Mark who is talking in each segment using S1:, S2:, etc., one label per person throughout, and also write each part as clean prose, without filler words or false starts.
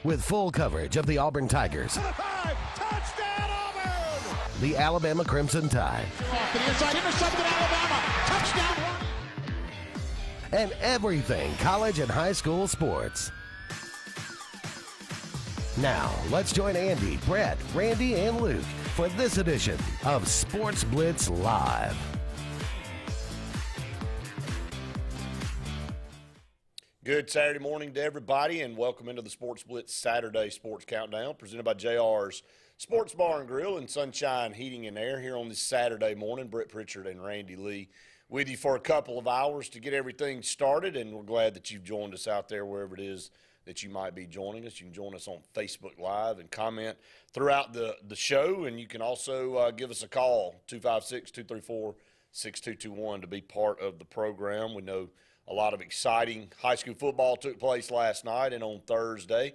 S1: with full coverage of the Auburn Tigers,
S2: Touchdown, Auburn!
S1: the Alabama Crimson Tide,
S2: Off to the inside, intercepted Alabama. Touchdown!
S1: and everything college and high school sports. Now, let's join Andy, Brett, Randy, and Luke for this edition of Sports Blitz Live.
S3: Good Saturday morning to everybody, and welcome into the Sports Blitz Saturday Sports Countdown, presented by JR's Sports Bar and Grill and Sunshine Heating and Air here on this Saturday morning. Brett Pritchard and Randy Lee with you for a couple of hours to get everything started, and we're glad that you've joined us out there wherever it is that you might be joining us. You can join us on Facebook Live and comment throughout the show, and you can also give us a call, 256-234-6221, to be part of the program. We know a lot of exciting high school football took place last night and on Thursday.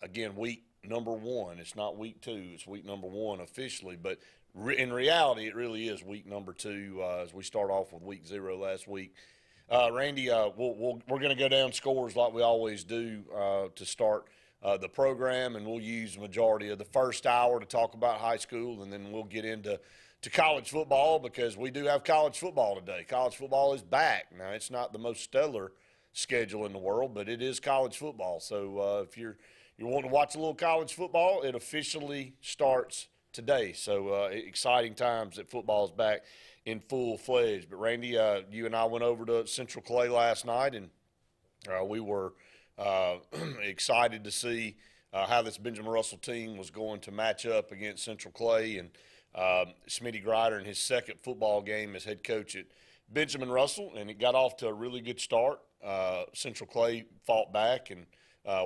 S3: Again, week number one. It's not week two. It's week number one officially. But in reality, it really is week number two as we start off with week 0 last week. Randy, we're going to go down scores like we always do to start the program, and we'll use the majority of the first hour to talk about high school, and then we'll get into college football because we do have college football today. College football is back. Now, it's not the most stellar schedule in the world, but it is college football. So if you're wanting to watch a little college football, it officially starts today. So exciting times that football is back in full-fledged. But, Randy, you and I went over to Central Clay last night, and we were excited to see how this Benjamin Russell team was going to match up against Central Clay. And Smitty Grider in his second football game as head coach at Benjamin Russell, and it got off to a really good start. Central Clay fought back, and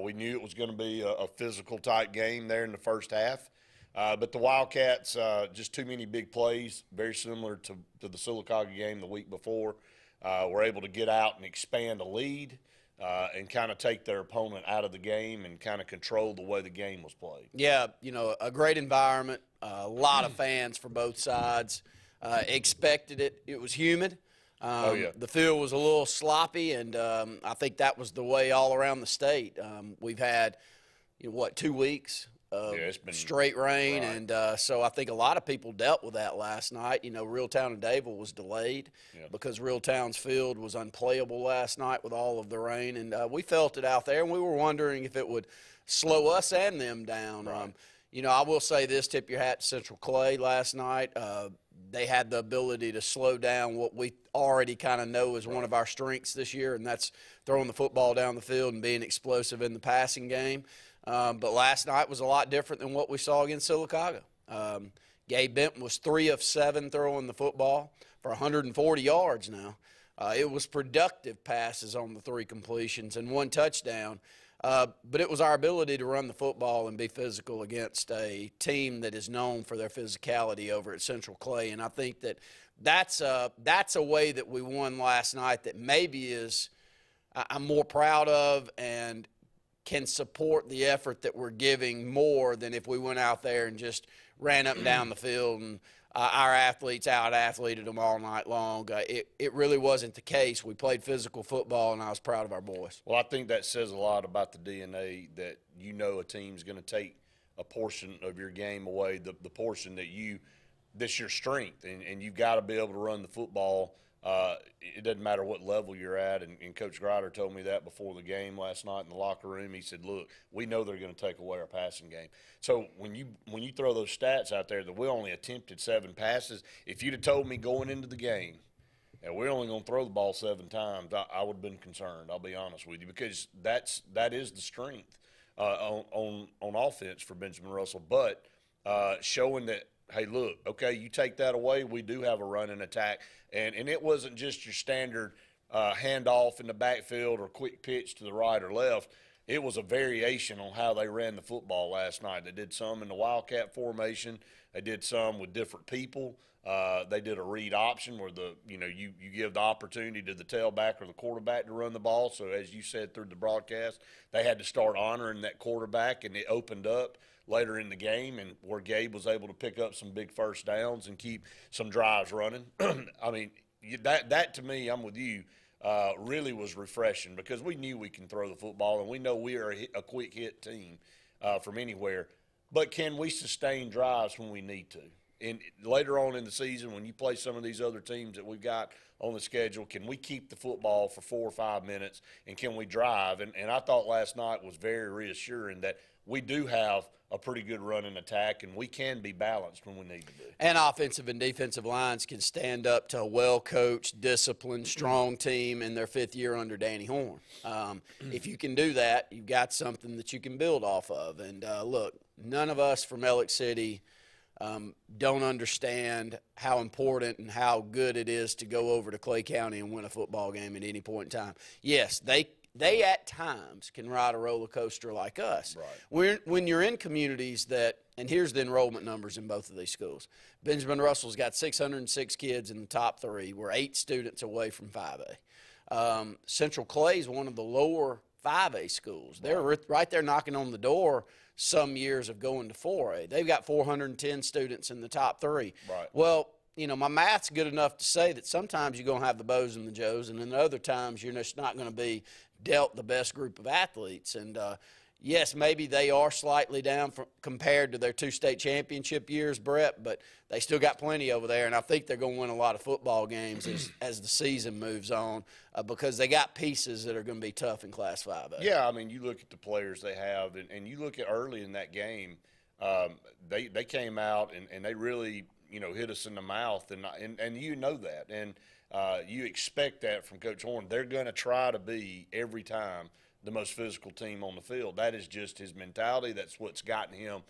S3: we knew it was going to be a physical-type game there in the first half. But the Wildcats, just too many big plays, very similar to the Sylacauga game the week before, were able to get out and expand a lead and kind of take their opponent out of the game and kind of control the way the game was played.
S4: Yeah, you know, a great environment, a lot of fans for both sides. Expected it. It was humid. The field was a little sloppy, and I think that was the way all around the state. We've had, 2 weeks of straight rain, right. And so I think a lot of people dealt with that last night. Reeltown and Davil was delayed because Reeltown's field was unplayable last night with all of the rain, and we felt it out there, and we were wondering if it would slow us and them down. Right. I will say this, tip your hat to Central Clay last night. They had the ability to slow down what we already kind of know is one of our strengths this year, and that's throwing the football down the field and being explosive in the passing game. But last night was a lot different than what we saw against Sylacauga. Gabe Benton was 3 of 7 throwing the football for 140 yards now. It was productive passes on the 3 completions and 1 touchdown. But it was our ability to run the football and be physical against a team that is known for their physicality over at Central Clay. And I think that's a way that we won last night that maybe I'm more proud of and can support the effort that we're giving more than if we went out there and just ran up and down the field and our athletes out-athleted them all night long. It really wasn't the case. We played physical football, and I was proud of our boys.
S3: Well, I think that says a lot about the DNA that a team's going to take a portion of your game away, the portion that's your strength, and you've got to be able to run the football. It doesn't matter what level you're at, and Coach Grider told me that before the game last night in the locker room. He said, look, we know they're going to take away our passing game. So when you throw those stats out there that we only attempted 7 passes, if you'd have told me going into the game that we're only going to throw the ball 7 times, I would have been concerned, I'll be honest with you, because that is the strength on offense for Benjamin Russell. But showing that, hey, look, okay, you take that away, we do have a run and attack. And it wasn't just your standard handoff in the backfield or quick pitch to the right or left. It was a variation on how they ran the football last night. They did some in the Wildcat formation. They did some with different people. They did a read option where you give the opportunity to the tailback or the quarterback to run the ball. So as you said through the broadcast, they had to start honoring that quarterback, and it opened up later in the game, and where Gabe was able to pick up some big first downs and keep some drives running. I mean, that to me, I'm with you. really was refreshing because we knew we can throw the football and we know we are a quick hit team from anywhere. But can we sustain drives when we need to? And later on in the season, when you play some of these other teams that we've got on the schedule, can we keep the football for 4 or 5 minutes, and can we drive? And I thought last night was very reassuring that we do have a pretty good running attack, and we can be balanced when we need to be.
S4: And offensive and defensive lines can stand up to a well-coached, disciplined, strong team in their 5th year under Danny Horn. If you can do that, you've got something that you can build off of. And, look, none of us from Elliott City don't understand how important and how good it is to go over to Clay County and win a football game at any point in time. Yes, they at times can ride a roller coaster like us.
S3: Right.
S4: When you're in communities that, and here's the enrollment numbers in both of these schools. Benjamin Russell's got 606 kids in the top 3. We're 8 students away from 5A. Central Clay's one of the lower 5A schools. They're right there knocking on the door some years of going to 4A. They've got 410 students in the top 3.
S3: Right.
S4: Well, you know, my math's good enough to say that sometimes you're going to have the Bows and the Joes, and then other times you're just not going to be dealt the best group of athletes. And, yes, maybe they are slightly down compared to their 2 state championship years, Brett, but they still got plenty over there, and I think they're going to win a lot of football games as the season moves on because they got pieces that are going to be tough in Class 5A.
S3: Yeah, I mean, you look at the players they have, and you look at early in that game, they came out and they really, you know, hit us in the mouth, and you know that. And you expect that from Coach Horn. They're going to try to be every time the most physical team on the field. That is just his mentality. That's what's gotten him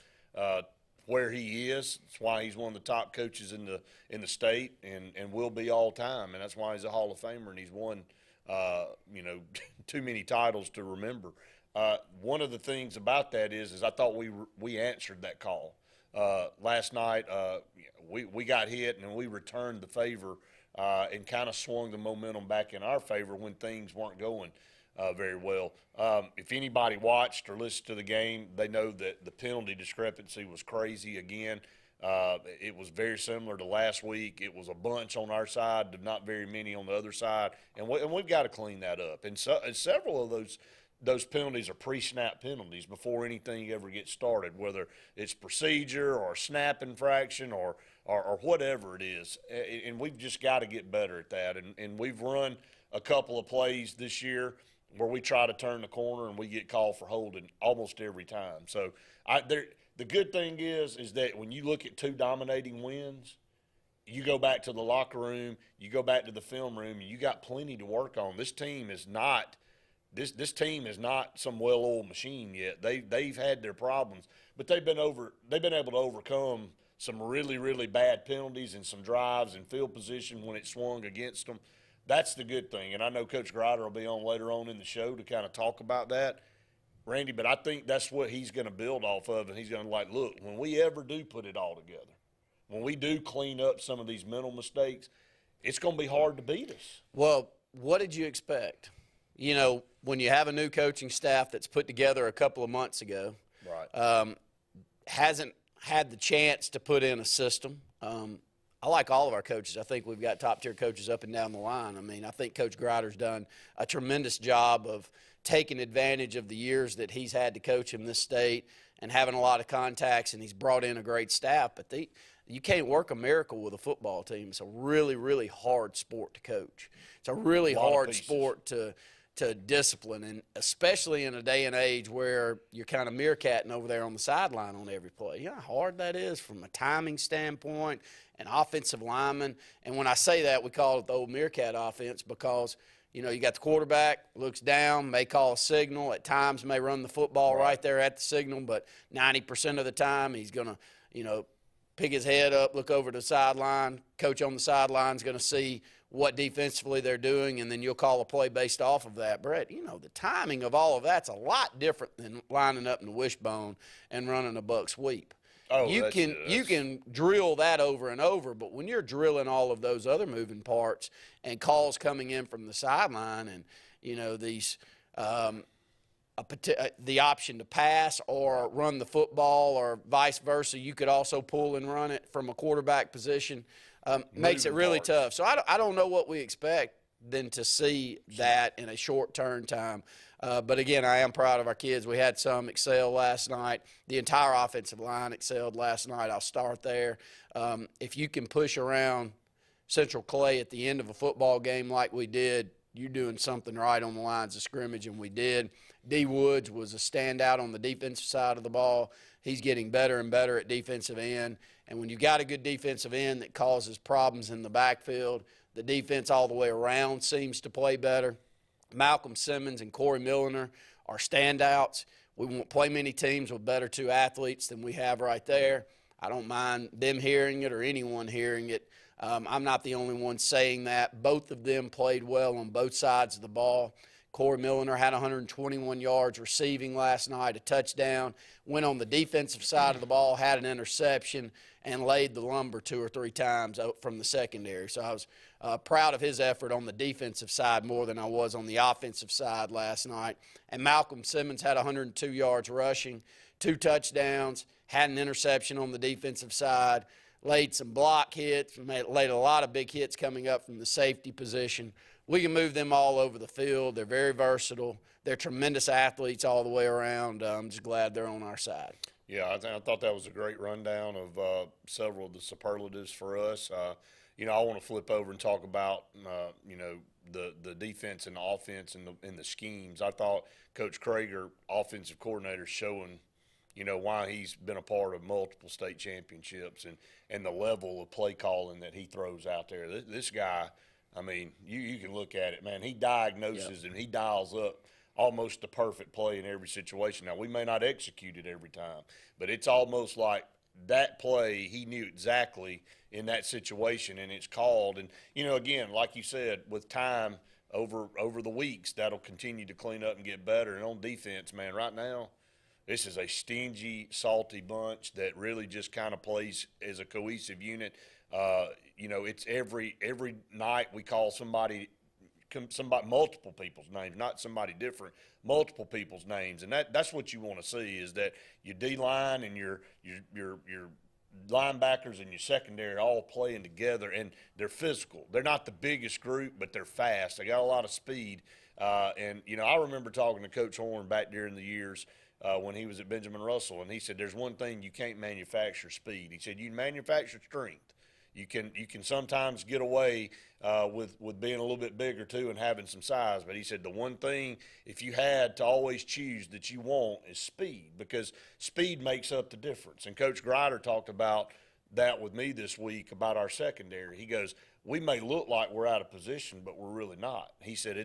S3: where he is. That's why he's one of the top coaches in the state and will be all time. And that's why he's a Hall of Famer and he's won, you know, too many titles to remember. One of the things about that is I thought we answered that call. Last night we got hit and we returned the favor and kind of swung the momentum back in our favor when things weren't going very well. If anybody watched or listened to the game, they know that the penalty discrepancy was crazy again. It was very similar to last week. It was a bunch on our side, not very many on the other side, and we've got to clean that up. And several of those penalties are pre-snap penalties before anything ever gets started, whether it's procedure or snap infraction or whatever it is. And we've just got to get better at that. And we've run a couple of plays this year where we try to turn the corner and we get called for holding almost every time. So the good thing is that when you look at 2 dominating wins, you go back to the locker room, you go back to the film room, and you got plenty to work on. This team is not this team is not some well-oiled machine yet. They've had their problems, but they've been able to overcome some really, really bad penalties and some drives and field position when it swung against them. That's the good thing, and I know Coach Grider will be on later on in the show to kind of talk about that, Randy, but I think that's what he's going to build off of, and he's going to look, when we ever do put it all together, when we do clean up some of these mental mistakes, it's going to be hard to beat us.
S4: Well, what did you expect? You know, when you have a new coaching staff that's put together a couple of months ago,
S3: right,
S4: hasn't had the chance to put in a system. I like all of our coaches. I think we've got top-tier coaches up and down the line. I mean, I think Coach Grider's done a tremendous job of taking advantage of the years that he's had to coach in this state and having a lot of contacts, and he's brought in a great staff. But you can't work a miracle with a football team. It's a really, really hard sport to coach. It's a really hard sport to discipline, and especially in a day and age where you're kind of meerkatting over there on the sideline on every play. You know how hard that is from a timing standpoint and offensive lineman. And when I say that, we call it the old meerkat offense because, you know, you got the quarterback, looks down, may call a signal, at times may run the football right there at the signal, but 90% of the time he's going to, you know, pick his head up, look over to the sideline. Coach on the sideline is going to see what defensively they're doing, and then you'll call a play based off of that. Brett, you know, the timing of all of that's a lot different than lining up in the wishbone and running a buck sweep.
S3: Oh,
S4: you can drill that over and over, but when you're drilling all of those other moving parts and calls coming in from the sideline and, you know, these the option to pass or run the football or vice versa, you could also pull and run it from a quarterback position, makes it really tough. So I don't know what we expect than to see that in a short turn time. But again, I am proud of our kids. We had some excel last night. The entire offensive line excelled last night. I'll start there. If you can push around Central Clay at the end of a football game like we did, you're doing something right on the lines of scrimmage, and we did. D. Woods was a standout on the defensive side of the ball. He's getting better and better at defensive end. And when you've got a good defensive end that causes problems in the backfield, the defense all the way around seems to play better. Malcolm Simmons and Corey Milliner are standouts. We won't play many teams with better two athletes than we have right there. I don't mind them hearing it or anyone hearing it. I'm not the only one saying that. Both of them played well on both sides of the ball. Corey Milliner had 121 yards receiving last night, a touchdown, went on the defensive side of the ball, had an interception, and laid the lumber 2 or 3 times from the secondary. So I was proud of his effort on the defensive side more than I was on the offensive side last night. And Malcolm Simmons had 102 yards rushing, 2 touchdowns, had an interception on the defensive side, laid some block hits, laid a lot of big hits coming up from the safety position. We can move them all over the field. They're very versatile. They're tremendous athletes all the way around. I'm just glad they're on our side.
S3: Yeah, I thought that was a great rundown of several of the superlatives for us. I want to flip over and talk about, the defense and the offense and the schemes. I thought Coach Krager, offensive coordinator, showing, why he's been a part of multiple state championships and the level of play calling that he throws out there. This guy, I mean, you can look at it, man. He diagnoses and he dials up almost the perfect play in every situation. Now, we may not execute it every time, but it's almost like that play he knew exactly in that situation, and it's called. And, again, like you said, with time over the weeks, that'll continue to clean up and get better. And on defense, man, right now, this is a stingy, salty bunch that really just kind of plays as a cohesive unit. It's every night we call somebody, multiple people's names, not somebody different, multiple people's names, and that's what you want to see, is that your D-line and your linebackers and your secondary all playing together, and they're physical. They're not the biggest group, but they're fast. They got a lot of speed, and I remember talking to Coach Horn back during the years when he was at Benjamin Russell, and he said there's one thing you can't manufacture: speed. He said you can manufacture strength. You can sometimes get away with being a little bit bigger too and having some size. But he said the one thing, if you had to always choose, that you want is speed, because speed makes up the difference. And Coach Grider talked about that with me this week about our secondary. He goes, we may look like we're out of position, but we're really not. He said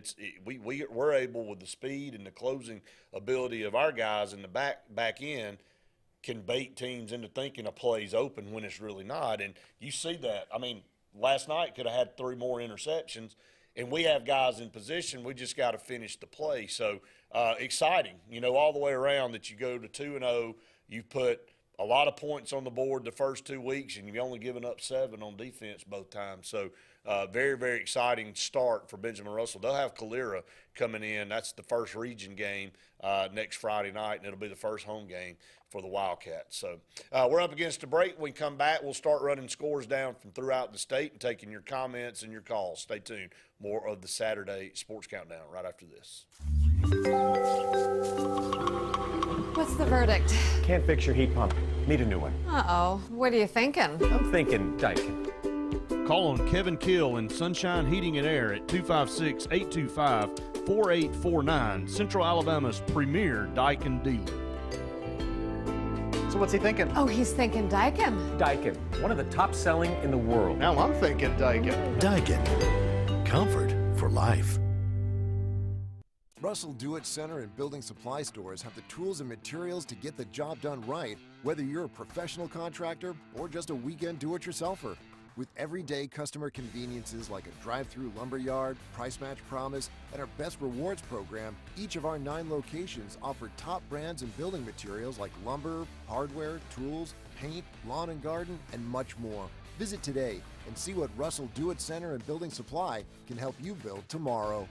S3: we're able, with the speed and the closing ability of our guys in the back end, can bait teams into thinking a play's open when it's really not. And you see that. I mean, last night could have had 3 more interceptions, and we have guys in position. We just got to finish the play. So exciting, all the way around, that you go to 2-0. You put a lot of points on the board the first 2 weeks, and you've only given up 7 on defense both times. So very, very exciting start for Benjamin Russell. They'll have Calera coming in. That's the first region game next Friday night, and it'll be the first home game for the Wildcats. So we're up against a break. When we come back, we'll start running scores down from throughout the state and taking your comments and your calls. Stay tuned. More of the Saturday Sports Countdown right after this.
S5: What's the verdict?
S6: Can't fix your heat pump. Need a new one.
S5: Uh-oh. What are you thinking?
S6: I'm thinking Daikin.
S7: Call on Kevin Kill and Sunshine Heating and Air at 256-825-4849, Central Alabama's premier Daikin dealer.
S6: So what's he thinking?
S5: Oh, he's thinking Daikin.
S6: Daikin, one of the top selling in the world.
S2: Now I'm thinking Daikin.
S1: Daikin. Comfort for life.
S8: Russell Do-It Center and building supply stores have the tools and materials to get the job done right, whether you're a professional contractor or just a weekend do-it-yourselfer. With everyday customer conveniences like a drive-through lumberyard, price match promise, and our best rewards program, each of our 9 locations offer top brands and building materials like lumber, hardware, tools, paint, lawn and garden, and much more. Visit today and see what Russell Do-It Center and Building Supply can help you build tomorrow.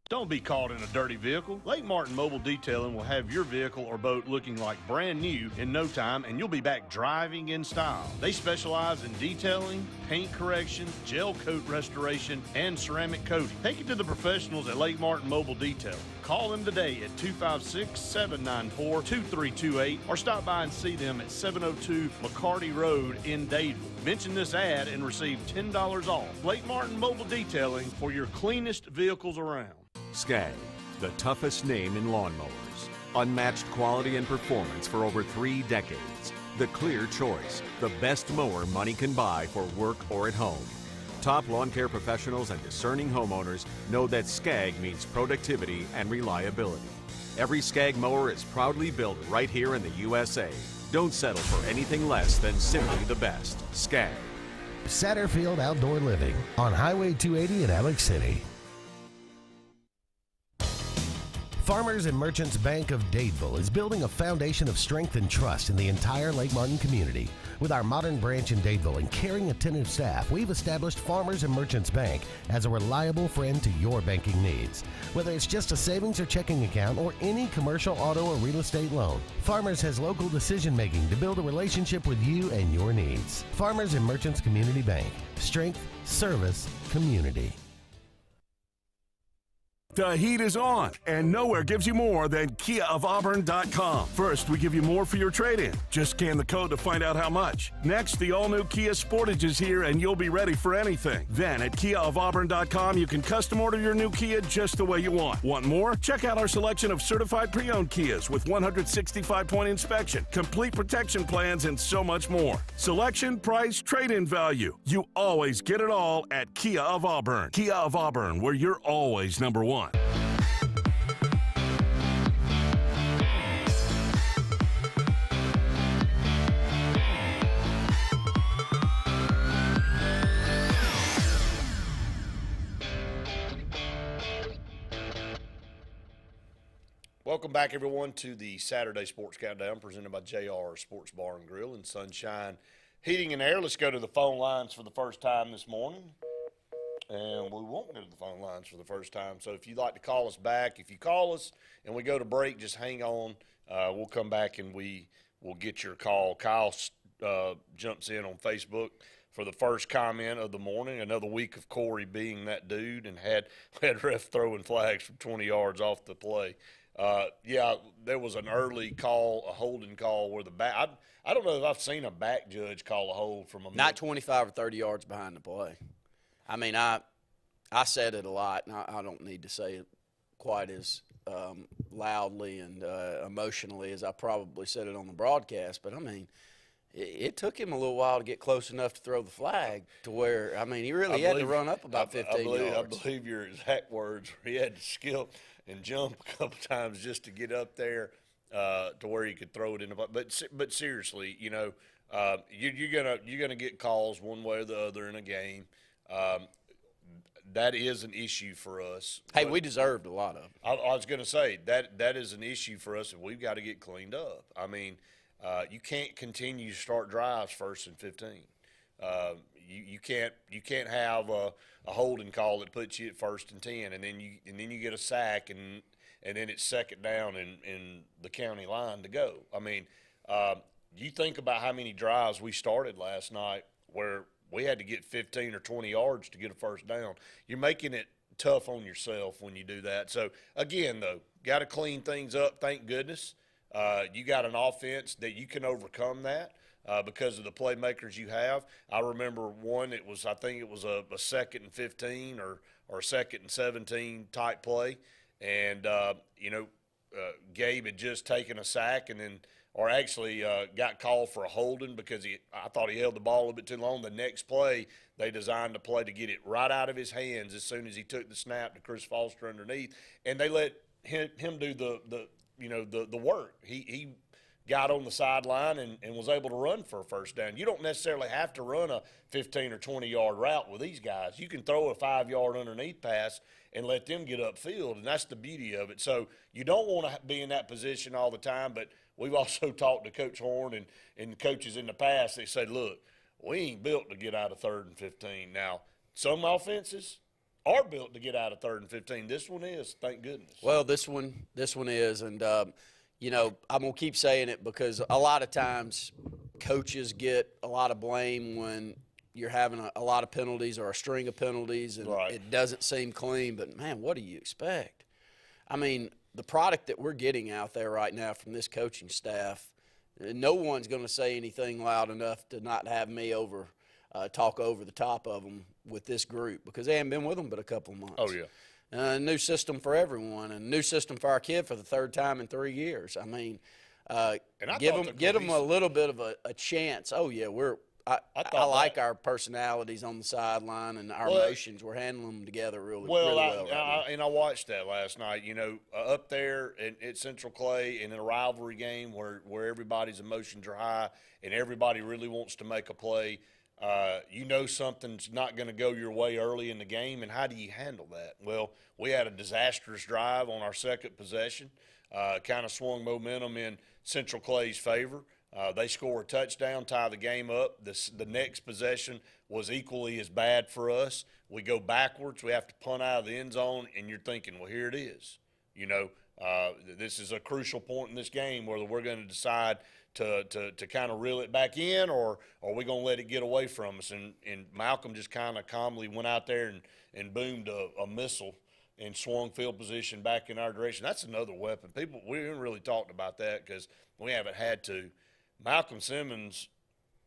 S7: Don't be caught in a dirty vehicle. Lake Martin Mobile Detailing will have your vehicle or boat looking like brand new in no time, and you'll be back driving in style. They specialize in detailing, paint correction, gel coat restoration, and ceramic coating. Take it to the professionals at Lake Martin Mobile Detailing. Call them today at 256-794-2328 or stop by and see them at 702 McCarty Road in Dadeville. Mention this ad and receive $10 off. Lake Martin Mobile Detailing for your cleanest vehicles around.
S9: Skag, the toughest name in lawnmowers. Unmatched quality and performance for over 3 decades. The clear choice, the best mower money can buy for work or at home. Top lawn care professionals and discerning homeowners know that Skag means productivity and reliability. Every Skag mower is proudly built right here in the USA. Don't settle for anything less than simply the best. Skag.
S1: Satterfield Outdoor Living on Highway 280 in Alex City. Farmers and Merchants Bank of Dadeville is building a foundation of strength and trust in the entire Lake Martin community. With our modern branch in Dadeville and caring, attentive staff, we've established Farmers and Merchants Bank as a reliable friend to your banking needs. Whether it's just a savings or checking account or any commercial, auto, or real estate loan, Farmers has local decision-making to build a relationship with you and your needs. Farmers and Merchants Community Bank. Strength, service, community.
S10: The heat is on, and nowhere gives you more than KiaofAuburn.com. First, we give you more for your trade-in. Just scan the code to find out how much. Next, the all-new Kia Sportage is here, and you'll be ready for anything. Then, at KiaofAuburn.com, you can custom order your new Kia just the way you want. Want more? Check out our selection of certified pre-owned Kias with 165-point inspection, complete protection plans, and so much more. Selection, price, trade-in value. You always get it all at Kia of Auburn. Kia of Auburn, where you're always number one.
S3: Welcome back, everyone, to the Saturday Sports Countdown presented by JR Sports Bar and Grill and Sunshine Heating and Air. Let's go to the phone lines for the first time this morning. And we won't go to the phone lines for the first time. So if you'd like to call us back, if you call us and we go to break, just hang on. We'll come back and we will get your call. Kyle jumps in on Facebook for the first comment of the morning. Another week of Corey being that dude and had ref throwing flags from 20 yards off the play. Yeah, there was an early call, a holding call where the back – I don't know if I've seen a back judge call a hold from a –
S4: Not 25 or 30 yards behind the play. I mean, I said it a lot, and I don't need to say it quite as loudly and emotionally as I probably said it on the broadcast. But, I mean, it took him a little while to get close enough to throw the flag to where, I mean, he really had to run up about 15 yards.
S3: I believe your exact words were he had to skip and jump a couple times just to get up there to where he could throw it in the – but seriously, you know, you're gonna get calls one way or the other in a game. That is an issue for us.
S4: Hey, we deserved a lot of it.
S3: I was going to say that is an issue for us, and we've got to get cleaned up. I mean, you can't continue to start drives 1st and 15. You can't have a holding call that puts you at 1st and 10, and then you get a sack, and then it's 2nd down in the county line to go. I mean, you think about how many drives we started last night where we had to get 15 or 20 yards to get a 1st down. You're making it tough on yourself when you do that. So, again, though, got to clean things up, thank goodness. You got an offense that you can overcome that because of the playmakers you have. I remember one, I think it was a 2nd and 15 or 2nd and 17 type play. And, Gabe had just taken a sack and then – or actually got called for a holding because I thought he held the ball a little bit too long. The next play, they designed a play to get it right out of his hands as soon as he took the snap to Chris Foster underneath, and they let him do the work. He got on the sideline and was able to run for a 1st down. You don't necessarily have to run a 15 or 20-yard route with these guys. You can throw a 5-yard underneath pass and let them get upfield, and that's the beauty of it. So you don't want to be in that position all the time, but we've also talked to Coach Horn and coaches in the past. They said, look, we ain't built to get out of 3rd and 15. Now, some offenses are built to get out of 3rd and 15. This one is, thank goodness.
S4: Well, this one is, and you know, I'm gonna keep saying it because a lot of times coaches get a lot of blame when you're having a lot of penalties or a string of penalties, and it doesn't seem clean. But man, what do you expect? I mean, the product that we're getting out there right now from this coaching staff, no one's going to say anything loud enough to not have me talk over the top of them with this group because they haven't been with them but a couple of months.
S3: Oh, yeah.
S4: A new system for everyone, a new system for our kid for the 3rd time in 3 years. I mean, give them a little bit of a chance. Oh, yeah, I like our personalities on the sideline and our emotions. We're handling them together really well right now.
S3: And I watched that last night. You know, up there at Central Clay in a rivalry game where everybody's emotions are high and everybody really wants to make a play. You know something's not going to go your way early in the game, and how do you handle that? Well, we had a disastrous drive on our 2nd possession, kind of swung momentum in Central Clay's favor. They score a touchdown, tie the game up. The next possession was equally as bad for us. We go backwards. We have to punt out of the end zone, and you're thinking, well, here it is. You know, this is a crucial point in this game whether we're going to decide to kind of reel it back in or are we going to let it get away from us. And Malcolm just kind of calmly went out there and boomed a missile and swung field position back in our direction. That's another weapon. We haven't really talked about that because we haven't had to. Malcolm Simmons,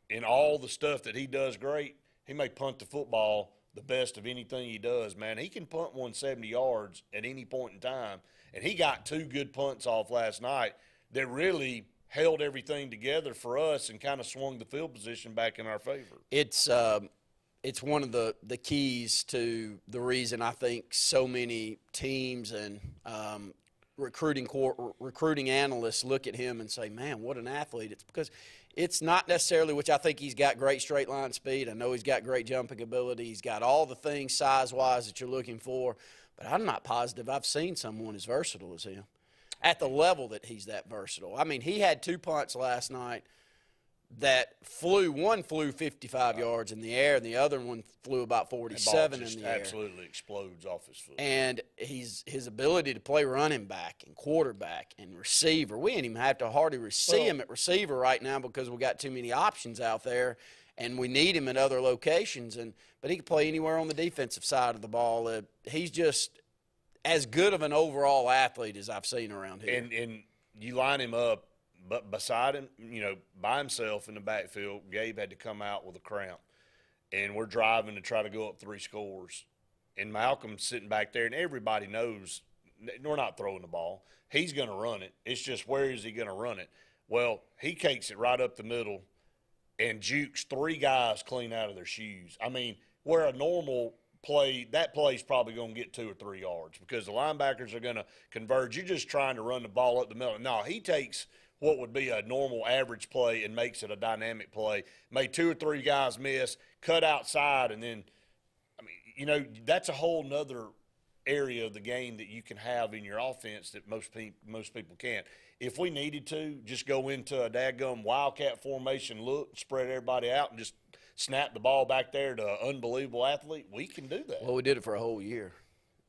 S3: in all the stuff that he does great, he may punt the football the best of anything he does, man. He can punt 170 yards at any point in time, and he got 2 good punts off last night that really held everything together for us and kind of swung the field position back in our favor. It's
S4: one of the keys to the reason I think so many teams and recruiting analysts look at him and say, man, what an athlete. It's because it's not necessarily, which I think he's got great straight line speed. I know he's got great jumping ability. He's got all the things size-wise that you're looking for. But I'm not positive I've seen someone as versatile as him at the level that he's that versatile. I mean, he had 2 punts last night that one flew 55 yards in the air, and the other one flew about 47 in the air.
S3: Absolutely explodes off his foot.
S4: And his ability to play running back and quarterback and receiver, we ain't even have to hardly see him at receiver right now because we got too many options out there, and we need him at other locations. But he can play anywhere on the defensive side of the ball. He's just as good of an overall athlete as I've seen around here.
S3: And you line him up. But beside him, you know, by himself in the backfield, Gabe had to come out with a cramp. And we're driving to try to go up 3 scores. And Malcolm's sitting back there, and everybody knows we're not throwing the ball. He's going to run it. It's just where is he going to run it? Well, he takes it right up the middle and jukes 3 guys clean out of their shoes. I mean, where a normal play, that play's probably going to get 2 or 3 yards because the linebackers are going to converge. You're just trying to run the ball up the middle. No, he takes – what would be a normal average play and makes it a dynamic play. Made 2 or 3 guys miss, cut outside, and then, I mean, you know, that's a whole nother area of the game that you can have in your offense that most people can't. If we needed to, just go into a dadgum wildcat formation look, spread everybody out, and just snap the ball back there to an unbelievable athlete, we can do that.
S4: Well, we did it for a whole year.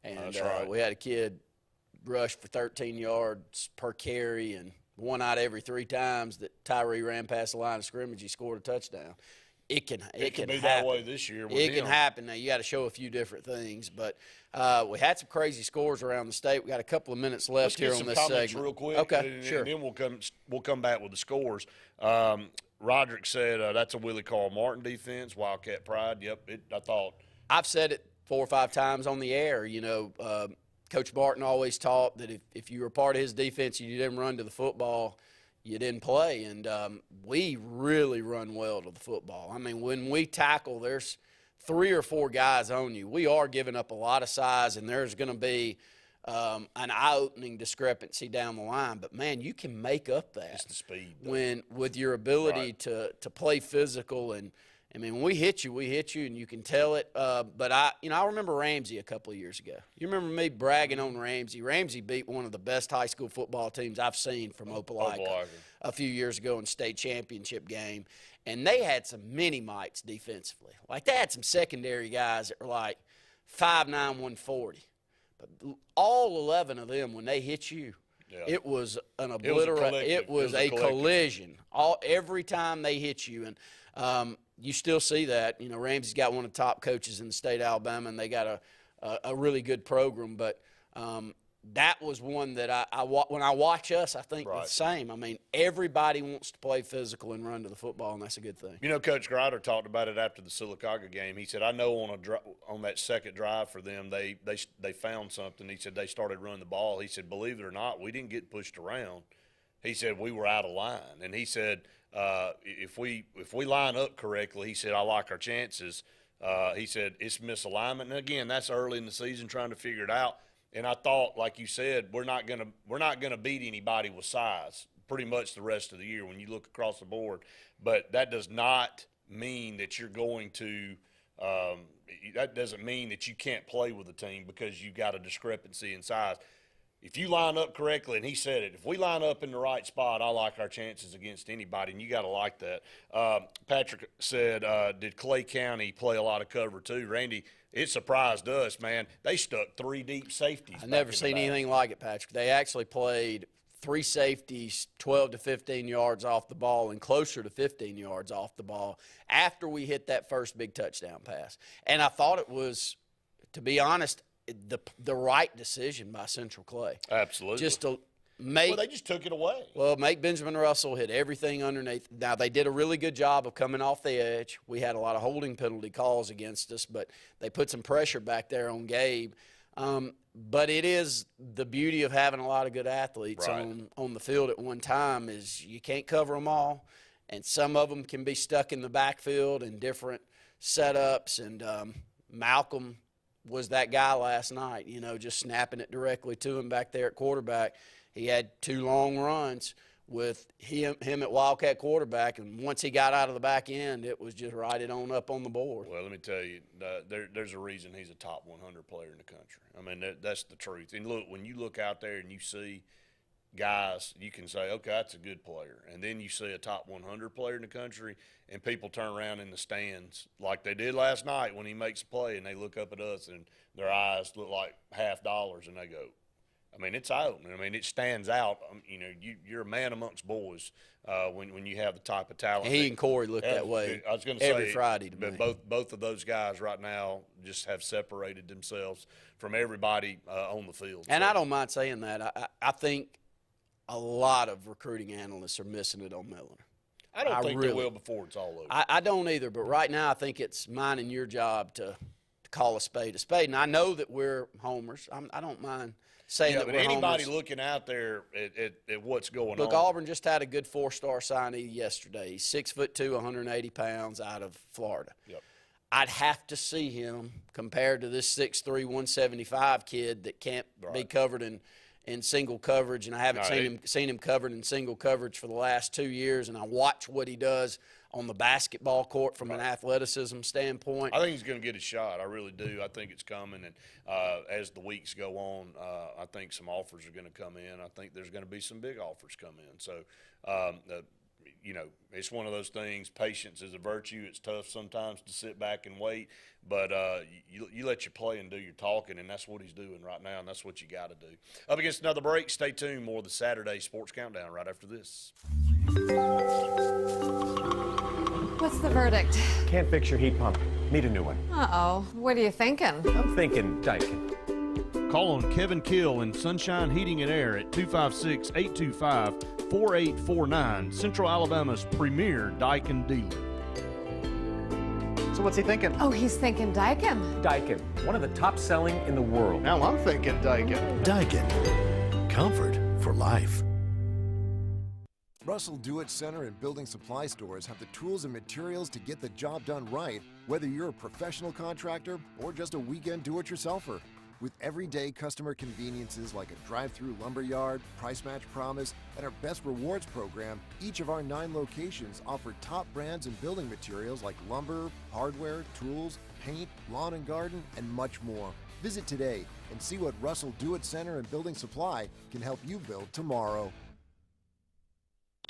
S4: And
S3: that's right.
S4: We had a kid rush for 13 yards per carry, and 1 out of every 3 times that Tyree ran past the line of scrimmage, he scored a touchdown. It can
S3: be
S4: happen.
S3: That way this year.
S4: It can happen. Now, you got to show a few different things. But we had some crazy scores around the state. We got a couple of minutes left here on this segment.
S3: Real quick.
S4: Okay, sure.
S3: And then we'll come back with the scores. Roderick said that's a Willie Carl Martin defense, Wildcat Pride. Yep, I thought.
S4: I've said it 4 or 5 times on the air. You know, Coach Barton always taught that if you were part of his defense and you didn't run to the football, you didn't play. And we really run well to the football. I mean, when we tackle, there's 3 or 4 guys on you. We are giving up a lot of size, and there's going to be an eye-opening discrepancy down the line. But, man, you can make up that.
S3: It's the speed.
S4: With your ability to play physical. And, I mean, when we hit you, and you can tell it. But I remember Ramsey a couple of years ago. You remember me bragging on Ramsey. Ramsey beat one of the best high school football teams I've seen from Opelika a few years ago in state championship game. And they had some mini-mites defensively. Like, they had some secondary guys that were like 5'9", 140. But all 11 of them, when they hit you, it was an obliteration. It was a collision. Every time they hit you, and you still see that. You know, Ramsey's got one of the top coaches in the state of Alabama, and they got a really good program. But that was one that when I watch us, I think the same. I mean, everybody wants to play physical and run to the football, and that's a good thing.
S3: You know, Coach Grider talked about it after the Sylacauga game. He said, I know on that second drive for them, they found something. He said they started running the ball. He said, believe it or not, we didn't get pushed around. He said we were out of line. And he said, if we line up correctly, he said, I like our chances. He said, it's misalignment. And, again, that's early in the season trying to figure it out. And I thought, like you said, we're not gonna beat anybody with size pretty much the rest of the year when you look across the board. But that does not mean that you're going to that doesn't mean that you can't play with a team because you got a discrepancy in size. If you line up correctly, and he said it, if we line up in the right spot, I like our chances against anybody, and you got to like that. Patrick said, did Clay County play a lot of cover too? Randy, it surprised us, man. They stuck 3 deep safeties.
S4: I've never seen anything like it, Patrick. They actually played 3 safeties, 12 to 15 yards off the ball and closer to 15 yards off the ball after we hit that first big touchdown pass. And I thought it was, to be honest, the right decision by Central Clay.
S3: Absolutely.
S4: Just to make –
S3: well, they just took it away.
S4: Well, make Benjamin Russell hit everything underneath. Now, they did a really good job of coming off the edge. We had a lot of holding penalty calls against us, but they put some pressure back there on Gabe. But it is the beauty of having a lot of good athletes on the field at one time is you can't cover them all, and some of them can be stuck in the backfield in different setups. And Malcolm was that guy last night, you know, just snapping it directly to him back there at quarterback. He had 2 long runs with him at Wildcat quarterback, and once he got out of the back end, it was just right it on up on the board.
S3: Well, let me tell you, there's a reason he's a top 100 player in the country. I mean, that's the truth. And look, when you look out there and you see guys, you can say, okay, that's a good player. And then you see a top 100 player in the country, and people turn around in the stands like they did last night when he makes a play, and they look up at us, and their eyes look like $50, and they go, I mean, it's eye-opening. I mean, it stands out. You know, you're a man amongst boys when you have the type of talent.
S4: He and Corey look that way.
S3: I was going to say
S4: every Friday to me.
S3: Both of those guys right now just have separated themselves from everybody on the field.
S4: And I don't mind saying that. I think a lot of recruiting analysts are missing it on Milliner.
S3: I don't think they will before it's all over.
S4: I don't either, but right now I think it's mine and your job to call a spade a spade. And I know that we're homers. I don't mind saying that we're
S3: anybody
S4: homers.
S3: Looking out there at what's going on.
S4: Look, Auburn just had a good 4-star signee yesterday. He's 6'2", 180 pounds out of Florida.
S3: Yep.
S4: I'd have to see him compared to this 6'3", 175 kid that can't be covered in single coverage, and I haven't seen him covered in single coverage for the last 2 years, and I watch what he does on the basketball court from an athleticism standpoint.
S3: I think he's going to get a shot. I really do. I think it's coming, and as the weeks go on, I think some offers are going to come in. I think there's going to be some big offers come in. So, you know, it's one of those things. Patience is a virtue. It's tough sometimes to sit back and wait, but you let you play and do your talking, and that's what he's doing right now, and that's what you got to do. Up against another break. Stay tuned. More of the Saturday Sports Countdown right after this.
S5: What's the verdict?
S6: Can't fix your heat pump. Need a new one.
S5: Uh-oh. What are you thinking?
S6: I'm thinking Daikin.
S7: Call on Kevin Kill and Sunshine Heating and Air at 256-825-4849, Central Alabama's premier Daikin dealer.
S6: So what's he thinking?
S5: Oh, he's thinking Daikin.
S6: Daikin, one of the top selling in the world.
S7: Now I'm thinking Daikin.
S1: Daikin. Comfort for life.
S8: Russell Do-It Center and building supply stores have the tools and materials to get the job done right, whether you're a professional contractor or just a weekend do-it-yourselfer. With everyday customer conveniences like a drive-through lumberyard, price match promise, and our Best Rewards program, each of our 9 locations offer top brands and building materials like lumber, hardware, tools, paint, lawn and garden, and much more. Visit today and see what Russell Do-It Center and Building Supply can help you build tomorrow.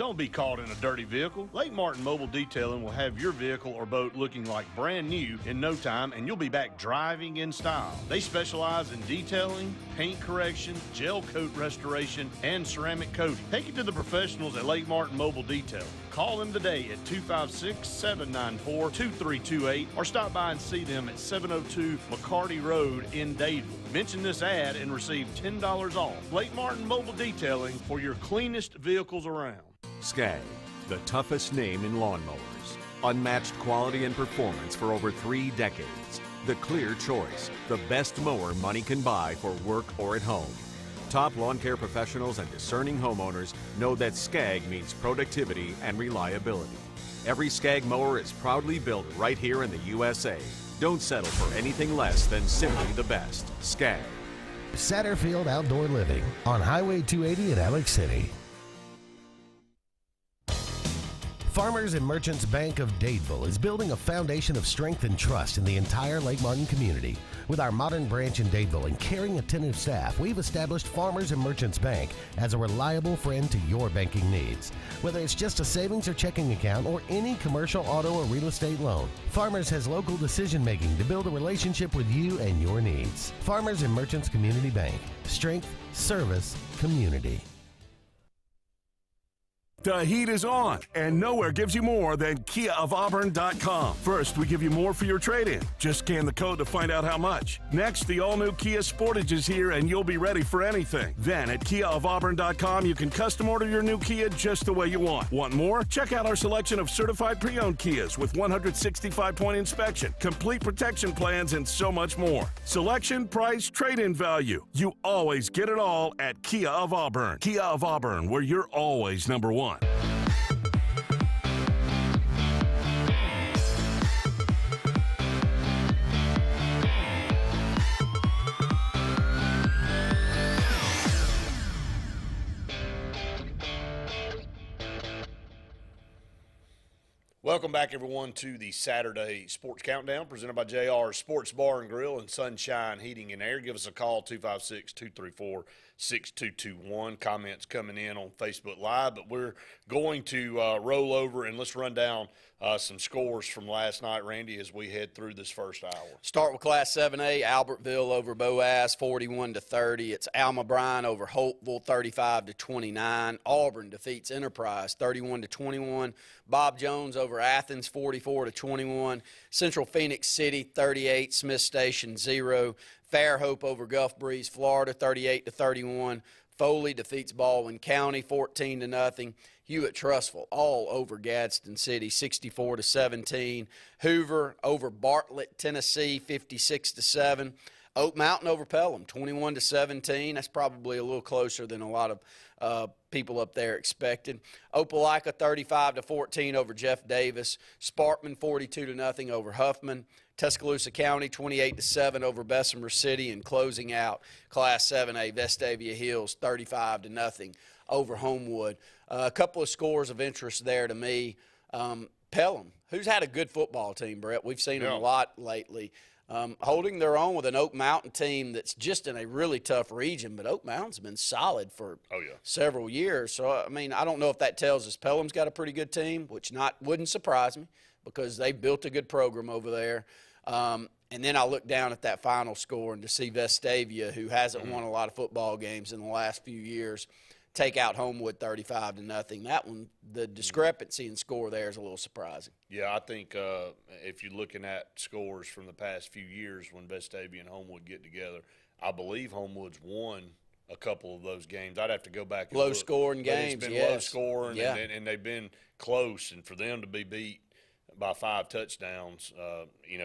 S7: Don't be caught in a dirty vehicle. Lake Martin Mobile Detailing will have your vehicle or boat looking like brand new in no time, and you'll be back driving in style. They specialize in detailing, paint correction, gel coat restoration, and ceramic coating. Take it to the professionals at Lake Martin Mobile Detailing. Call them today at 256-794-2328 or stop by and see them at 702 McCarty Road in Dadeville. Mention this ad and receive $10 off. Lake Martin Mobile Detailing for your cleanest vehicles around.
S9: Skag, the toughest name in lawnmowers. Unmatched quality and performance for over 3 decades. The clear choice, the best mower money can buy for work or at home. Top lawn care professionals and discerning homeowners know that Skag means productivity and reliability. Every Skag mower is proudly built right here in the USA. Don't settle for anything less than simply the best. Skag.
S1: Satterfield Outdoor Living on Highway 280 in Alex City. Farmers and Merchants Bank of Dadeville is building a foundation of strength and trust in the entire Lake Martin community. With our modern branch in Dadeville and caring, attentive staff, we've established Farmers and Merchants Bank as a reliable friend to your banking needs. Whether it's just a savings or checking account or any commercial, auto, or real estate loan, Farmers has local decision-making to build a relationship with you and your needs. Farmers and Merchants Community Bank. Strength, service, community.
S10: The heat is on, and nowhere gives you more than KiaofAuburn.com. First, we give you more for your trade-in. Just scan the code to find out how much. Next, the all-new Kia Sportage is here, and you'll be ready for anything. Then, at KiaofAuburn.com, you can custom order your new Kia just the way you want. Want more? Check out our selection of certified pre-owned Kias with 165-point inspection, complete protection plans, and so much more. Selection, price, trade-in value. You always get it all at Kia of Auburn. Kia of Auburn, where you're always number one.
S3: Welcome back, everyone, to the Saturday Sports Countdown presented by JR Sports Bar and Grill and Sunshine Heating and Air. Give us a call, 256-234-6221. Comments coming in on Facebook Live, but we're going to roll over and let's run down some scores from last night, Randy, as we head through this first hour.
S4: Start with Class 7A, Albertville over Boaz, 41-30. It's Alma Bryan over Holtville, 35-29. Auburn defeats Enterprise, 31-21. Bob Jones over Athens, 44-21. Central Phoenix City, 38. Smith Station, 0. Fairhope over Gulf Breeze, Florida, 38-31. Foley defeats Baldwin County, 14-0. Hewitt Trussville all over Gadsden City, 64-17. Hoover over Bartlett, Tennessee, 56-7. Oak Mountain over Pelham, 21-17. That's probably a little closer than a lot of people up there expected. Opelika 35-14 over Jeff Davis. Sparkman 42-0 over Huffman. Tuscaloosa County 28-7 over Bessemer City, and closing out Class 7A, Vestavia Hills 35-0 over Homewood. A couple of scores of interest there to me. Pelham, who's had a good football team, Brett. We've seen them a lot lately. Holding their own with an Oak Mountain team that's just in a really tough region, but Oak Mountain's been solid for several years. So, I mean, I don't know if that tells us Pelham's got a pretty good team, which wouldn't surprise me because they built a good program over there. And then I look down at that final score and to see Vestavia, who hasn't won a lot of football games in the last few years, take out Homewood 35-0. That one, the discrepancy in score there is a little surprising.
S3: Yeah, I think if you're looking at scores from the past few years when Vestavia and Homewood get together, I believe Homewood's won a couple of those games. I'd have to go back and
S4: low
S3: look.
S4: scoring games,
S3: it's been low scoring, and they've been close. And for them to be beat by 5 touchdowns,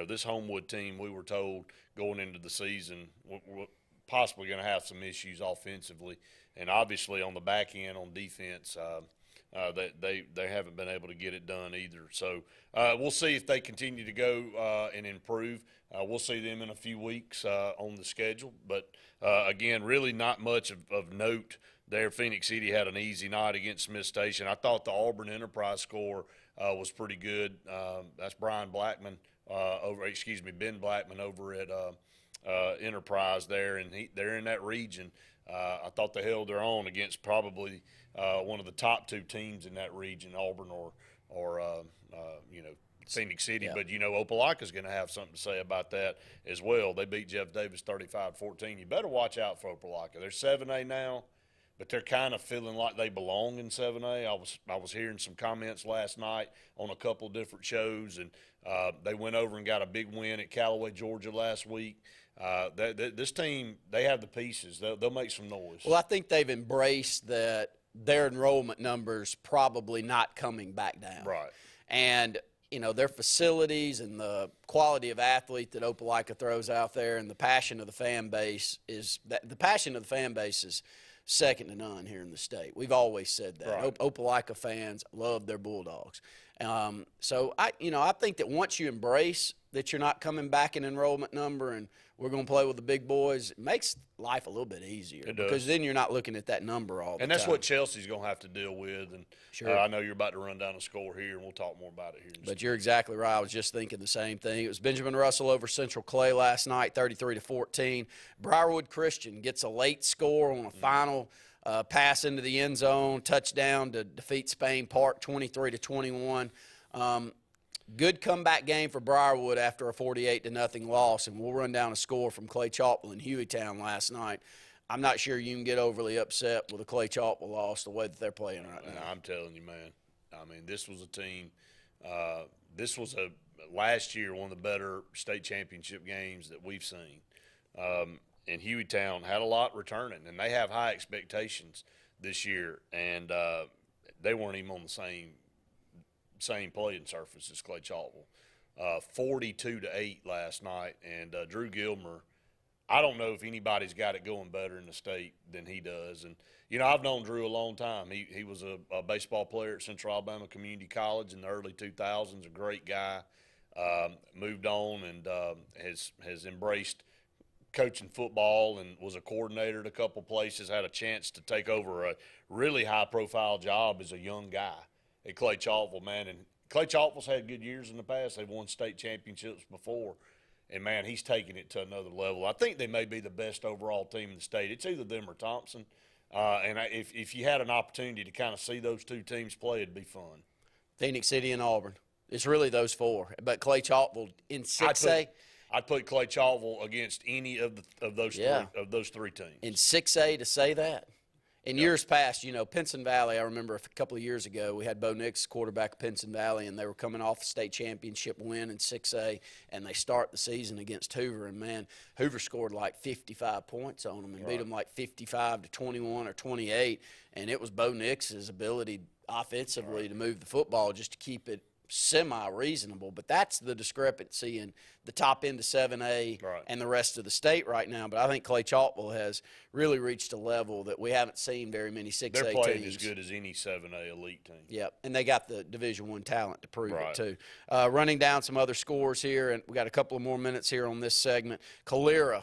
S3: this Homewood team, we were told going into the season, we're possibly going to have some issues offensively. And obviously on the back end on defense, they haven't been able to get it done either. So we'll see if they continue to go and improve. We'll see them in a few weeks on the schedule. But, again, really not much of note there. Phoenix City had an easy night against Smith Station. I thought the Auburn Enterprise score was pretty good. That's Ben Blackman over at Enterprise there, and they're in that region. I thought they held their own against probably one of the top 2 teams in that region, Auburn or Phoenix City. But, Opelika's going to have something to say about that as well. They beat Jeff Davis 35-14. You better watch out for Opelika. They're 7A now, but they're kind of feeling like they belong in 7A. I was hearing some comments last night on a couple of different shows, and they went over and got a big win at Callaway, Georgia last week. This team, they have the pieces. They'll make some noise.
S4: Well, I think they've embraced that their enrollment numbers probably not coming back down.
S3: Right.
S4: And their facilities and the quality of athlete that Opelika throws out there, and the passion of the fan base is second to none here in the state. We've always said that.
S3: Right.
S4: Opelika fans love their Bulldogs. So I think that once you embrace that you're not coming back in enrollment number and we're going to play with the big boys, it makes life a little bit easier.
S3: It does.
S4: Because then you're not looking at that number all the time.
S3: And that's what Chelsea's going to have to deal with. And
S4: Sure.
S3: I know you're about to run down a score here, and we'll talk more about it here.
S4: But you're exactly right. I was just thinking the same thing. It was Benjamin Russell over Central Clay last night, 33-14. Briarwood Christian gets a late score on a final pass into the end zone, touchdown to defeat Spain Park, 23-21. Good comeback game for Briarwood after a 48-0 loss, and we'll run down a score from Clay Chalkville and Hueytown last night. I'm not sure you can get overly upset with a Clay Chalkville loss the way that they're playing right now.
S3: I'm telling you, man. I mean, this was a team. Last year one of the better state championship games that we've seen. And Hueytown had a lot returning, and they have high expectations this year, and they weren't even on the same playing surface as Clay Chalkville. 42-8 last night, and Drew Gilmer, I don't know if anybody's got it going better in the state than he does. And, I've known Drew a long time. He was a baseball player at Central Alabama Community College in the early 2000s, a great guy, moved on and has embraced coaching football and was a coordinator at a couple places, had a chance to take over a really high-profile job as a young guy at Clay Chalkville, man. And Clay Chalkville's had good years in the past. They've won state championships before. And, man, he's taking it to another level. I think they may be the best overall team in the state. It's either them or Thompson. If you had an opportunity to kind of see those two teams play, it'd be fun.
S4: Phoenix City and Auburn. It's really those four. But Clay Chalkville in 6A.
S3: I'd put Clay Chalkville against any of those three teams.
S4: In 6A to say that. In years past, Pinson Valley, I remember a couple of years ago, we had Bo Nix, quarterback of Pinson Valley, and they were coming off a state championship win in 6A, and they start the season against Hoover. And, man, Hoover scored like 55 points on them and beat them like 55-21 or 28. And it was Bo Nix's ability offensively to move the football just to keep it semi-reasonable. But that's the discrepancy in the top end of 7A and the rest of the state right now. But I think Clay Chalkville has really reached a level that we haven't seen very many 6A teams.
S3: They're playing as good as any 7A elite team.
S4: Yep, and they got the Division I talent to prove it too. Running down some other scores here, and we got a couple of more minutes here on this segment. Calera.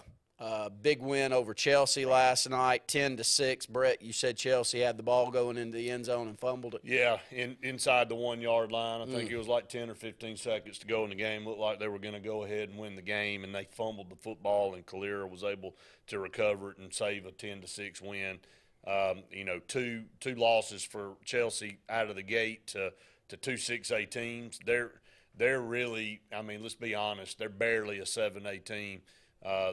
S4: Big win over Chelsea last night, 10-6. Brett, you said Chelsea had the ball going into the end zone and fumbled it.
S3: Yeah, inside the 1 yard line. I think it was like 10 or 15 seconds to go in the game. Looked like they were going to go ahead and win the game, and they fumbled the football, and Calera was able to recover it and save a 10-6 win. Two losses for Chelsea out of the gate to two 6A teams. They're really, let's be honest, they're barely a 7A team.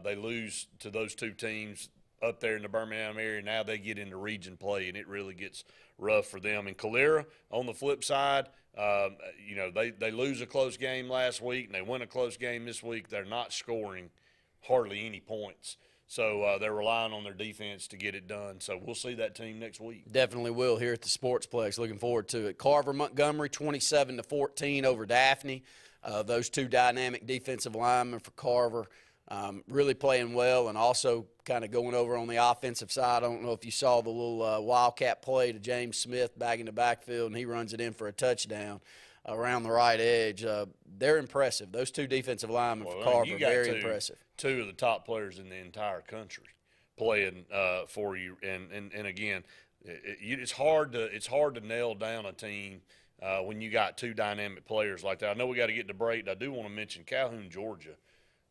S3: They lose to those two teams up there in the Birmingham area. Now they get into region play, and it really gets rough for them. And Calera, on the flip side, they lose a close game last week, and they win a close game this week. They're not scoring hardly any points. So they're relying on their defense to get it done. So we'll see that team next week.
S4: Definitely will here at the Sportsplex. Looking forward to it. Carver Montgomery, 27-14 over Daphne. Those two dynamic defensive linemen for Carver. Really playing well, and also kind of going over on the offensive side. I don't know if you saw the little wildcat play to James Smith back in the backfield, and he runs it in for a touchdown around the right edge. They're impressive. Those two defensive linemen for Carver, very impressive.
S3: Two of the top players in the entire country playing for you, and again, it's hard to nail down a team when you got two dynamic players like that. I know we got to get to break. I do want to mention Calhoun, Georgia,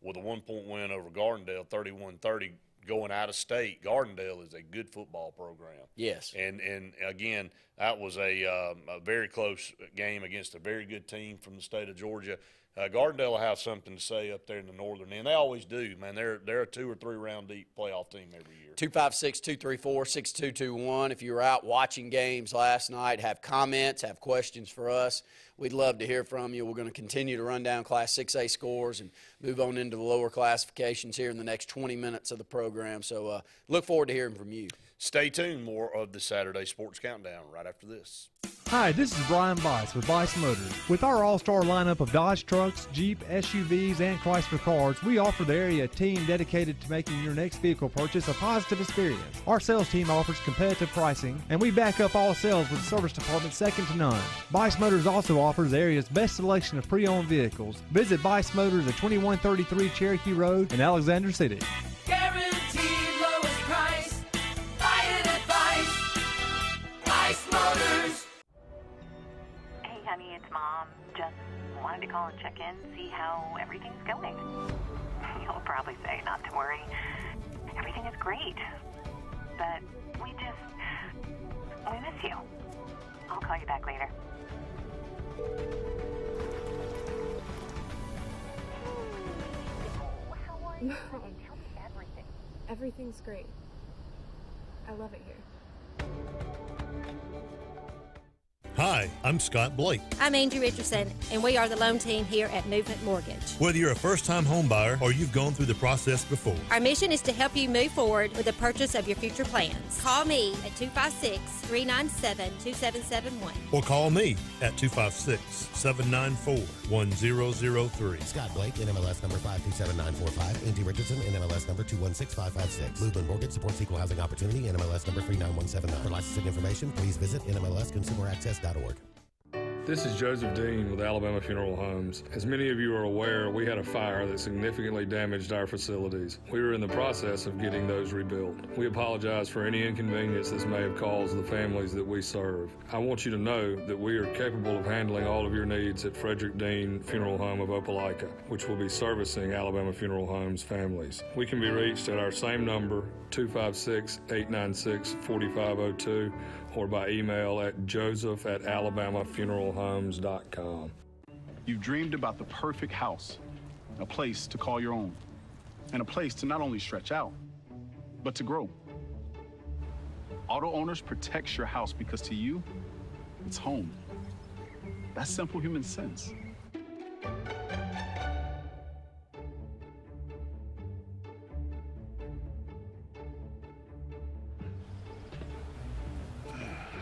S3: with a 1-point win over Gardendale, 31-30, going out of state, Gardendale is a good football program.
S4: Yes.
S3: And again, that was a very close game against a very good team from the state of Georgia. Gardendale will have something to say up there in the northern end. They always do, man. They're a 2 or 3 round deep playoff team every year.
S4: 256-234-6221. If you were out watching games last night, have comments, have questions for us, we'd love to hear from you. We're going to continue to run down Class 6A scores and move on into the lower classifications here in the next 20 minutes of the program. So look forward to hearing from you.
S3: Stay tuned. More of the Saturday Sports Countdown right after this.
S11: Hi, this is Brian Bice with Bice Motors. With our all-star lineup of Dodge trucks, Jeep, SUVs, and Chrysler cars, we offer the area a team dedicated to making your next vehicle purchase a positive experience. Our sales team offers competitive pricing, and we back up all sales with a service department second to none. Bice Motors also offers the area's best selection of pre-owned vehicles. Visit Bice Motors at 2133 Cherokee Road in Alexander City.
S12: Guaranteed lowest price. Buy it at Bice Motors.
S13: Hey, honey, it's Mom. Just wanted to call and check in, see how everything's going. You'll probably say not to worry. Everything is great. But we miss you. I'll call you back later. How are you? Tell me everything.
S14: Everything's great. I love it here.
S15: Hi, I'm Scott Blake.
S16: I'm Angie Richardson, and we are the loan team here at Movement Mortgage.
S15: Whether you're a first-time home buyer or you've gone through the process before,
S16: our mission is to help you move forward with the purchase of your future plans. Call me at 256-397-2771.
S15: or call me at 256-794-1003.
S1: Scott Blake, NMLS number 527945. Angie Richardson, NMLS number 216556. Movement Mortgage supports equal housing opportunity, NMLS number 39179. For licensing information, please visit NMLSConsumerAccess.org.
S17: This is Joseph Dean with Alabama Funeral Homes. As many of you are aware, we had a fire that significantly damaged our facilities. We were in the process of getting those rebuilt. We apologize for any inconvenience this may have caused the families that we serve. I want you to know that we are capable of handling all of your needs at Frederick Dean Funeral Home of Opelika, which will be servicing Alabama Funeral Homes families. We can be reached at our same number, 256-896-4502, or by email at joseph@alabamafuneralhomes.com.
S18: You've dreamed about the perfect house, a place to call your own, and a place to not only stretch out, but to grow. Auto Owners protects your house because to you, it's home. That's simple human sense.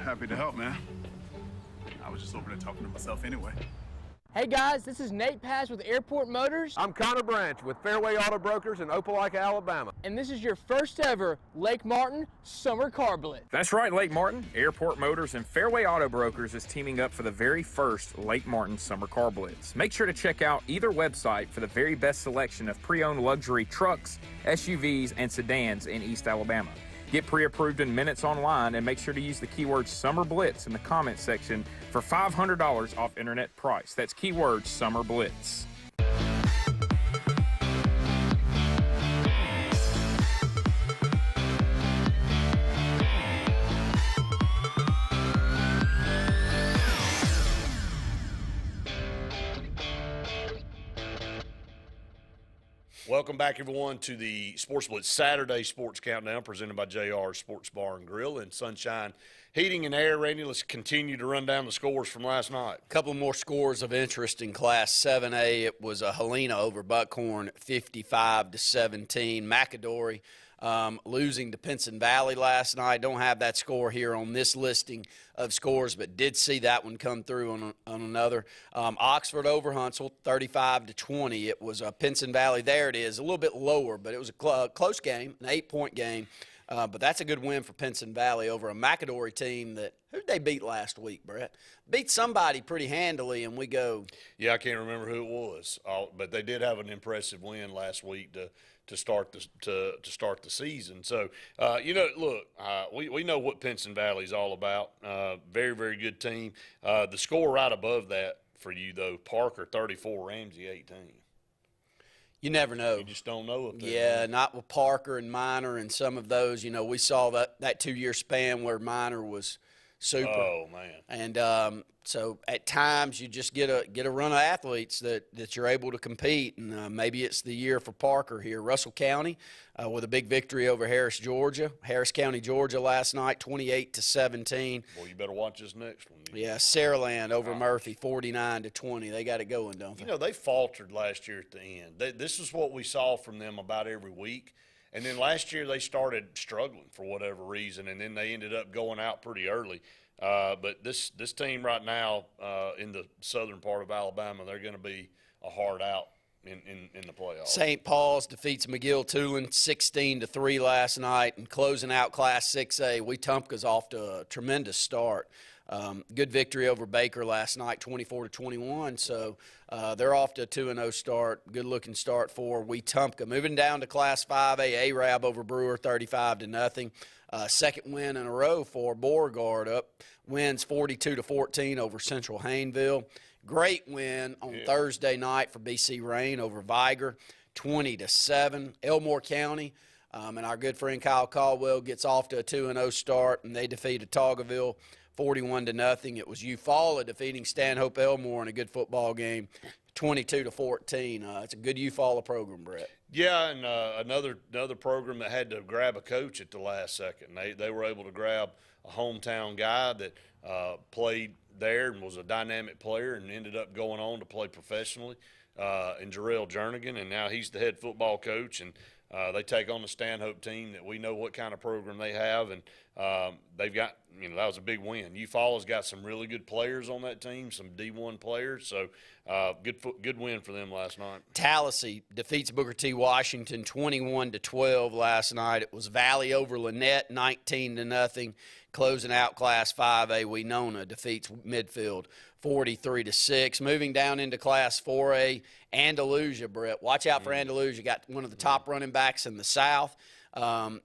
S18: Happy to help, man. I was just over there talking to myself anyway.
S19: Hey guys, this is Nate Paz with Airport Motors.
S20: I'm Connor Branch with Fairway Auto Brokers in Opelika, Alabama.
S19: And this is your first ever Lake Martin Summer Car Blitz.
S21: That's right, Lake Martin. Airport Motors and Fairway Auto Brokers is teaming up for the very first Lake Martin Summer Car Blitz. Make sure to check out either website for the very best selection of pre-owned luxury trucks, SUVs, and sedans in East Alabama. Get pre-approved in minutes online and make sure to use the keyword Summer Blitz in the comment section for $500 off internet price. That's keyword Summer Blitz.
S3: Welcome back, everyone, to the Sports Blitz Saturday Sports Countdown presented by JR Sports Bar and Grill and Sunshine Heating and Air. Randy, let's continue to run down the scores from last night.
S4: A couple more scores of interest in Class 7A. It was Helena over Buckhorn, 55-17. McAdory losing to Pinson Valley last night. Don't have that score here on this listing of scores, but did see that one come through on another. Oxford over Huntsville, 35-20. It was Pinson Valley. There it is, a little bit lower, but it was a close game, an 8-point game. But that's a good win for Pinson Valley over a McAdory team that, who'd they beat last week, Brett? Beat somebody pretty handily, and we go.
S3: Yeah, I can't remember who it was, but they did have an impressive win last week to start the season. So, look, we know what Pinson Valley is all about. Very, very good team. The score right above that for you, though, Parker 34, Ramsey 18.
S4: You never know.
S3: You just don't know.
S4: Yeah, not with Parker and Minor and some of those. We saw that 2-year span where Minor was super.
S3: Oh, man.
S4: And so at times you just get a run of athletes that you're able to compete, and maybe it's the year for Parker here. Russell County with a big victory over Harris County, Georgia last night, 28-17.
S3: Well, you better watch this next one.
S4: Yeah, Saraland over Murphy, 49-20. They got it going, don't they?
S3: They faltered last year at the end. This is what we saw from them about every week. And then last year they started struggling for whatever reason, and then they ended up going out pretty early. But this team right now in the southern part of Alabama, they're going to be a hard out in the playoffs.
S4: St. Paul's defeats McGill-Tulane 16-3 last night, and closing out Class 6A, Wetumpka's off to a tremendous start. Good victory over Baker last night, 24-21. So they're off to a 2-0 start. Good-looking start for Wetumpka. Moving down to Class 5A, Arab over Brewer, 35-0. Second win in a row for Beauregard. Wins 42-14 over Central Hayneville. Great win on Thursday night for BC Rain over Viger, 20-7. Elmore County. And our good friend Kyle Caldwell gets off to a 2-0 start, and they defeated Toggerville 41-0. It was Eufaula defeating Stanhope Elmore in a good football game, 22-14. It's a good Eufaula program, Brett.
S3: Yeah, and another program that had to grab a coach at the last second. They were able to grab a hometown guy that played there and was a dynamic player and ended up going on to play professionally in Jarrell Jernigan, and now he's the head football coach. And they take on the Stanhope team that we know what kind of program they have, and they've got, that was a big win. Eufaula's got some really good players on that team, some D1 players, so good win for them last night. Tallahassee
S4: defeats Booker T. Washington 21-12 last night. It was Valley over Lynette 19-0. Closing out Class 5A, Winona defeats Midfield 43-6. Moving down into Class 4A, Andalusia, Brett. Watch out for Andalusia. Got one of the top running backs in the South.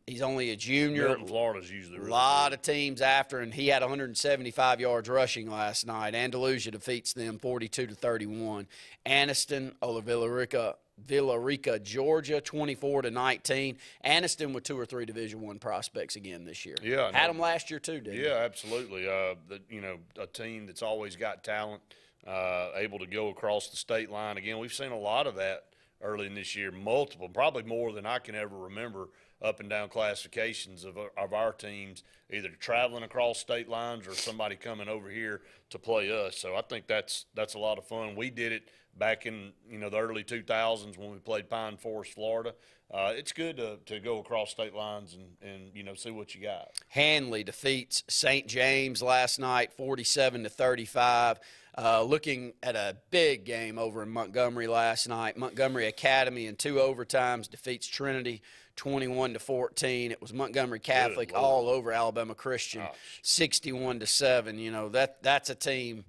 S4: He's only a junior.
S3: Milton, Florida's usually
S4: a lot of teams after, and he had 175 yards rushing last night. Andalusia defeats them 42-31. Anniston over Villarica, Georgia, 24-19. Anniston with 2 or 3 Division I prospects again this year.
S3: Yeah,
S4: had them last year too, didn't
S3: Yeah, absolutely. A team that's always got talent, able to go across the state line. Again, we've seen a lot of that early in this year, multiple, probably more than I can ever remember, up and down classifications of our teams, either traveling across state lines or somebody coming over here to play us. So I think that's a lot of fun. We did it back in the early 2000s when we played Pine Forest, Florida. It's good to go across state lines and see what you got.
S4: Hanley defeats St. James last night 47-35. Looking at a big game over in Montgomery last night. Montgomery Academy in 2 overtimes defeats Trinity 21-14. It was Montgomery Catholic all over Alabama Christian, 61-7. That's a team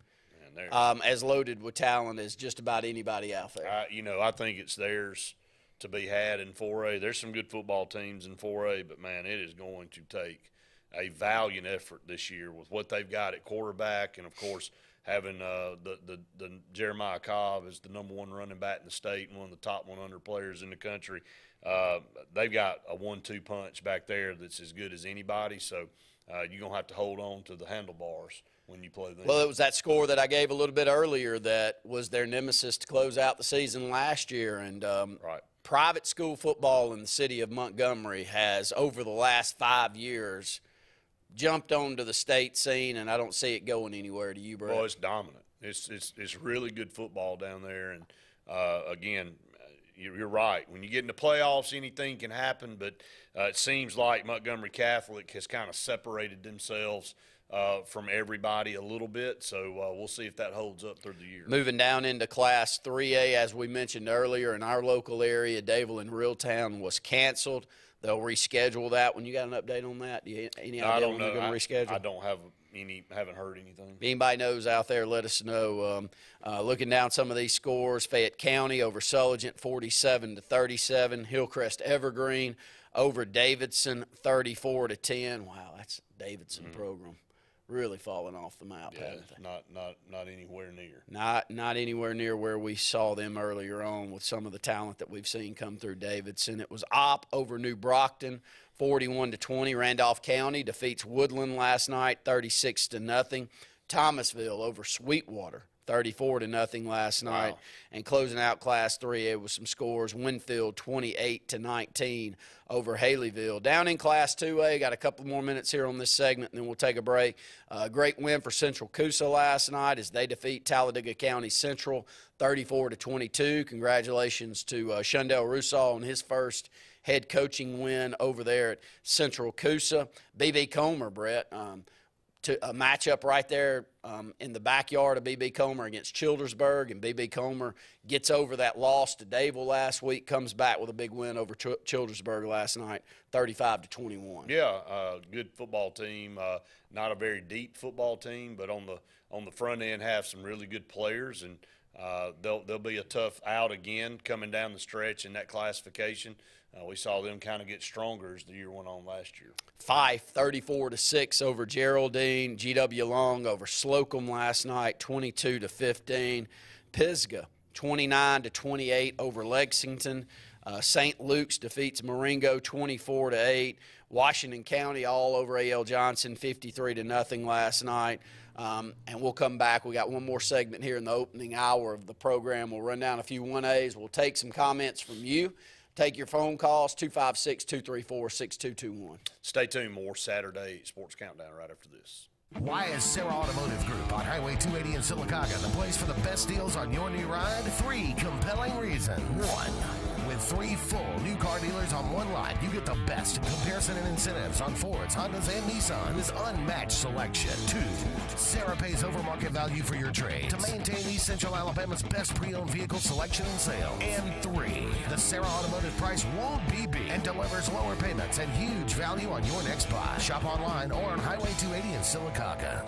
S4: as loaded with talent as just about anybody out there.
S3: I think it's theirs to be had in 4A. There's some good football teams in 4A, but man, it is going to take a valiant effort this year with what they've got at quarterback, and of course having the Jeremiah Cobb as the #1 running back in the state and one of the top 100 players in the country. They've got a 1-2 punch back there that's as good as anybody, so you're going to have to hold on to the handlebars when you play them.
S4: Well, it was that score that I gave a little bit earlier that was their nemesis to close out the season last year. And private school football in the city of Montgomery has, over the last 5 years, jumped onto the state scene, and I don't see it going anywhere. To you, Brett?
S3: Well, it's dominant. It's really good football down there. And, again, you're right. When you get in the playoffs, anything can happen, but it seems like Montgomery Catholic has kind of separated themselves from everybody a little bit, so we'll see if that holds up through the year.
S4: Moving down into Class 3A, as we mentioned earlier, in our local area, Davil and Reeltown was canceled. They'll reschedule that. When you got an update on that? Any idea when they're going to reschedule?
S3: I don't have haven't heard anything.
S4: If anybody knows out there, let us know. Looking down some of these scores, Fayette County over Sulligent 47-37. Hillcrest Evergreen over Davidson 34-10. Wow, that's Davidson program. really fallen off the map,
S3: Yeah,
S4: haven't they?
S3: not anywhere near.
S4: Not anywhere near where we saw them earlier on with some of the talent that we've seen come through Davidson. It was Opp over New Brockton, 41-20. Randolph County defeats Woodland last night, 36-0. Thomasville over Sweetwater, 34-0 last night.
S3: Wow.
S4: And closing out Class 3A with some scores, Winfield 28-19 over Haleyville. Down in Class 2A, got a couple more minutes here on this segment, and then we'll take a break. Great win for Central Coosa last night as they defeat Talladega County Central 34-22. Congratulations to Shundell Rusall on his first head coaching win over there at Central Coosa. B.B. Comer, Brett, to a matchup right there in the backyard of B.B. Comer against Childersburg, and B.B. Comer gets over that loss to Dadeville last week, comes back with a big win over Childersburg last night, 35-21.
S3: Yeah, good football team. Not a very deep football team, but on the front end have some really good players, and they'll be a tough out again coming down the stretch in that classification. We saw them kind of get stronger as the year went on last year.
S4: Fife 34-6 over Geraldine. GW Long over Slocum last night, 22-15. Pisgah 29-28 over Lexington. St. Luke's defeats Marengo 24-8. Washington County all over A.L. Johnson 53-0 last night. And we'll come back. We got one more segment here in the opening hour of the program. We'll run down a few 1As. We'll take some comments from you. Take your phone calls, 256-234-6221.
S3: Stay tuned. More Saturday Sports Countdown right after this.
S1: Why is Sarah Automotive Group on Highway 280 in Sylacauga the place for the best deals on your new ride? 3 compelling reasons. 1. With 3 full new car dealers on one lot, you get the best comparison and incentives on Fords, Hondas, and Nissans. Unmatched selection. 2. Sarah pays over market value for your trade to maintain East Central Alabama's best pre-owned vehicle selection and sale. And 3. The Sarah Automotive price won't be beat and delivers lower payments and huge value on your next buy. Shop online or on Highway 280 in Sylacauga.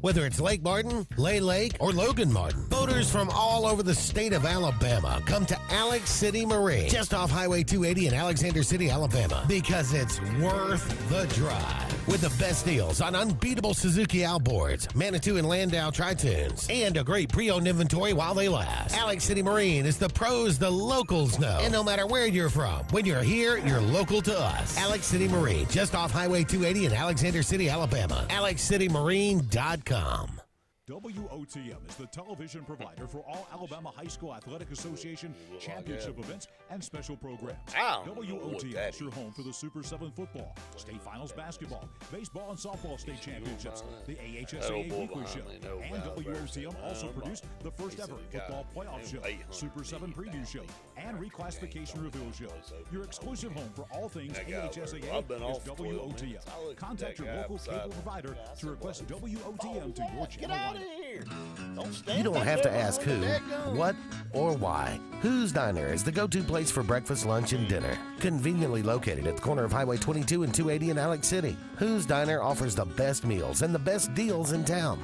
S1: Whether it's Lake Martin, Lay Lake, or Logan Martin, boaters from all over the state of Alabama come to Alex City Marine, just off Highway 280 in Alexander City, Alabama, because it's worth the drive. With the best deals on unbeatable Suzuki outboards, Manitou and Landau Tritoons, and a great pre-owned inventory while they last. Alex City Marine is the pros the locals know. And no matter where you're from, when you're here, you're local to us. Alex City Marine, just off Highway 280 in Alexander City, Alabama. AlexCityMarine.com.
S2: WOTM is the television provider for all Alabama High School Athletic Association championship events and special programs. WOTM is your home for the Super 7 football, state finals basketball, baseball and softball state championships, the AHSAA weekly show, and WOTM also produced the first ever football playoff show, Super 7 preview show, and reclassification reveal show. Your exclusive home for all things AHSAA is WOTM. Contact your local cable provider to request WOTM to your channel.
S1: You don't have to ask who, what, or why. Who's Diner is the go-to place for breakfast, lunch, and dinner. Conveniently located at the corner of Highway 22 and 280 in Alex City, Who's Diner offers the best meals and the best deals in town.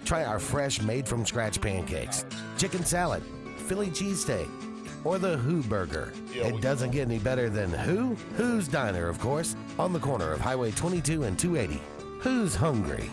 S1: Try our fresh, made-from-scratch pancakes, chicken salad, Philly cheesesteak, or the Who Burger. It doesn't get any better than who? Who's Diner, of course, on the corner of Highway 22 and 280. Who's hungry?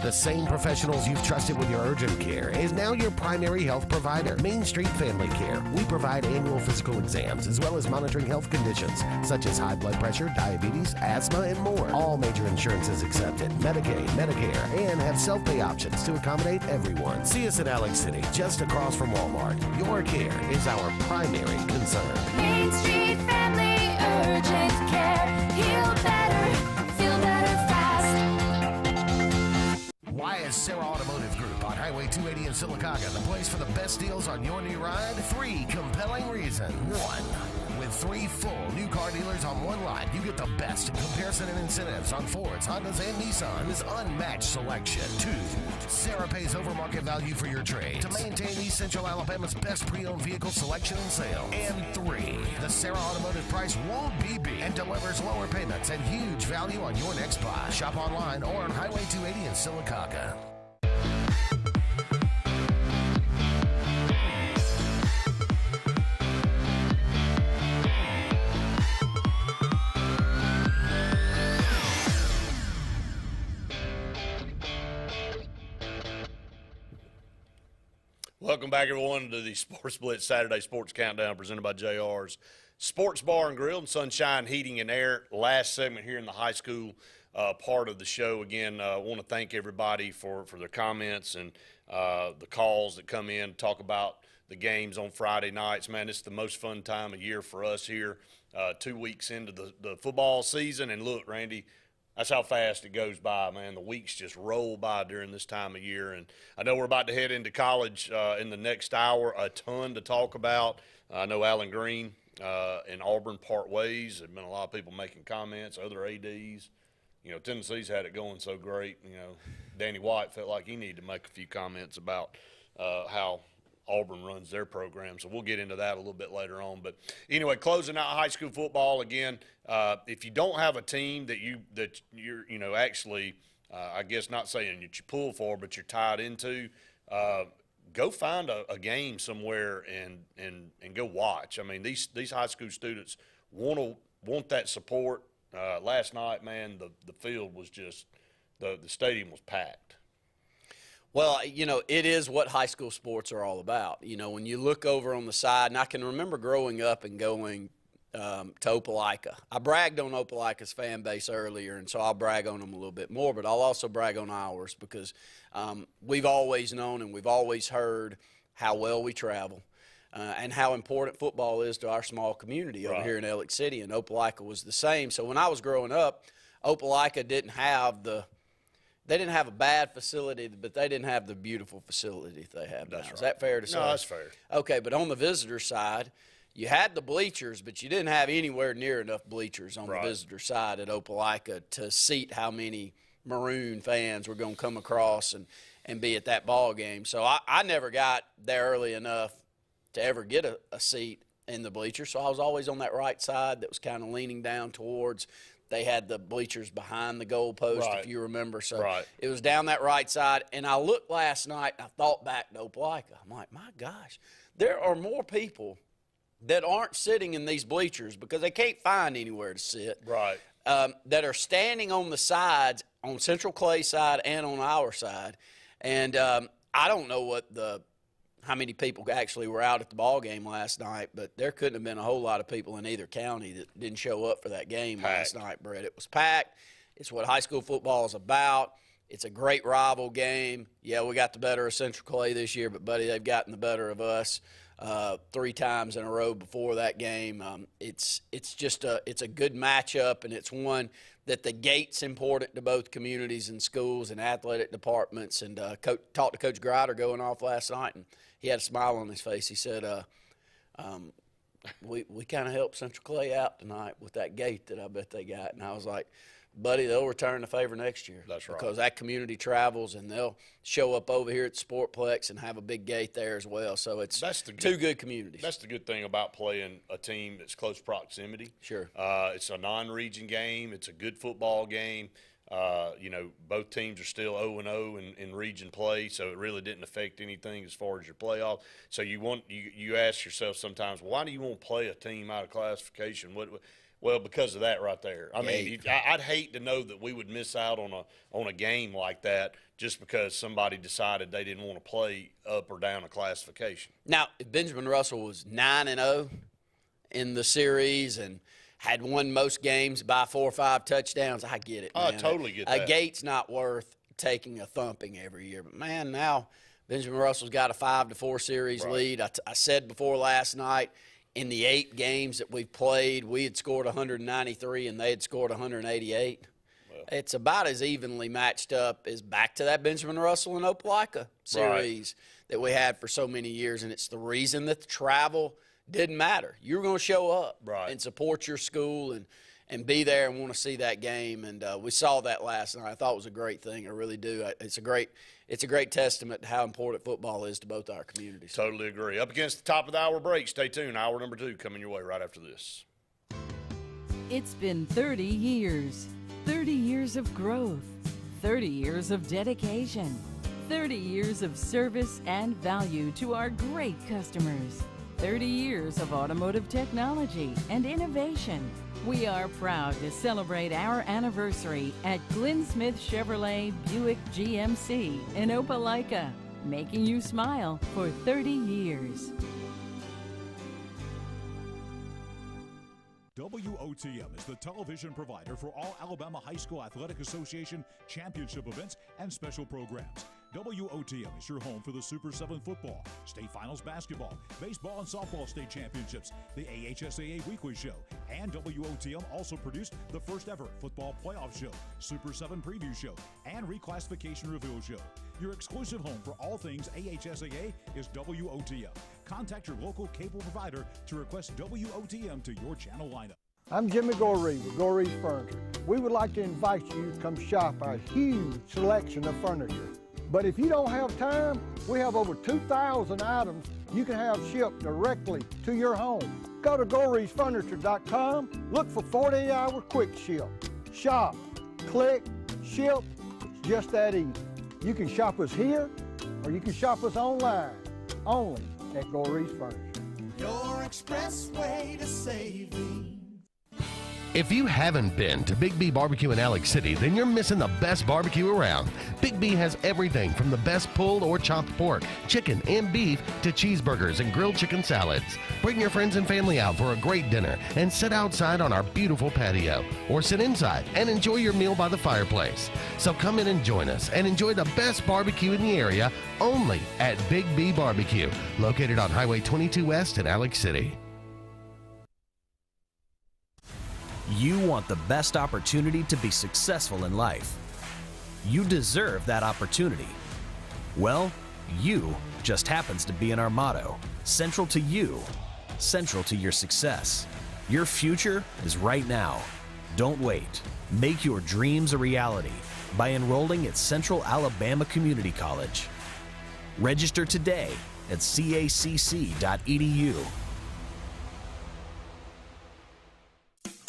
S1: The same professionals you've trusted with your urgent care is now your primary health provider, Main Street Family Care. We provide annual physical exams as well as monitoring health conditions such as high blood pressure, diabetes, asthma, and more. All major insurances accepted, Medicaid, Medicare, and have self-pay options to accommodate everyone. See us in Alex City, just across from Walmart. Your care is our primary concern.
S12: Main Street Family Urgent Care. Heal better, feel better fast.
S1: Why is Sarah Automotive Group on Highway 280 in Sylacauga the place for the best deals on your new ride? 3 compelling reasons. 1. With With 3 full new car dealers on one lot, you get the best in comparison and incentives on Fords, Hondas, and Nissans. Unmatched selection. 2, Sarah pays over market value for your trade to maintain East Central Alabama's best pre-owned vehicle selection and sales. And 3, the Sarah Automotive price won't be beat and delivers lower payments and huge value on your next buy. Shop online or on Highway 280 in Sylacauga.
S3: Welcome back, everyone, to the Sports Blitz Saturday Sports Countdown presented by JR's Sports Bar and Grill and Sunshine Heating and Air. Last segment here in the high school part of the show. Again, I want to thank everybody for their comments and the calls that come in to talk about the games on Friday nights. Man, it's the most fun time of year for us here, 2 weeks into the football season. And look, Randy, that's how fast it goes by, man. The weeks just roll by during this time of year. And I know we're about to head into college in the next hour. A ton to talk about. I know Alan Green and Auburn part ways. There have been a lot of people making comments, other ADs. You know, Tennessee's had it going so great. You know, Danny White felt like he needed to make a few comments about how Auburn runs their program, so we'll get into that a little bit later on. But anyway, closing out high school football again. If you don't have a team that you're actually, I guess not saying that you pull for, but you're tied into, go find a game somewhere and go watch. I mean, these high school students want that support. Last night, man, the field was just the stadium was packed.
S4: Well, you know, it is what high school sports are all about. You know, when you look over on the side, and I can remember growing up and going to Opelika. I bragged on Opelika's fan base earlier, and so I'll brag on them a little bit more, but I'll also brag on ours because we've always known and we've always heard how well we travel and how important football is to our small community over here in Elliott City, and Opelika was the same. So when I was growing up, Opelika didn't have they didn't have a bad facility, but they didn't have the beautiful facility they have now. Is that fair to say?
S3: No, that's fair.
S4: Okay, but on the visitor side, you had the bleachers, but you didn't have anywhere near enough bleachers on the visitor side at Opelika to seat how many Maroon fans were going to come across and be at that ball game. So I never got there early enough to ever get a seat in the bleachers, so I was always on that right side that was kind of leaning down towards. They had the bleachers behind the goal post, if you remember. So it was down that right side. And I looked last night, and I thought back to Opelika. I'm like, my gosh, there are more people that aren't sitting in these bleachers because they can't find anywhere to sit. That are standing on the sides, on Central Clay side and on our side. And I don't know how many people actually were out at the ball game last night, but there couldn't have been a whole lot of people in either county that didn't show up for that game last night, Brett. It was packed. It's what high school football is about. It's a great rival game. Yeah, we got the better of Central Clay this year, but, buddy, they've gotten the better of us 3 times in a row before that game. It's a good matchup, and it's one that the gate's important to both communities and schools and athletic departments. And talked to Coach Grider going off last night, and he had a smile on his face. He said, we kind of helped Central Clay out tonight with that gate that I bet they got. And I was like, buddy, they'll return the favor next year.
S3: That's right.
S4: Because that community travels, and they'll show up over here at the Sportplex and have a big gate there as well. So it's two good communities.
S3: That's the good thing about playing a team that's close proximity.
S4: Sure.
S3: It's a non-region game. It's a good football game. You know, both teams are still 0-0 in region play, so it really didn't affect anything as far as your playoff. So you ask yourself sometimes, why do you want to play a team out of classification? Well, because of that right there. I mean, I'd hate to know that we would miss out on a game like that just because somebody decided they didn't want to play up or down a classification.
S4: Now, if Benjamin Russell was 9-0 in the series and had won most games by 4 or 5 touchdowns, I get it, man.
S3: I totally get that.
S4: A gate's not worth taking a thumping every year. But, man, now Benjamin Russell's got a 5-4 series lead. I said before last night, in the 8 games that we've played, we had scored 193 and they had scored 188. Well, it's about as evenly matched up as back to that Benjamin Russell and Opelika series that we had for so many years. And it's the reason that the travel didn't matter. You were going to show up and support your school and be there and want to see that game. And we saw that last night. I thought it was a great thing. I really do. It's a great testament to how important football is to both our communities.
S3: Totally agree. Up against the top of the hour break. Stay tuned. Hour number 2 coming your way right after this.
S5: It's been 30 years. 30 years of growth. 30 years of dedication. 30 years of service and value to our great customers. 30 years of automotive technology and innovation. We are proud to celebrate our anniversary at Glenn Smith Chevrolet Buick GMC in Opelika, making you smile for 30 years.
S2: WOTM is the television provider for all Alabama High School Athletic Association championship events and special programs. WOTM is your home for the Super 7 football, state finals basketball, baseball and softball state championships, the AHSAA weekly show, and WOTM also produced the first ever football playoff show, Super 7 preview show, and reclassification reveal show. Your exclusive home for all things AHSAA is WOTM. Contact your local cable provider to request WOTM to your channel lineup.
S22: I'm Jimmy Goree with Goree's Furniture. We would like to invite you to come shop our huge selection of furniture. But if you don't have time, we have over 2,000 items you can have shipped directly to your home. Go to GoreesFurniture.com, look for 48-hour quick ship. Shop, click, ship, it's just that easy. You can shop us here, or you can shop us online, only at Gorees Furniture.
S12: Your express way to saving.
S1: If you haven't been to Big B Barbecue in Alex City, then you're missing the best barbecue around. Big B has everything from the best pulled or chopped pork, chicken, and beef to cheeseburgers and grilled chicken salads. Bring your friends and family out for a great dinner and sit outside on our beautiful patio, or sit inside and enjoy your meal by the fireplace. So come in and join us and enjoy the best barbecue in the area only at Big B Barbecue, located on Highway 22 West in Alex City.
S23: You want the best opportunity to be successful in life. You deserve that opportunity. Well, you just happens to be in our motto. Central to you, central to your success. Your future is right now. Don't wait. Make your dreams a reality by enrolling at Central Alabama Community College. Register today at cacc.edu.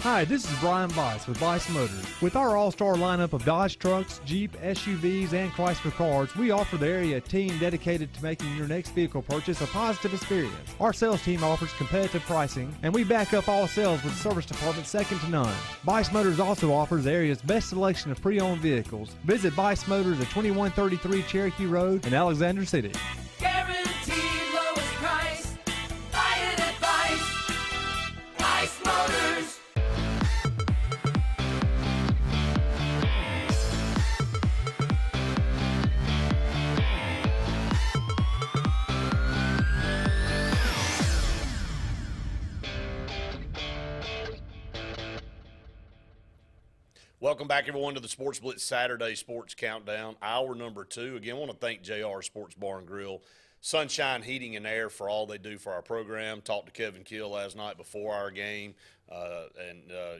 S11: Hi, this is Brian Bice with Bice Motors. With our all-star lineup of Dodge trucks, Jeep, SUVs, and Chrysler cars, we offer the area team dedicated to making your next vehicle purchase a positive experience. Our sales team offers competitive pricing, and we back up all sales with a service department second to none. Bice Motors also offers the area's best selection of pre-owned vehicles. Visit Bice Motors at 2133 Cherokee Road in Alexander City.
S12: Guaranteed lowest price. Buy it at Bice. Bice Motors.
S3: Welcome back, everyone, to the Sports Blitz Saturday Sports Countdown, hour number 2. Again, I want to thank JR Sports Bar and Grill, Sunshine Heating and Air for all they do for our program. Talked to Kevin Kill last night before our game,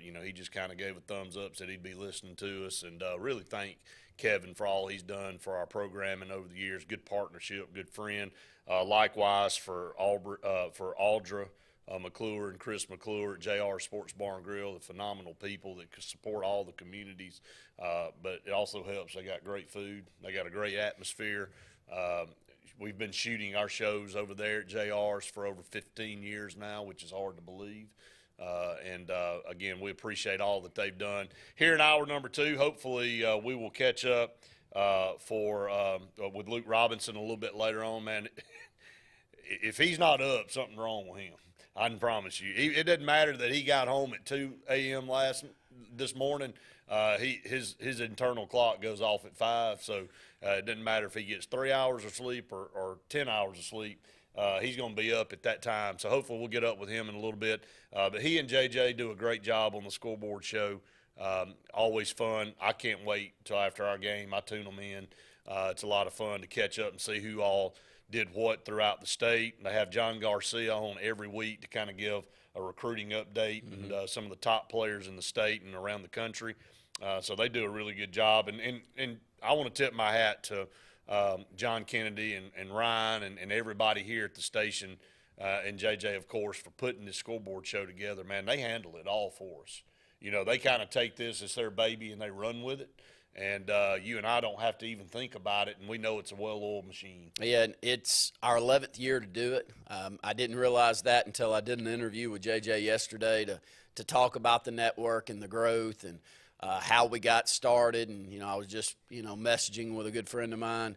S3: you know, he just kind of gave a thumbs up, said he'd be listening to us, and really thank Kevin for all he's done for our programming over the years. Good partnership, good friend. Likewise for Aldra McClure and Chris McClure at JR Sports Bar and Grill, the phenomenal people that support all the communities. But it also helps. They got great food. They got a great atmosphere. We've been shooting our shows over there at JR's for over 15 years now, which is hard to believe. Again, we appreciate all that they've done. Here in hour number 2, hopefully we will catch up with Luke Robinson a little bit later on, man. If he's not up, something's wrong with him. I can promise you. It doesn't matter that he got home at 2 a.m. this morning. His internal clock goes off at 5, so it doesn't matter if he gets 3 hours of sleep or 10 hours of sleep. He's going to be up at that time, so hopefully we'll get up with him in a little bit. But he and JJ do a great job on the scoreboard show. Always fun. I can't wait until after our game. I tune them in. It's a lot of fun to catch up and see who all did what throughout the state. They have John Garcia on every week to kind of give a recruiting update and some of the top players in the state and around the country. So they do a really good job. And I want to tip my hat to John Kennedy and Ryan and everybody here at the station, and JJ, of course, for putting this scoreboard show together. Man, they handle it all for us. You know, they kind of take this as their baby and they run with it. And you and I don't have to even think about it, and we know it's a well-oiled machine.
S4: Yeah, it's our 11th year to do it. I didn't realize that until I did an interview with JJ yesterday to talk about the network and the growth and how we got started. And, you know, I was just, you know, messaging with a good friend of mine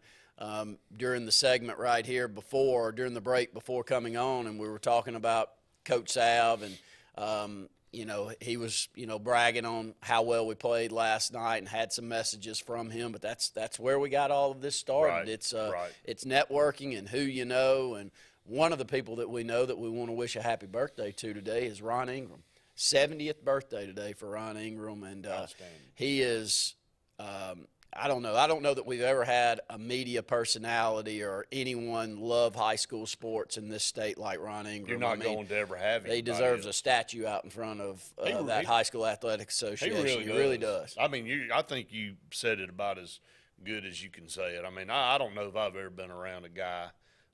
S4: during the segment right here during the break before coming on, and we were talking about Coach Sav and you know, he was, you know, bragging on how well we played last night and had some messages from him. But that's where we got all of this started.
S3: Right,
S4: It's networking and who you know. And one of the people that we know that we want to wish a happy birthday to today is Ron Ingram. 70th birthday today for Ron Ingram, and he is. I don't know that we've ever had a media personality or anyone love high school sports in this state like Ron Ingram.
S3: You're not going to ever have him.
S4: He deserves a statue out in front of that High School Athletic Association. He really does.
S3: I mean, I think you said it about as good as you can say it. I mean, I don't know if I've ever been around a guy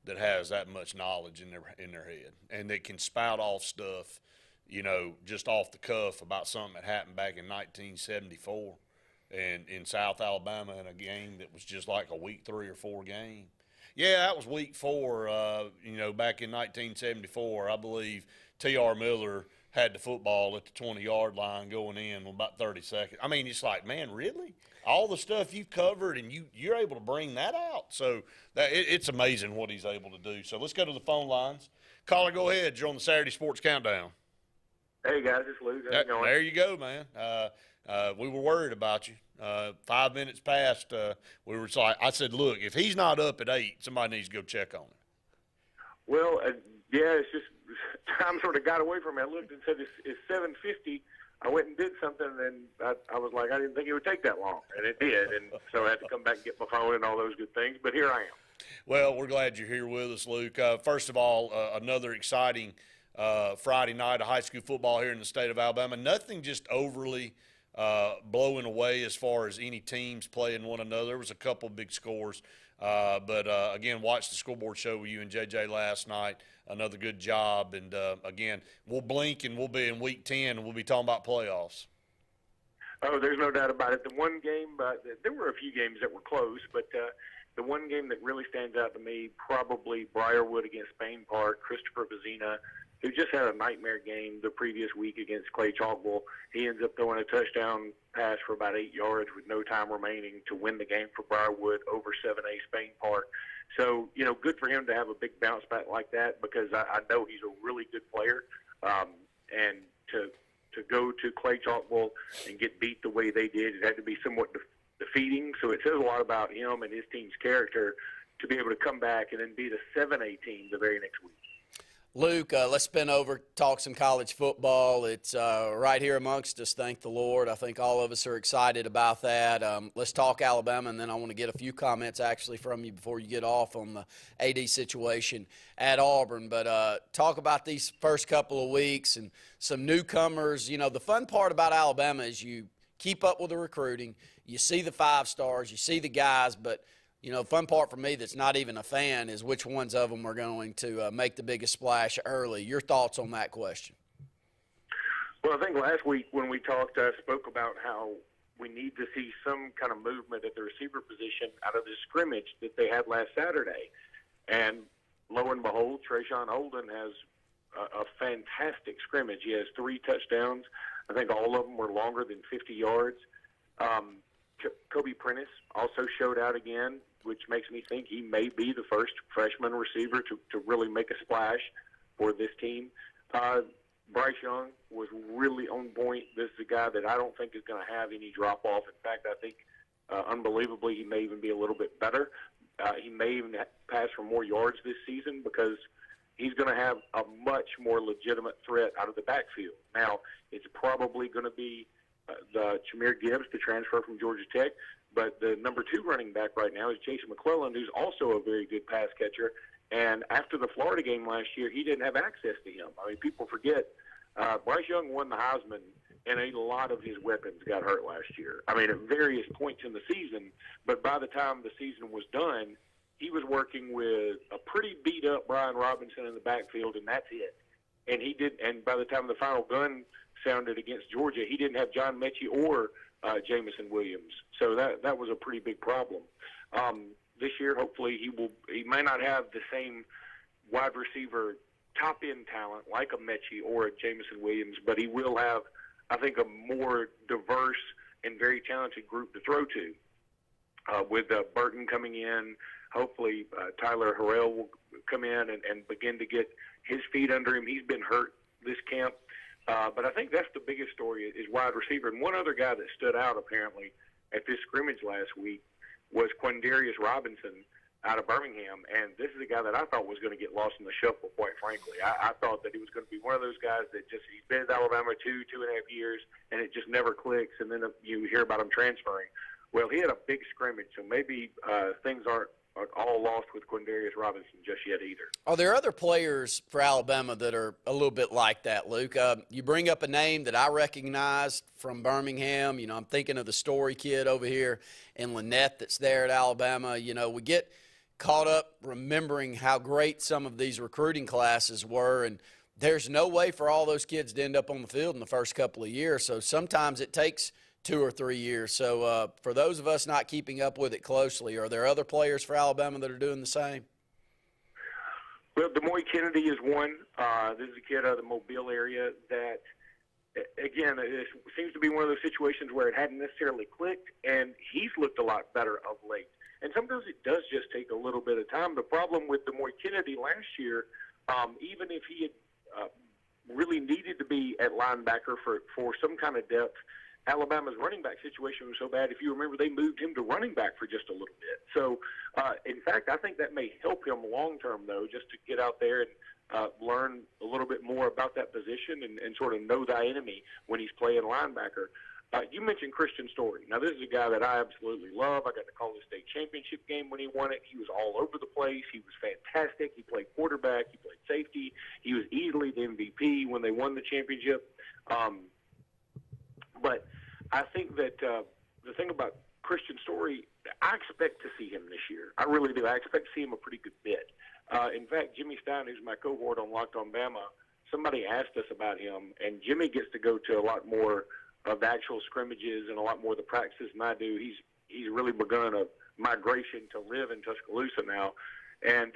S3: that has that much knowledge in their head and that can spout off stuff, you know, just off the cuff about something that happened back in 1974. And in South Alabama in a game that was just like a week 3 or 4 game. Yeah, that was week 4, you know, back in 1974. I believe T.R. Miller had the football at the 20-yard line going in with about 30 seconds. I mean, it's like, man, really? All the stuff you've covered and you're able to bring that out. So it's amazing what he's able to do. So let's go to the phone lines. Caller, go ahead. You're on the Saturday Sports Countdown.
S6: Hey, guys, it's Luke. How's it going?
S3: There you go, man. We were worried about you. 5 minutes past, we were like, I said, look, if he's not up at 8, somebody needs to go check on him.
S6: Well, yeah, it's just time sort of got away from me. I looked and said it's 7:50. I went and did something, and I was like, I didn't think it would take that long, and it did. And so I had to come back and get my phone and all those good things. But here I am.
S3: Well, we're glad you're here with us, Luke. First of all, another exciting Friday night of high school football here in the state of Alabama. Nothing just overly blowing away as far as any teams playing one another. There was a couple big scores. But again, watched the scoreboard show with you and JJ last night. Another good job. And, again, we'll blink and we'll be in week 10 and we'll be talking about playoffs.
S6: Oh, there's no doubt about it. The one game, there were a few games that were close, but the one game that really stands out to me, probably Briarwood against Spain Park, Christopher Vizina, who just had a nightmare game the previous week against Clay Chalkville. He ends up throwing a touchdown pass for about 8 yards with no time remaining to win the game for Briarwood over 7A Spain Park. So, you know, good for him to have a big bounce back like that because I know he's a really good player. And to go to Clay Chalkville and get beat the way they did, it had to be somewhat defeating. So it says a lot about him and his team's character to be able to come back and then beat a 7A team the very next week.
S4: Luke, let's spin over, talk some college football. It's right here amongst us, thank the Lord. I think all of us are excited about that. Let's talk Alabama, and then I want to get a few comments actually from you before you get off on the AD situation at Auburn. But talk about these first couple of weeks and some newcomers. You know, the fun part about Alabama is you keep up with the recruiting. You see the 5 stars, you see the guys, but you know, fun part for me that's not even a fan is which ones of them are going to make the biggest splash early. Your thoughts on that question?
S6: Well, I think last week when we talked, I spoke about how we need to see some kind of movement at the receiver position out of the scrimmage that they had last Saturday. And lo and behold, Trayshawn Holden has a fantastic scrimmage. He has 3 touchdowns. I think all of them were longer than 50 yards. Kobe Prentice also showed out again, which makes me think he may be the first freshman receiver to really make a splash for this team. Bryce Young was really on point. This is a guy that I don't think is going to have any drop-off. In fact, I think, unbelievably, he may even be a little bit better. He may even pass for more yards this season because he's going to have a much more legitimate threat out of the backfield. Now, it's probably going to be the Jameer Gibbs, the transfer from Georgia Tech, but the number 2 running back right now is Jason McClellan, who's also a very good pass catcher, And after the Florida game last year, he didn't have access to him. I mean, people forget Bryce Young won the Heisman, and a lot of his weapons got hurt last year. I mean, at various points in the season, but by the time the season was done, he was working with a pretty beat-up Brian Robinson in the backfield, and that's it. And he did. And by the time the final gun sounded against Georgia, he didn't have John Mechie or Jamison Williams. So that was a pretty big problem. This year, hopefully, he may not have the same wide receiver top-end talent like a Mechie or a Jamison Williams, but he will have, I think, a more diverse and very talented group to throw to. With Burton coming in, hopefully Tyler Harrell will come in and begin to get his feet under him. He's been hurt this camp. But I think that's the biggest story is wide receiver. And one other guy that stood out apparently at this scrimmage last week was Quindarius Robinson out of Birmingham. And this is a guy that I thought was going to get lost in the shuffle, quite frankly. I thought that he was going to be one of those guys that just, he's been at Alabama 2.5 years, and it just never clicks. And then you hear about him transferring. Well, he had a big scrimmage, so maybe things aren't all lost with Quindarius Robinson just yet either.
S4: Are there other players for Alabama that are a little bit like that, Luke? You bring up a name that I recognized from Birmingham. You know, I'm thinking of the Story kid over here in Lynette that's there at Alabama. You know, we get caught up remembering how great some of these recruiting classes were, and there's no way for all those kids to end up on the field in the first couple of years. So sometimes it takes 2 or 3 years. So for those of us not keeping up with it closely, are there other players for Alabama that are doing the same?
S6: Well, Demoy Kennedy is one. This is a kid out of the Mobile area that, again, it seems to be one of those situations where it hadn't necessarily clicked, and he's looked a lot better of late. And sometimes it does just take a little bit of time. The problem with Demoy Kennedy last year, even if he had really needed to be at linebacker for some kind of depth, Alabama's running back situation was so bad, if you remember, they moved him to running back for just a little bit. So, in fact, I think that may help him long-term, though, just to get out there and learn a little bit more about that position and sort of know thy enemy when he's playing linebacker. You mentioned Christian Story. Now, this is a guy that I absolutely love. I got to call the state championship game when he won it. He was all over the place. He was fantastic. He played quarterback. He played safety. He was easily the MVP when they won the championship. But I think that the thing about Christian Story, I expect to see him this year. I really do. I expect to see him a pretty good bit. In fact, Jimmy Stein, who's my cohort on Locked on Bama, somebody asked us about him, and Jimmy gets to go to a lot more of the actual scrimmages and a lot more of the practices than I do. He's really begun a migration to live in Tuscaloosa now. And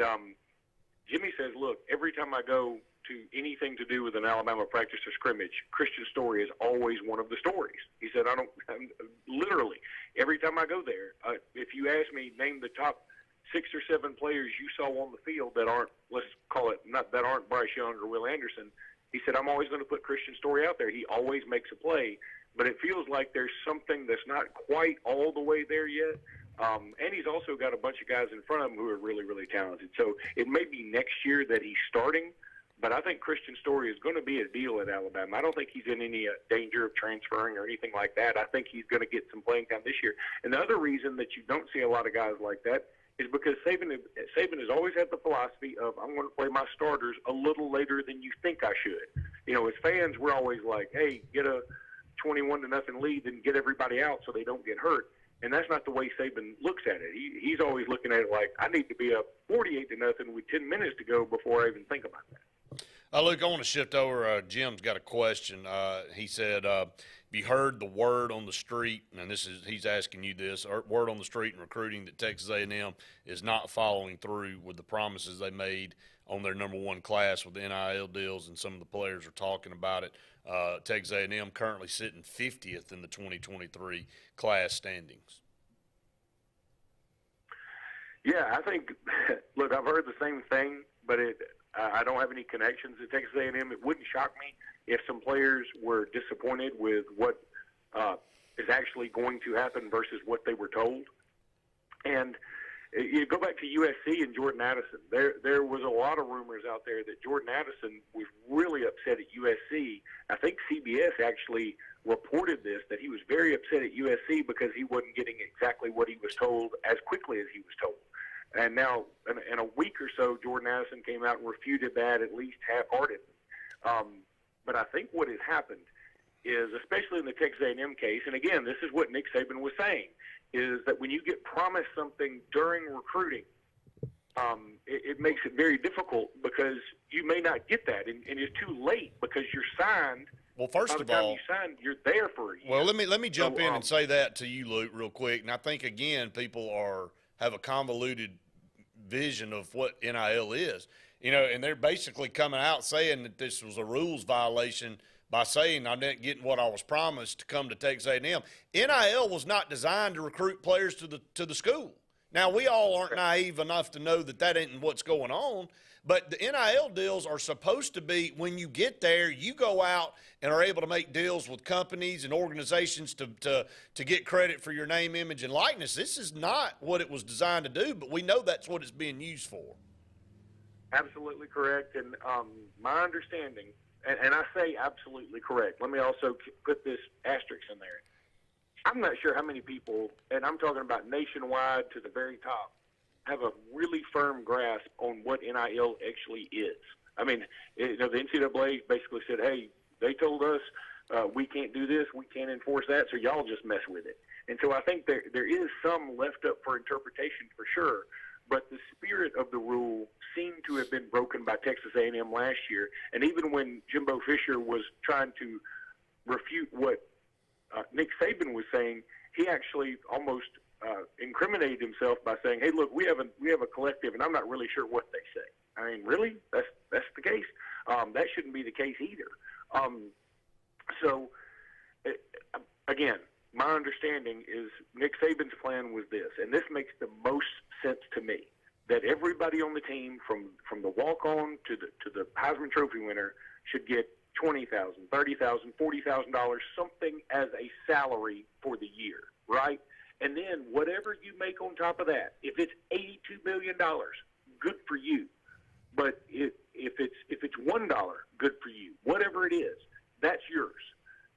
S6: Jimmy says, look, every time I go to anything to do with an Alabama practice or scrimmage, Christian Story is always one of the stories. He said, literally, every time I go there, if you ask me, name the top 6 or 7 players you saw on the field that aren't, let's call it, that aren't Bryce Young or Will Anderson, he said, I'm always going to put Christian Story out there. He always makes a play, but it feels like there's something that's not quite all the way there yet. And he's also got a bunch of guys in front of him who are really, really talented. So it may be next year that he's starting, but I think Christian Story is going to be a deal at Alabama. I don't think he's in any danger of transferring or anything like that. I think he's going to get some playing time this year. And the other reason that you don't see a lot of guys like that is because Saban has always had the philosophy of, I'm going to play my starters a little later than you think I should. You know, as fans, we're always like, hey, get a 21-0 lead and get everybody out so they don't get hurt. And that's not the way Saban looks at it. He's always looking at it like, I need to be up 48-0 with 10 minutes to go before I even think about that.
S3: Luke, I want to shift over. Jim's got a question. He said, have you heard the word on the street, and he's asking you this, word on the street in recruiting that Texas A&M is not following through with the promises they made on their #1 class with the NIL deals, and some of the players are talking about it. Texas A&M currently sitting 50th in the 2023 class standings.
S6: Yeah, I think, look, I've heard the same thing, but I don't have any connections at Texas A&M. It wouldn't shock me if some players were disappointed with what is actually going to happen versus what they were told. And you go back to USC and Jordan Addison. There was a lot of rumors out there that Jordan Addison was really upset at USC. I think CBS actually reported this, that he was very upset at USC because he wasn't getting exactly what he was told as quickly as he was told. And now, in a week or so, Jordan Addison came out and refuted that, at least half-hearted. But I think what has happened is, especially in the Texas A&M case, and again, this is what Nick Saban was saying, is that when you get promised something during recruiting, it makes it very difficult because you may not get that, and it's too late because you're signed.
S3: Well, first of all,
S6: you signed, you're there for a year.
S3: Well, let me jump in and say that to you, Luke, real quick. And I think again, people have a convoluted vision of what NIL is. And they're basically coming out saying that this was a rules violation by saying I didn't get what I was promised to come to Texas A&M. NIL was not designed to recruit players to the school. Now, we all aren't naive enough to know that ain't what's going on, but the NIL deals are supposed to be, when you get there, you go out and are able to make deals with companies and organizations to get credit for your name, image, and likeness. This is not what it was designed to do, but we know that's what it's being used for.
S6: Absolutely correct. And my understanding, and I say absolutely correct, let me also put this asterisk in there. I'm not sure how many people, and I'm talking about nationwide to the very top, have a really firm grasp on what NIL actually is. I mean, the NCAA basically said, hey, they told us we can't do this, we can't enforce that, so y'all just mess with it. And so I think there is some left up for interpretation for sure, but the spirit of the rule seemed to have been broken by Texas A&M last year. And even when Jimbo Fisher was trying to refute what Nick Saban was saying, he actually almost incriminated himself by saying, hey, look, we have a collective, and I'm not really sure what they say. I mean, really? That's the case? That shouldn't be the case either. Again, my understanding is Nick Saban's plan was this, and this makes the most sense to me, that everybody on the team, from the walk-on to the Heisman Trophy winner, should get $20,000, $30,000, $40,000, something as a salary for the year, right? And then whatever you make on top of that, if it's $82 million, good for you. But if it's $1, good for you. Whatever it is, that's yours.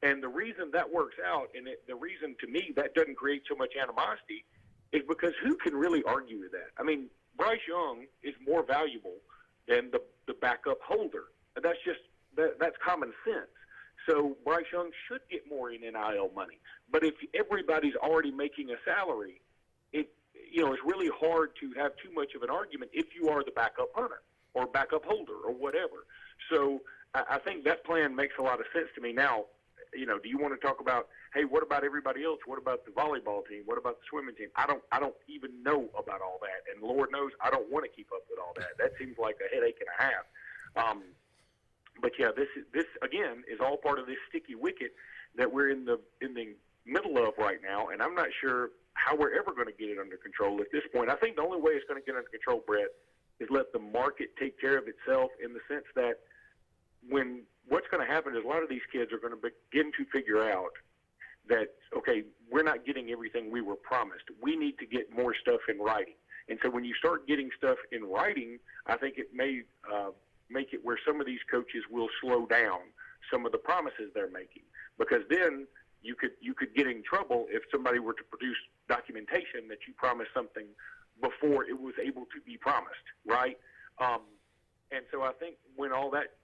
S6: And the reason that works out, and the reason to me that doesn't create so much animosity, is because who can really argue with that? I mean, Bryce Young is more valuable than the backup holder. That's just that's common sense. So Bryce Young should get more in NIL money. But if everybody's already making a salary, it's really hard to have too much of an argument if you are the backup hunter or backup holder or whatever. So I think that plan makes a lot of sense to me. Now, do you want to talk about, hey, what about everybody else? What about the volleyball team? What about the swimming team? I don't even know about all that. And Lord knows I don't want to keep up with all that. That seems like a headache and a half. But yeah, this again is all part of this sticky wicket that we're in the middle of right now, and I'm not sure how we're ever going to get it under control at this point. I think the only way it's going to get under control, Brett, is let the market take care of itself, in the sense that what's going to happen is a lot of these kids are going to begin to figure out that, okay, we're not getting everything we were promised. We need to get more stuff in writing. And so when you start getting stuff in writing, I think it may make it where some of these coaches will slow down some of the promises they're making, because then you could get in trouble if somebody were to produce documentation that you promised something before it was able to be promised, right? And so I think when all that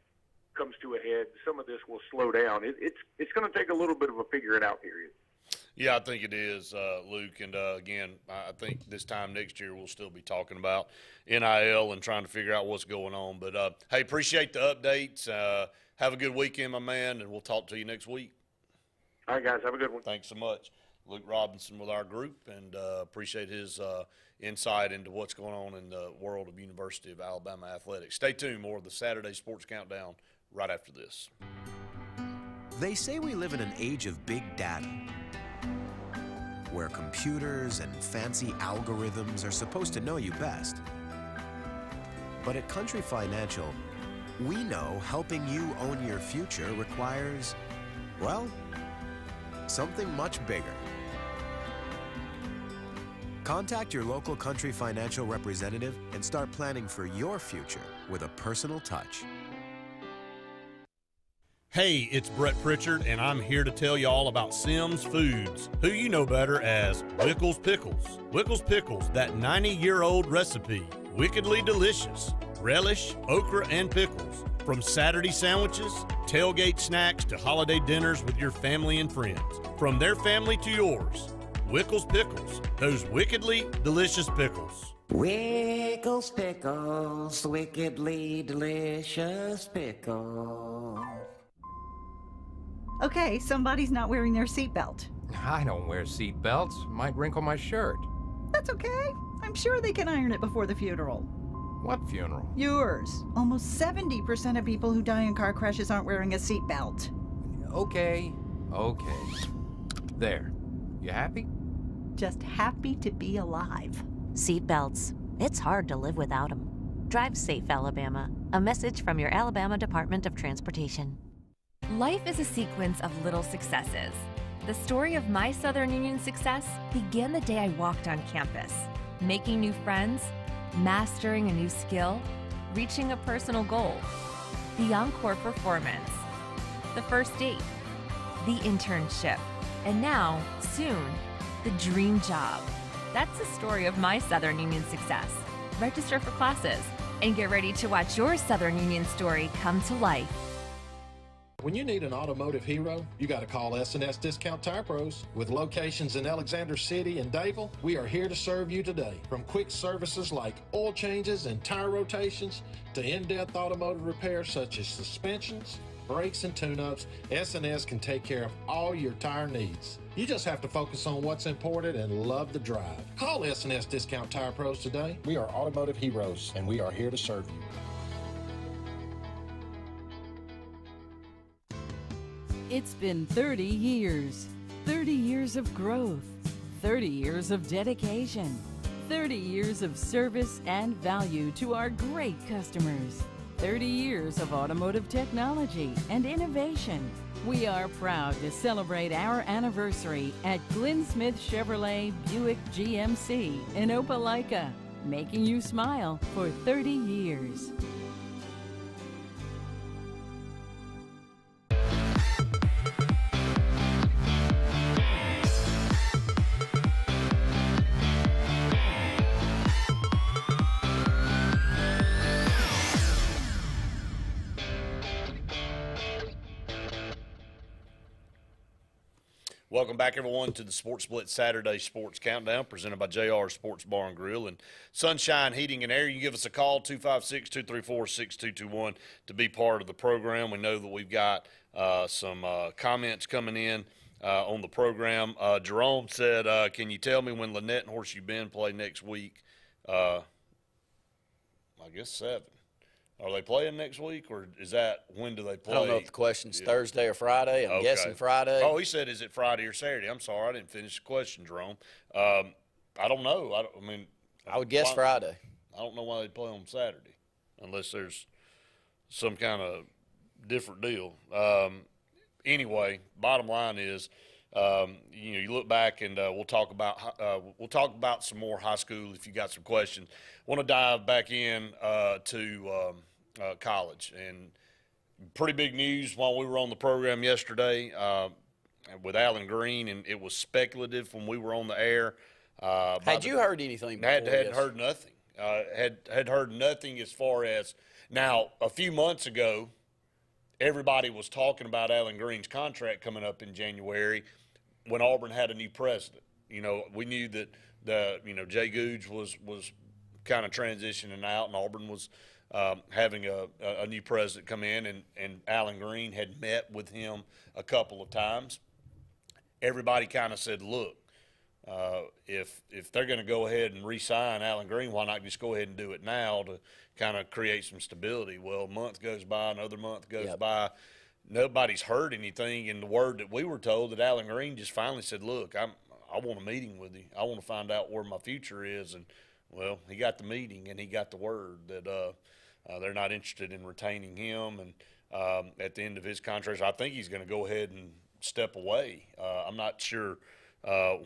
S6: comes to a head, some of this will slow down. It's going to take a little bit of a figure it out period.
S3: Yeah, I think it is, Luke. And, again, I think this time next year we'll still be talking about NIL and trying to figure out what's going on. But, hey, appreciate the updates. Have a good weekend, my man, and we'll talk to you next week.
S6: All right, guys, have a good one.
S3: Thanks so much. Luke Robinson with our group, and appreciate his insight into what's going on in the world of University of Alabama athletics. Stay tuned. More of the Saturday Sports Countdown right after this.
S7: They say we live in an age of big data, where computers and fancy algorithms are supposed to know you best. But at Country Financial, we know helping you own your future requires, well, something much bigger. Contact your local Country Financial representative and start planning for your future with a personal touch.
S8: Hey, it's Brett Pritchard, and I'm here to tell you all about Sims Foods, who you know better as Wickles Pickles. Wickles Pickles, that 90-year-old recipe, wickedly delicious. Relish, okra, and pickles. From Saturday sandwiches, tailgate snacks, to holiday dinners with your family and friends. From their family to yours, Wickles Pickles, those wickedly delicious pickles.
S9: Wickles Pickles, wickedly delicious pickles.
S10: Okay, somebody's not wearing their seatbelt.
S24: I don't wear seatbelts. Might wrinkle my shirt.
S10: That's okay. I'm sure they can iron it before the funeral.
S24: What funeral?
S10: Yours. Almost 70% of people who die in car crashes aren't wearing a seatbelt.
S24: Okay. There. You happy?
S10: Just happy to be alive.
S25: Seatbelts. It's hard to live without them. Drive safe, Alabama. A message from your Alabama Department of Transportation.
S26: Life is a sequence of little successes. The story of my Southern Union success began the day I walked on campus, making new friends, mastering a new skill, reaching a personal goal, the encore performance, the first date, the internship, and now, soon, the dream job. That's the story of my Southern Union success. Register for classes and get ready to watch your Southern Union story come to life.
S27: When you need an automotive hero, you got to call S&S Discount Tire Pros. With locations in Alexander City and Dayville, we are here to serve you today. From quick services like oil changes and tire rotations to in-depth automotive repairs such as suspensions, brakes, and tune-ups, S&S can take care of all your tire needs. You just have to focus on what's important and love the drive. Call S&S Discount Tire Pros today. We are automotive heroes, and we are here to serve you.
S5: It's been 30 years. 30 years of growth. 30 years of dedication. 30 years of service and value to our great customers. 30 years of automotive technology and innovation. We are proud to celebrate our anniversary at Glenn Smith Chevrolet Buick GMC in Opelika, making you smile for 30 years.
S3: Welcome back, everyone, to the Sports Split Saturday Sports Countdown, presented by JR Sports Bar and Grill and Sunshine Heating and Air. You can give us a call, 256-234-6221, to be part of the program. We know that we've got some comments coming in on the program. Jerome said, can you tell me when Lynette and Horseshoe Bend play next week? I guess 7. Are they playing next week, or is that when do they play?
S4: I don't know if the question's Thursday or Friday. I'm guessing Friday.
S3: Oh, he said, is it Friday or Saturday? I'm sorry, I didn't finish the question, Jerome. I don't know.
S4: I would guess Friday.
S3: I don't know why they play on Saturday, unless there's some kind of different deal. Anyway, bottom line is, you look back and we'll talk about some more high school if you got some questions. Want to dive back in to college, and pretty big news while we were on the program yesterday with Alan Green, and it was speculative when we were on the air.
S4: Had you heard anything?
S3: Hadn't heard nothing. Had heard nothing as far as now. A few months ago, everybody was talking about Alan Green's contract coming up in January when Auburn had a new president. We knew that Jay Googe was kind of transitioning out, and Auburn was having a new president come in, and Alan Green had met with him a couple of times. Everybody kind of said, look, if they're going to go ahead and re-sign Alan Green, why not just go ahead and do it now to kind of create some stability? Well, a month goes by, another month goes by. Nobody's heard anything, and the word that we were told that Alan Green just finally said, look, I want a meeting with you. I want to find out where my future is. And, well, he got the meeting, and he got the word that they're not interested in retaining him. And at the end of his contract, I think he's going to go ahead and step away. I'm not sure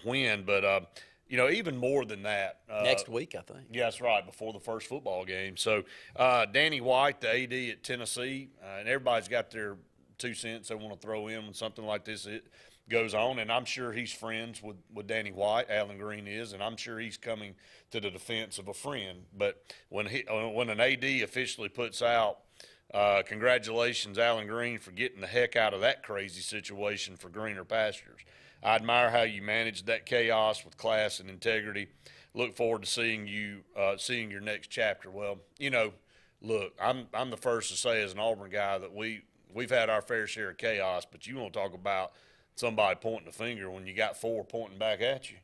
S3: when, but even more than that.
S4: Next week, I think.
S3: Yeah, that's right, before the first football game. So Danny White, the AD at Tennessee, and everybody's got their 2 cents they want to throw in when something like this goes on. And I'm sure he's friends with Danny White, Alan Green is, and I'm sure he's coming to the defense of a friend. But when an AD officially puts out, congratulations, Alan Green, for getting the heck out of that crazy situation for greener pastures. I admire how you managed that chaos with class and integrity. Look forward to seeing your next chapter. Well, look, I'm the first to say as an Auburn guy that we've had our fair share of chaos, but you want to talk about somebody pointing the finger when you got 4 pointing back at you.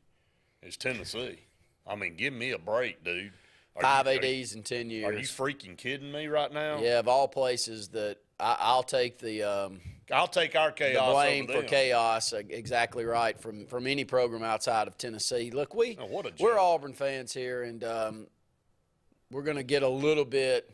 S3: It's Tennessee. I mean, give me a break, dude.
S4: 5 ADs in 10 years.
S3: Are you freaking kidding me right now?
S4: Yeah, of all places that I'll take
S3: I'll take our chaos.
S4: The blame
S3: over
S4: for
S3: them.
S4: Chaos, exactly right, from any program outside of Tennessee. Look, we're Auburn fans here, and we're going to get a little bit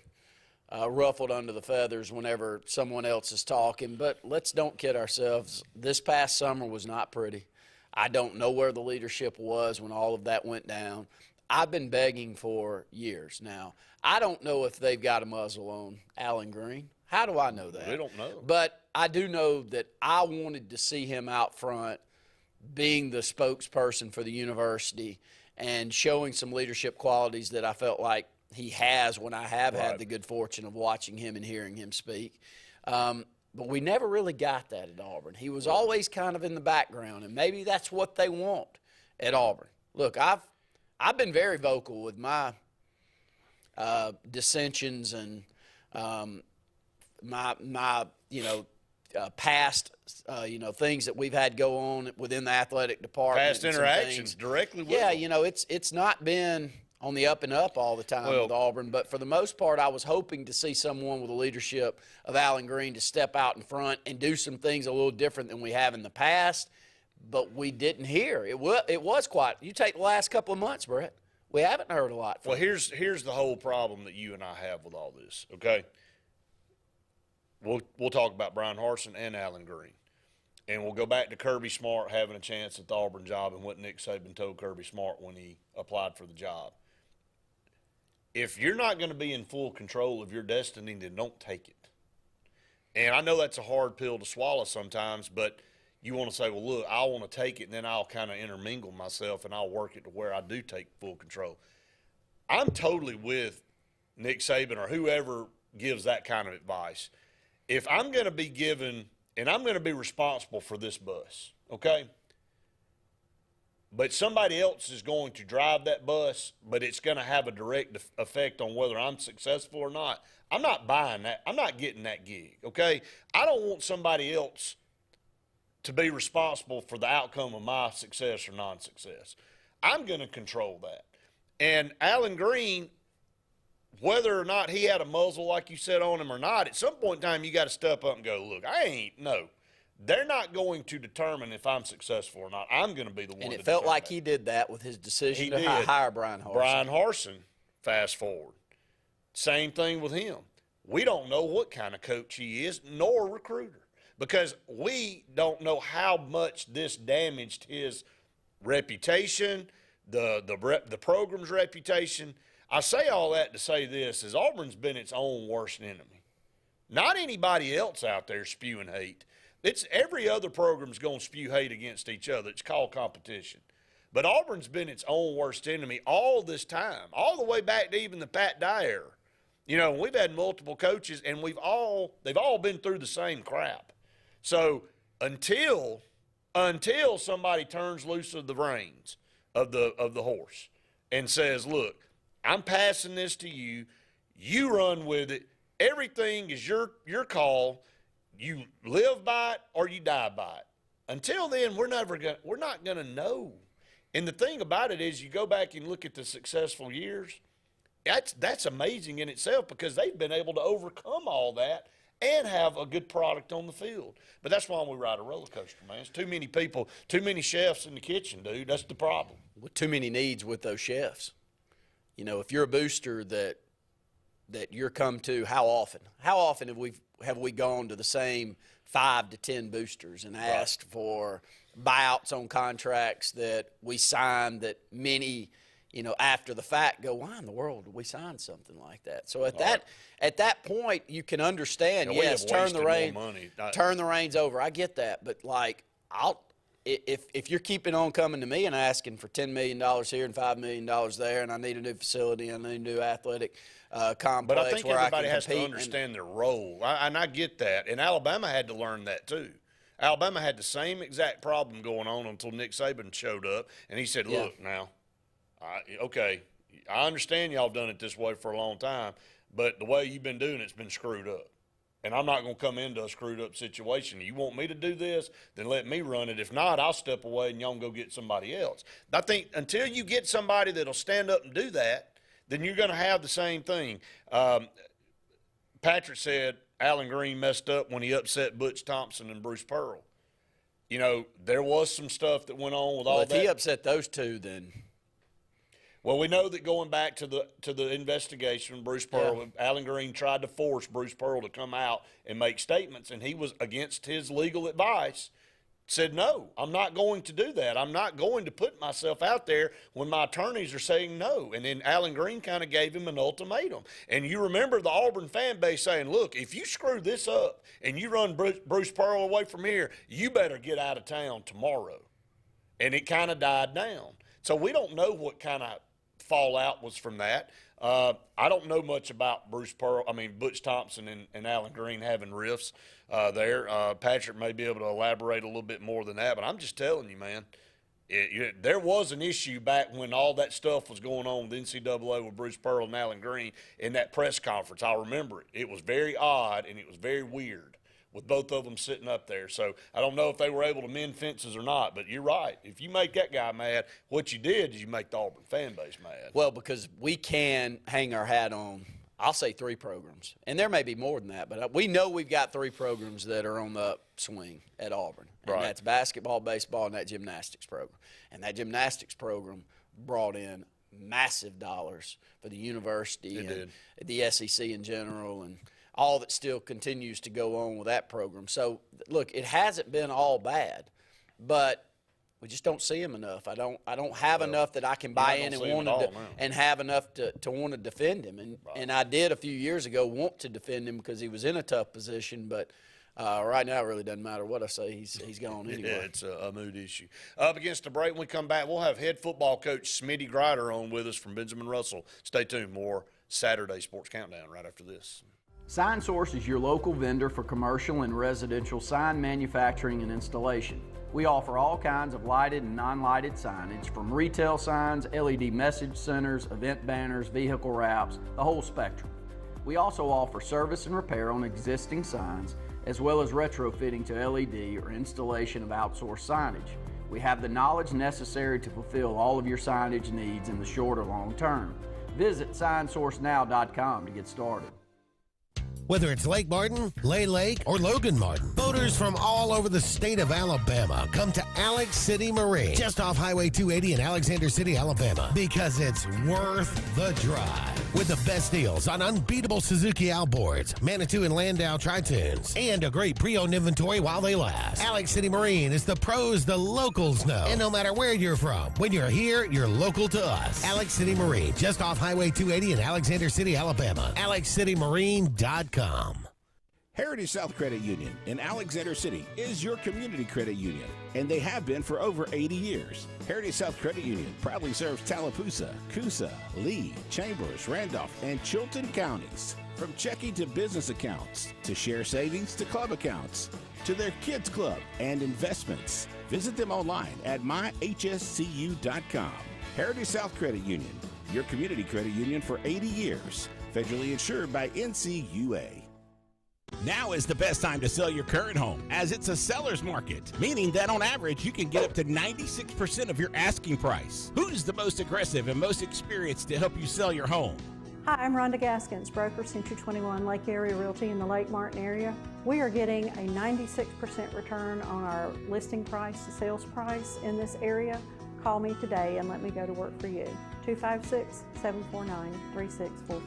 S4: ruffled under the feathers whenever someone else is talking. But let's don't kid ourselves. This past summer was not pretty. I don't know where the leadership was when all of that went down. I've been begging for years now. I don't know if they've got a muzzle on Alan Green. How do I know that?
S3: They don't know.
S4: But I do know that I wanted to see him out front being the spokesperson for the university and showing some leadership qualities that I felt like he has when I have had the good fortune of watching him and hearing him speak. But we never really got that at Auburn. He was always kind of in the background, and maybe that's what they want at Auburn. Look, I've been very vocal with my dissensions and my past things that we've had go on within the athletic department.
S3: Past interactions directly with
S4: them. It's not been on the up and up all the time with Auburn, but for the most part, I was hoping to see someone with the leadership of Alan Green to step out in front and do some things a little different than we have in the past, but we didn't hear. It was quiet. You take the last couple of months, Brett. We haven't heard a lot from
S3: Well, here's the whole problem that you and I have with all this, okay? We'll talk about Brian Harsin and Alan Green. And we'll go back to Kirby Smart having a chance at the Auburn job and what Nick Saban told Kirby Smart when he applied for the job. If you're not going to be in full control of your destiny, then don't take it. And I know that's a hard pill to swallow sometimes, but you want to say, well, look, I want to take it, and then I'll kind of intermingle myself, and I'll work it to where I do take full control. I'm totally with Nick Saban or whoever gives that kind of advice. If I'm going to be given, and I'm going to be responsible for this bus, okay, but somebody else is going to drive that bus, but it's going to have a direct effect on whether I'm successful or not, I'm not buying that. I'm not getting that gig, okay? I don't want somebody else to be responsible for the outcome of my success or non-success. I'm going to control that. And Alan Green, whether or not he had a muzzle like you said on him or not, at some point in time you got to step up and go, look, they're not going to determine if I'm successful or not. I'm going to be the one.
S4: And it felt like he did that with his decision to hire Brian Harsin.
S3: Brian Harsin, fast forward. Same thing with him. We don't know what kind of coach he is, nor recruiter, because we don't know how much this damaged his reputation, the program's reputation. I say all that to say this, is Auburn's been its own worst enemy. Not anybody else out there spewing hate. It's every other program's going to spew hate against each other. It's called competition. But Auburn's been its own worst enemy all this time, all the way back to even the Pat Dye era. We've had multiple coaches, and they've all been through the same crap. So until somebody turns loose of the reins of the horse and says, look, I'm passing this to you, you run with it, everything is your call, you live by it or you die by it. Until then, we're not going to know. And the thing about it is, you go back and look at the successful years, that's amazing in itself, because they've been able to overcome all that and have a good product on the field. But that's why we ride a roller coaster, man. It's too many people, too many chefs in the kitchen, dude. That's the problem.
S4: With too many needs with those chefs. If you're a booster that you're come to, how often have we gone to the same 5 to 10 boosters and asked for buyouts on contracts that we signed that many after the fact go, why in the world did we sign something like that? So at that point, you can understand, yes, turn the reins over. I get that. But, like, if you're keeping on coming to me and asking for $10 million here and $5 million there, and I need a new facility and I need a new athletic complex,
S3: but I think
S4: where
S3: everybody
S4: I can
S3: has to understand their role, and I get that. And Alabama had to learn that too. Alabama had the same exact problem going on until Nick Saban showed up, and he said, "Look, now, okay, I understand y'all done it this way for a long time, but the way you've been doing it's been screwed up. And I'm not going to come into a screwed up situation. You want me to do this, then let me run it. If not, I'll step away and y'all can go get somebody else." I think until you get somebody that'll stand up and do that, then you're going to have the same thing. Patrick said Alan Green messed up when he upset Butch Thompson and Bruce Pearl. There was some stuff that went on with all that.
S4: If he upset those two, then...
S3: Well, we know that going back to the investigation, Bruce Pearl, Alan Green tried to force Bruce Pearl to come out and make statements, and he was against his legal advice, said, no, I'm not going to do that. I'm not going to put myself out there when my attorneys are saying no. And then Alan Green kind of gave him an ultimatum. And you remember the Auburn fan base saying, look, if you screw this up and you run Bruce Pearl away from here, you better get out of town tomorrow. And it kind of died down. So we don't know what kind of fallout was from that. I don't know much about Butch Thompson and Alan Green having riffs there. Patrick may be able to elaborate a little bit more than that, but I'm just telling you, man, there was an issue back when all that stuff was going on with NCAA with Bruce Pearl and Alan Green in that press conference. I remember it. It was very odd and it was very weird with both of them sitting up there. So I don't know if they were able to mend fences or not, but you're right. If you make that guy mad, what you did is you make the Auburn fan base mad.
S4: Well, because we can hang our hat on, I'll say 3 programs. And there may be more than that, but we know we've got 3 programs that are on the upswing at Auburn. And that's basketball, baseball, and that gymnastics program. And that gymnastics program brought in massive dollars for the university and the SEC in general, and all that still continues to go on with that program. So, look, it hasn't been all bad, but we just don't see him enough. I don't have enough that I can buy in and have enough to want to defend him. And I did a few years ago want to defend him because he was in a tough position, but right now it really doesn't matter what I say. He's gone anyway.
S3: Yeah, it's a mood issue. Up against the break, when we come back, we'll have head football coach Smitty Grider on with us from Benjamin Russell. Stay tuned. More Saturday Sports Countdown right after this.
S13: Sign Source is your local vendor for commercial and residential sign manufacturing and installation. We offer all kinds of lighted and non-lighted signage, from retail signs, LED message centers, event banners, vehicle wraps, the whole spectrum. We also offer service and repair on existing signs, as well as retrofitting to LED or installation of outsourced signage. We have the knowledge necessary to fulfill all of your signage needs in the short or long term. Visit signsourcenow.com to get started.
S1: Whether it's Lake Martin, Lay Lake, or Logan Martin, boaters from all over the state of Alabama come to Alex City Marine, just off Highway 280 in Alexander City, Alabama, because it's worth the drive. With the best deals on unbeatable Suzuki outboards, Manitou and Landau Tritoons, and a great pre-owned inventory while they last. Alex City Marine is the pros the locals know. And no matter where you're from, when you're here, you're local to us. Alex City Marine, just off Highway 280 in Alexander City, Alabama. AlexCityMarine.com.
S14: Heritage South Credit Union in Alexander City is your community credit union, and they have been for over 80 years. Heritage South Credit Union proudly serves Tallapoosa, Coosa, Lee, Chambers, Randolph, and Chilton counties. From checking to business accounts, to share savings to club accounts, to their kids club and investments. Visit them online at myhscu.com. Heritage South Credit Union, your community credit union for 80 years. Federally insured by NCUA.
S15: Now is the best time to sell your current home, as it's a seller's market, meaning that on average you can get up to 96% of your asking price. Who's the most aggressive and most experienced to help you sell your home?
S16: Hi, I'm Rhonda Gaskins, broker, Century 21 Lake Area Realty in the Lake Martin area. We are getting a 96% return on our listing price to sales price in this area. Call me today and let me go to work for you. 256-749-3644.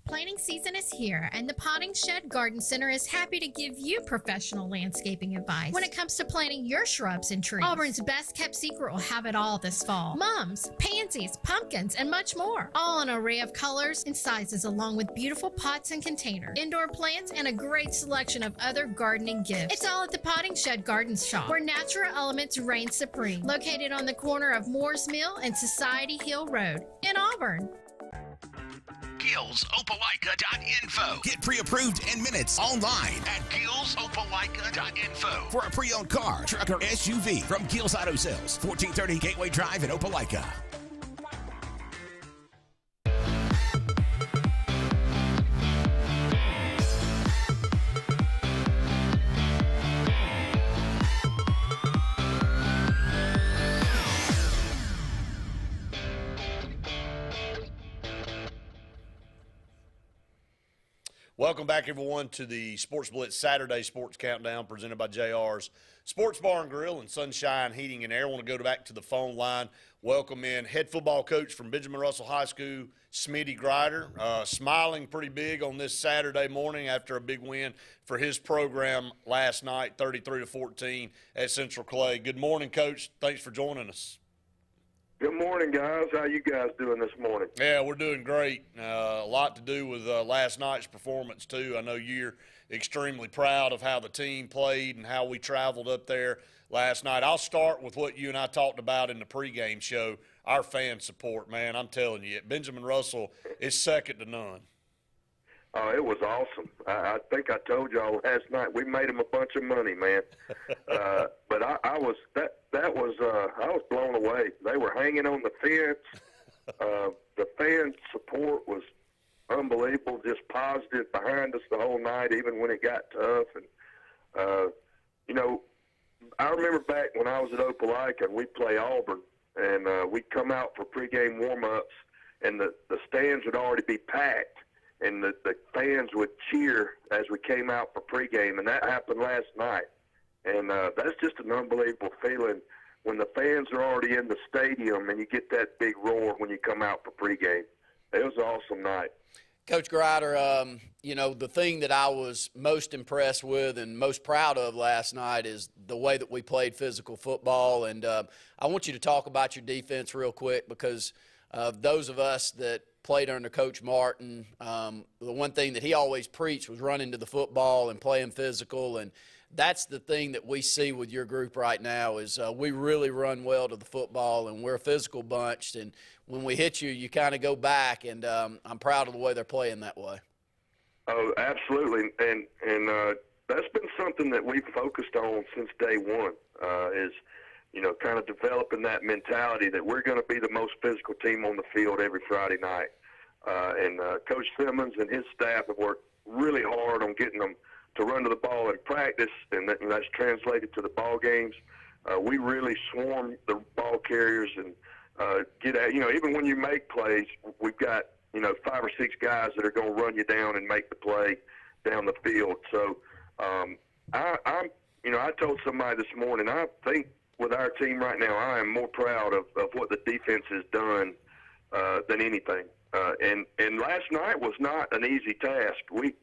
S17: Planning
S2: season is here, and the Potting Shed Garden Center is happy to give you professional landscaping advice when it comes to planting your shrubs and trees. Auburn's best kept secret will have it all this fall. Mums, pansies, pumpkins, and much more. All an array of colors and sizes, along with beautiful pots and containers, indoor plants, and a great selection of other gardening gifts. It's all at the Potting Shed Garden Shop, where natural elements reign supreme. Located on the corner of Moore's Mill and Society Hill Road in Auburn.
S15: GillsOpelika.info. Get pre-approved in minutes online at GillsOpelika.info for a pre-owned car, truck, or SUV from Gills Auto Sales, 1430 Gateway Drive in Opelika.
S3: Welcome back, everyone, to the Sports Blitz Saturday Sports Countdown presented by JR's Sports Bar and Grill and Sunshine Heating and Air. I want to go back to the phone line. Welcome in head football coach from Benjamin Russell High School, Smitty Grider, smiling pretty big on this Saturday morning after a big win for his program last night, 33-14 at Central Clay. Good morning, Coach. Thanks for joining us.
S17: Good morning, guys. How you guys doing this morning?
S3: Yeah, we're doing great. A lot to do with last night's performance, too. I know you're extremely proud of how the team played and how we traveled up there last night. I'll start with what you and I talked about in the pregame show, our fan support, man. I'm telling you, Benjamin Russell is second to none.
S17: Oh, it was awesome. I think I told y'all last night we made them a bunch of money, man. But I was blown away. They were hanging on the fence. The fan support was unbelievable, just positive behind us the whole night, even when it got tough. And I remember back when I was at Opelika and we'd play Auburn, and we'd come out for pregame warm-ups, and the stands would already be packed. And the fans would cheer as we came out for pregame, and that happened last night. And that's just an unbelievable feeling when the fans are already in the stadium and you get that big roar when you come out for pregame. It was an awesome night.
S4: Coach Grider, the thing that I was most impressed with and most proud of last night is the way that we played physical football. And I want you to talk about your defense real quick because those of us that played under Coach Martin, the one thing that he always preached was running to the football and playing physical, and that's the thing that we see with your group right now is we really run well to the football, and we're a physical bunch, and when we hit you, you kind of go back, and I'm proud of the way they're playing that way.
S17: Oh, absolutely, and that's been something that we've focused on since day one is kind of developing that mentality that we're going to be the most physical team on the field every Friday night. And Coach Simmons and his staff have worked really hard on getting them to run to the ball in practice, and that's translated to the ball games. We really swarm the ball carriers and get at, even when you make plays, we've got, 5 or 6 guys that are going to run you down and make the play down the field. So I told somebody this morning, I think with our team right now, I am more proud of what the defense has done than anything. And last night was not an easy task. We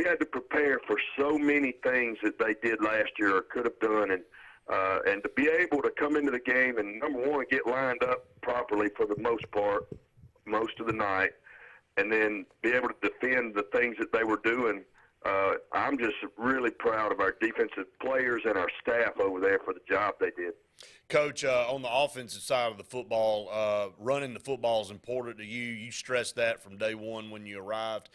S17: had to prepare for so many things that they did last year or could have done, and to be able to come into the game and number one get lined up properly for the most part, most of the night, and then be able to defend the things that they were doing. I'm just really proud of our defensive players and our staff over there for the job they did.
S3: Coach, on the offensive side of the football, running the football is important to you. You stressed that from day one when you arrived.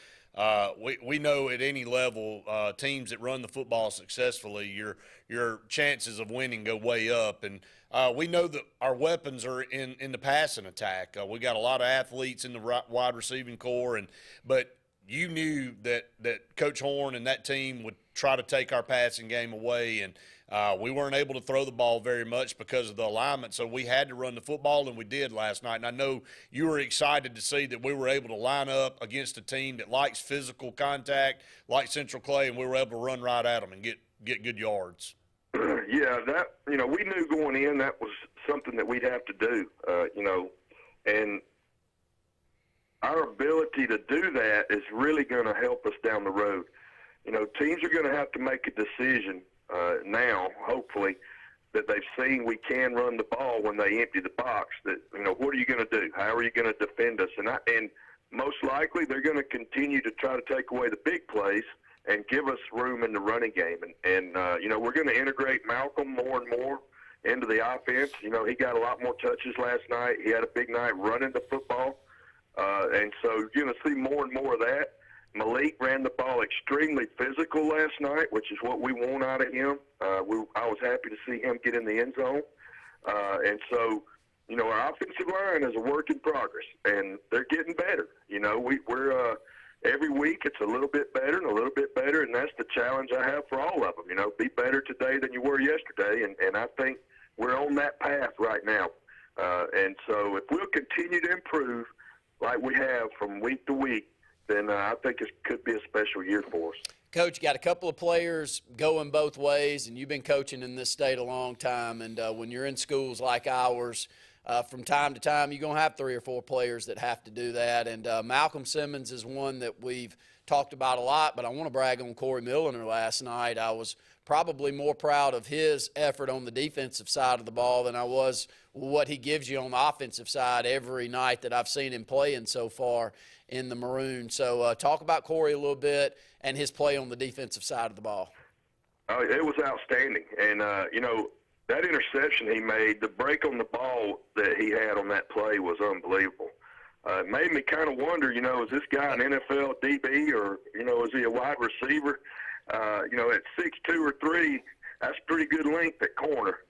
S3: We know at any level, teams that run the football successfully, your chances of winning go way up. And we know that our weapons are in the passing attack. We got a lot of athletes in the wide receiving core, but you knew that Coach Horn and that team would try to take our passing game away, and we weren't able to throw the ball very much because of the alignment, so we had to run the football, and we did last night. And I know you were excited to see that we were able to line up against a team that likes physical contact, like Central Clay, and we were able to run right at them and get good yards.
S17: Yeah, we knew going in that was something that we'd have to do, and our ability to do that is really going to help us down the road. You know, teams are going to have to make a decision now, hopefully, that they've seen we can run the ball when they empty the box. That, you know, what are you going to do? How are you going to defend us? And most likely they're going to continue to try to take away the big plays and give us room in the running game. And you know, we're going to integrate Malcolm more and more into the offense. You know, he got a lot more touches last night. He had a big night running the football. And so you're going to see more and more of that. Malik ran the ball extremely physical last night, which is what we want out of him. I was happy to see him get in the end zone. And so, you know, our offensive line is a work in progress, and they're getting better. You know, we're every week it's a little bit better and a little bit better, and that's the challenge I have for all of them. You know, be better today than you were yesterday, and I think we're on that path right now. And so if we'll continue to improve like we have from week to week, then I think it could be a special year for us.
S4: Coach, you got a couple of players going both ways, and you've been coaching in this state a long time. And when you're in schools like ours, from time to time, you're going to have 3 or 4 players that have to do that. And Malcolm Simmons is one that we've talked about a lot, but I want to brag on Corey Milliner last night. I was probably more proud of his effort on the defensive side of the ball than I was what he gives you on the offensive side every night that I've seen him playing so far in the Maroon. So talk about Corey a little bit and his play on the defensive side of the ball.
S17: It was outstanding. And, you know, that interception he made, the break on the ball that he had on that play was unbelievable. It made me kind of wonder, you know, is this guy an NFL DB or, you know, is he a wide receiver? You know, at 6'2" or 3, that's pretty good length at corner.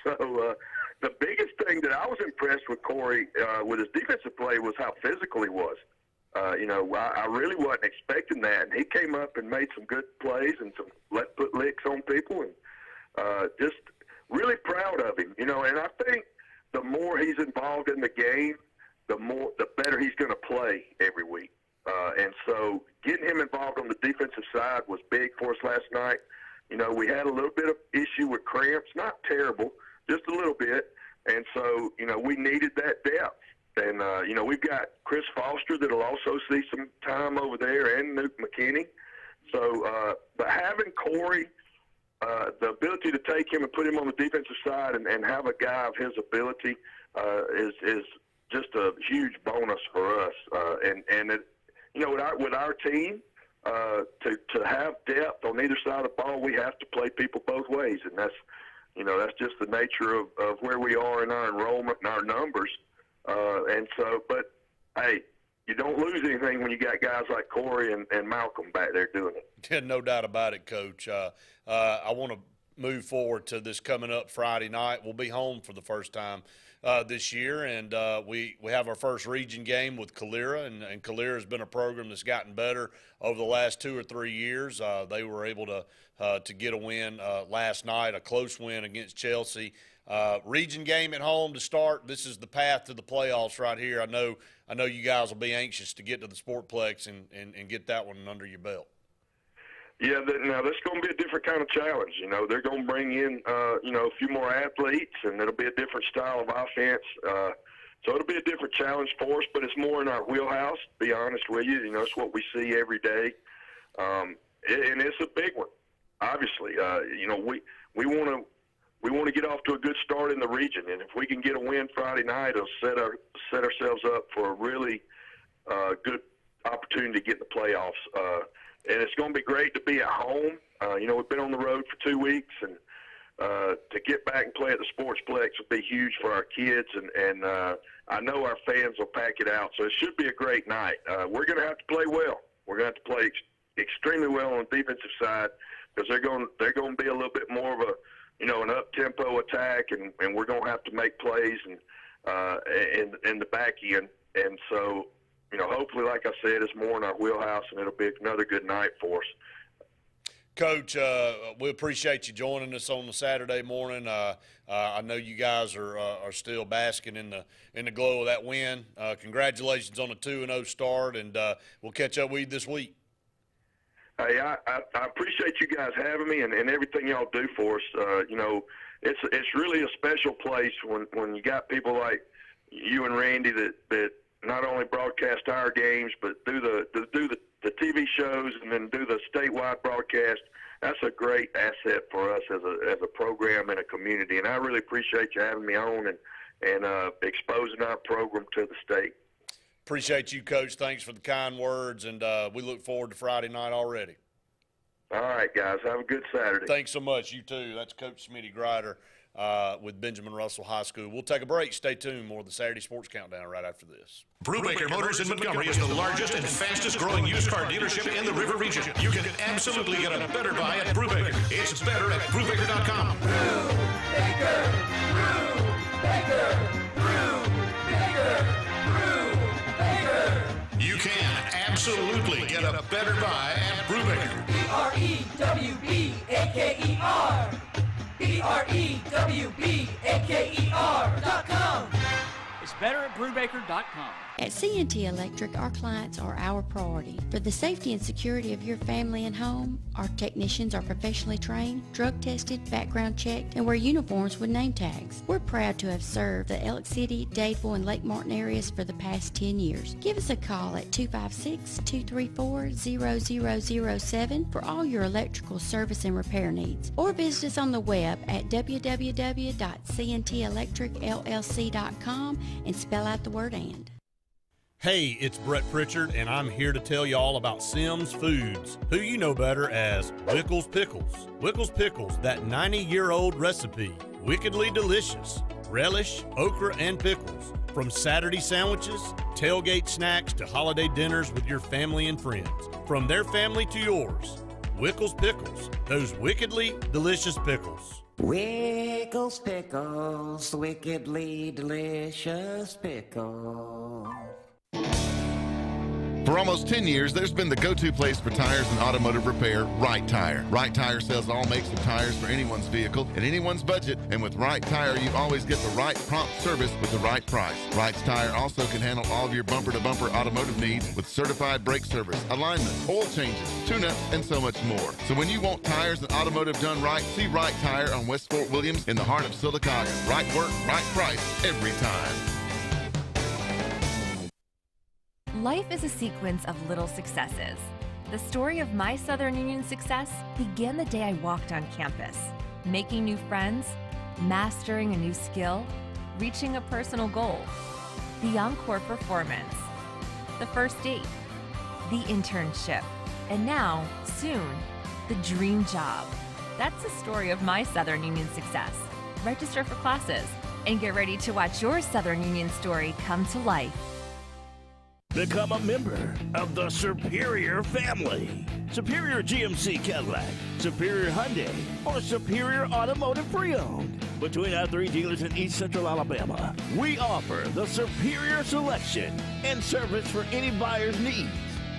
S17: So the biggest thing that I was impressed with Corey with his defensive play was how physical he was. You know, I really wasn't expecting that. And he came up and made some good plays and put licks on people, and just really proud of him. You know, and I think the more he's involved in the game, the better he's going to play every week. And so getting him involved on the defensive side was big for us last night. You know, we had a little bit of issue with cramps, not terrible, just a little bit. And so, you know, we needed that depth. And, you know, we've got Chris Foster that will also see some time over there, and Nuke McKinney. So, but having Corey, the ability to take him and put him on the defensive side and have a guy of his ability is just a huge bonus for us. And it, you know, with our team, to have depth on either side of the ball, we have to play people both ways. And that's, you know, that's just the nature of where we are in our enrollment and our numbers. And so, but, hey, you don't lose anything when you got guys like Corey and Malcolm back there doing it.
S3: Yeah, no doubt about it, Coach. I want to move forward to this coming up Friday night. We'll be home for the first time this year, and we have our first region game with Calera, and Calera has been a program that's gotten better over the last 2 or 3 years. They were able to get a win last night, a close win against Chelsea. Region game at home to start. This is the path to the playoffs right here. I know you guys will be anxious to get to the Sportplex and get that one under your belt.
S17: Yeah, now this is going to be a different kind of challenge. You know, they're going to bring in, you know, a few more athletes, and it'll be a different style of offense. So it'll be a different challenge for us, but it's more in our wheelhouse, to be honest with you. You know, it's what we see every day. And it's a big one, obviously. You know, we want to get off to a good start in the region, and if we can get a win Friday night, it'll set ourselves up for a really good opportunity to get in the playoffs. And it's going to be great to be at home. You know, we've been on the road for 2 weeks, and to get back and play at the Sportsplex would be huge for our kids, and I know our fans will pack it out. So it should be a great night. We're going to have to play well. We're going to have to play extremely well on the defensive side, because they're going to be a little bit more of a, you know, an up-tempo attack, and we're going to have to make plays and in the back end. And so, you know, hopefully, like I said, it's more in our wheelhouse, and it'll be another good night for us.
S3: Coach, we appreciate you joining us on the Saturday morning. I know you guys are still basking in the glow of that win. Congratulations on a 2-0 start, and we'll catch up with you this week.
S17: Hey, I appreciate you guys having me and everything y'all do for us. You know, it's really a special place when you got people like you and Randy that not only broadcast our games, but do the TV shows and then do the statewide broadcast. That's a great asset for us as a program and a community. And I really appreciate you having me on and exposing our program to the state.
S3: Appreciate you, Coach. Thanks for the kind words, and we look forward to Friday night already.
S17: All right, guys. Have a good Saturday.
S3: Thanks so much. You too. That's Coach Smitty Grider with Benjamin Russell High School. We'll take a break. Stay tuned. More of the Saturday Sports Countdown right after this.
S11: Brubaker Motors in Montgomery is the largest and fastest growing used car dealership in the River region. You can absolutely get a better buy at Brubaker. It's better at Brubaker.com.
S12: Brubaker, Brubaker, Brubaker, Brubaker.
S11: You can absolutely get a better buy at Brubaker.
S12: BREWBAKER. BREWBAKER.com.
S18: It's better at Brubaker.com.
S19: At CNT Electric, our clients are our priority. For the safety and security of your family and home, our technicians are professionally trained, drug tested, background checked, and wear uniforms with name tags. We're proud to have served the Elk City, Dadeville, and Lake Martin areas for the past 10 years. Give us a call at 256-234-0007 for all your electrical service and repair needs, or visit us on the web at www.cntelectricllc.com and spell out the word "and."
S8: Hey, it's Brett Pritchard, and I'm here to tell you all about Sims Foods, who you know better as Wickles Pickles. Wickles Pickles, that 90-year-old recipe, wickedly delicious. Relish, okra, and pickles. From Saturday sandwiches, tailgate snacks, to holiday dinners with your family and friends. From their family to yours. Wickles Pickles, those wickedly delicious pickles.
S9: Wickles Pickles, wickedly delicious pickles.
S20: For almost 10 years, there's been the go-to place for tires and automotive repair, Right Tire. Right Tire sells all makes of tires for anyone's vehicle and anyone's budget, and with Right Tire, you always get the right prompt service with the right price. Right Tire also can handle all of your bumper-to-bumper automotive needs with certified brake service, alignment, oil changes, tune-ups, and so much more. So when you want tires and automotive done right, see Right Tire on West Fort Williams in the heart of Sylacauga. Right work, right price, every time.
S26: Life is a sequence of little successes. The story of my Southern Union success began the day I walked on campus, making new friends, mastering a new skill, reaching a personal goal, the encore performance, the first date, the internship, and now, soon, the dream job. That's the story of my Southern Union success. Register for classes and get ready to watch your Southern Union story come to life.
S21: Become a member of the Superior family. Superior GMC Cadillac, Superior Hyundai, or Superior Automotive Pre-Owned. Between our 3 dealers in East Central Alabama, we offer the superior selection and service for any buyer's needs.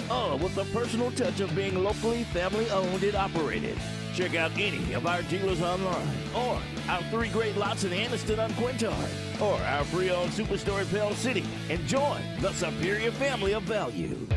S21: All with the personal touch of being locally family-owned and operated. Check out any of our dealers online, or our 3 great lots in Anniston on Quintard, or our pre-owned superstore in Pell City, and join the Superior family of value.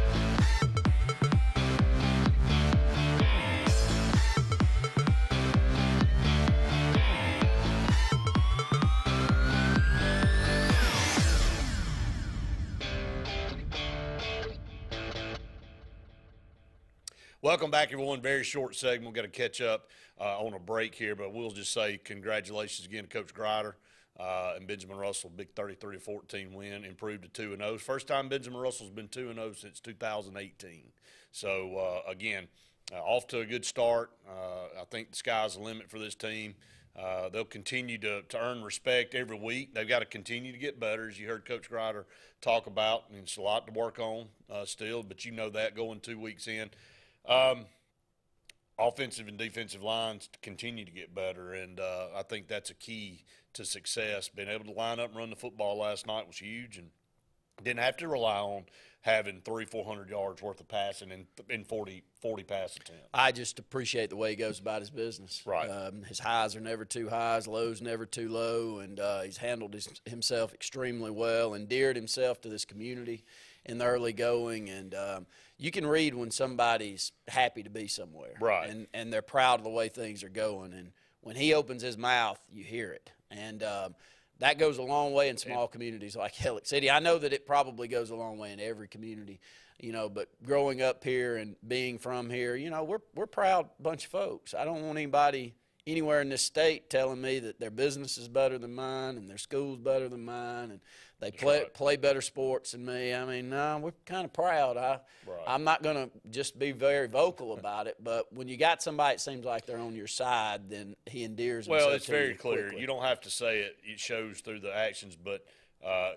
S3: Welcome back, everyone. Very short segment. We've got to catch up on a break here, but we'll just say congratulations again to Coach Grider and Benjamin Russell. Big 33-14 win, improved to 2-0. First time Benjamin Russell's been 2-0 since 2018. So, again, off to a good start. I think the sky's the limit for this team. They'll continue to earn respect every week. They've got to continue to get better, as you heard Coach Grider talk about. I mean, it's a lot to work on still, but you know that going 2 weeks in. Offensive and defensive lines to continue to get better, and I think that's a key to success. Being able to line up and run the football last night was huge, and didn't have to rely on having 300-400 yards worth of passing in 40 pass attempts.
S4: I just appreciate the way he goes about his business.
S3: Right.
S4: His highs are never too high, his lows never too low, and he's handled himself extremely well, endeared himself to this community in the early going, and you can read when somebody's happy to be somewhere.
S3: Right.
S4: And they're proud of the way things are going. And when he opens his mouth, you hear it. And that goes a long way in small communities like Helix City. I know that it probably goes a long way in every community, but growing up here and being from here, we're proud bunch of folks. I don't want anybody anywhere in this state telling me that their business is better than mine and their school's better than mine and they play better sports than me. I mean, no, we're kind of proud. I'm not going to just be very vocal about it, but when you got somebody that seems like they're on your side, then he endears himself.
S3: Well, it's very clear.
S4: Quickly.
S3: You don't have to say it. It shows through the actions, but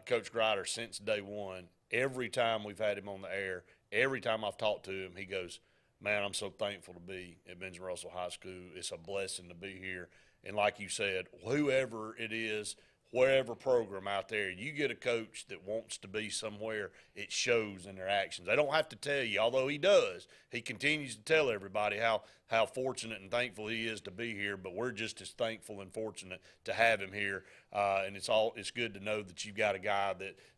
S3: Coach Grider, since day one, every time we've had him on the air, every time I've talked to him, he goes, man, I'm so thankful to be at Benjamin Russell High School. It's a blessing to be here. And like you said, whoever it is, wherever program out there, you get a coach that wants to be somewhere, it shows in their actions. They don't have to tell you, although he does. He continues to tell everybody how fortunate and thankful he is to be here, but we're just as thankful and fortunate to have him here. And it's good to know that you've got a guy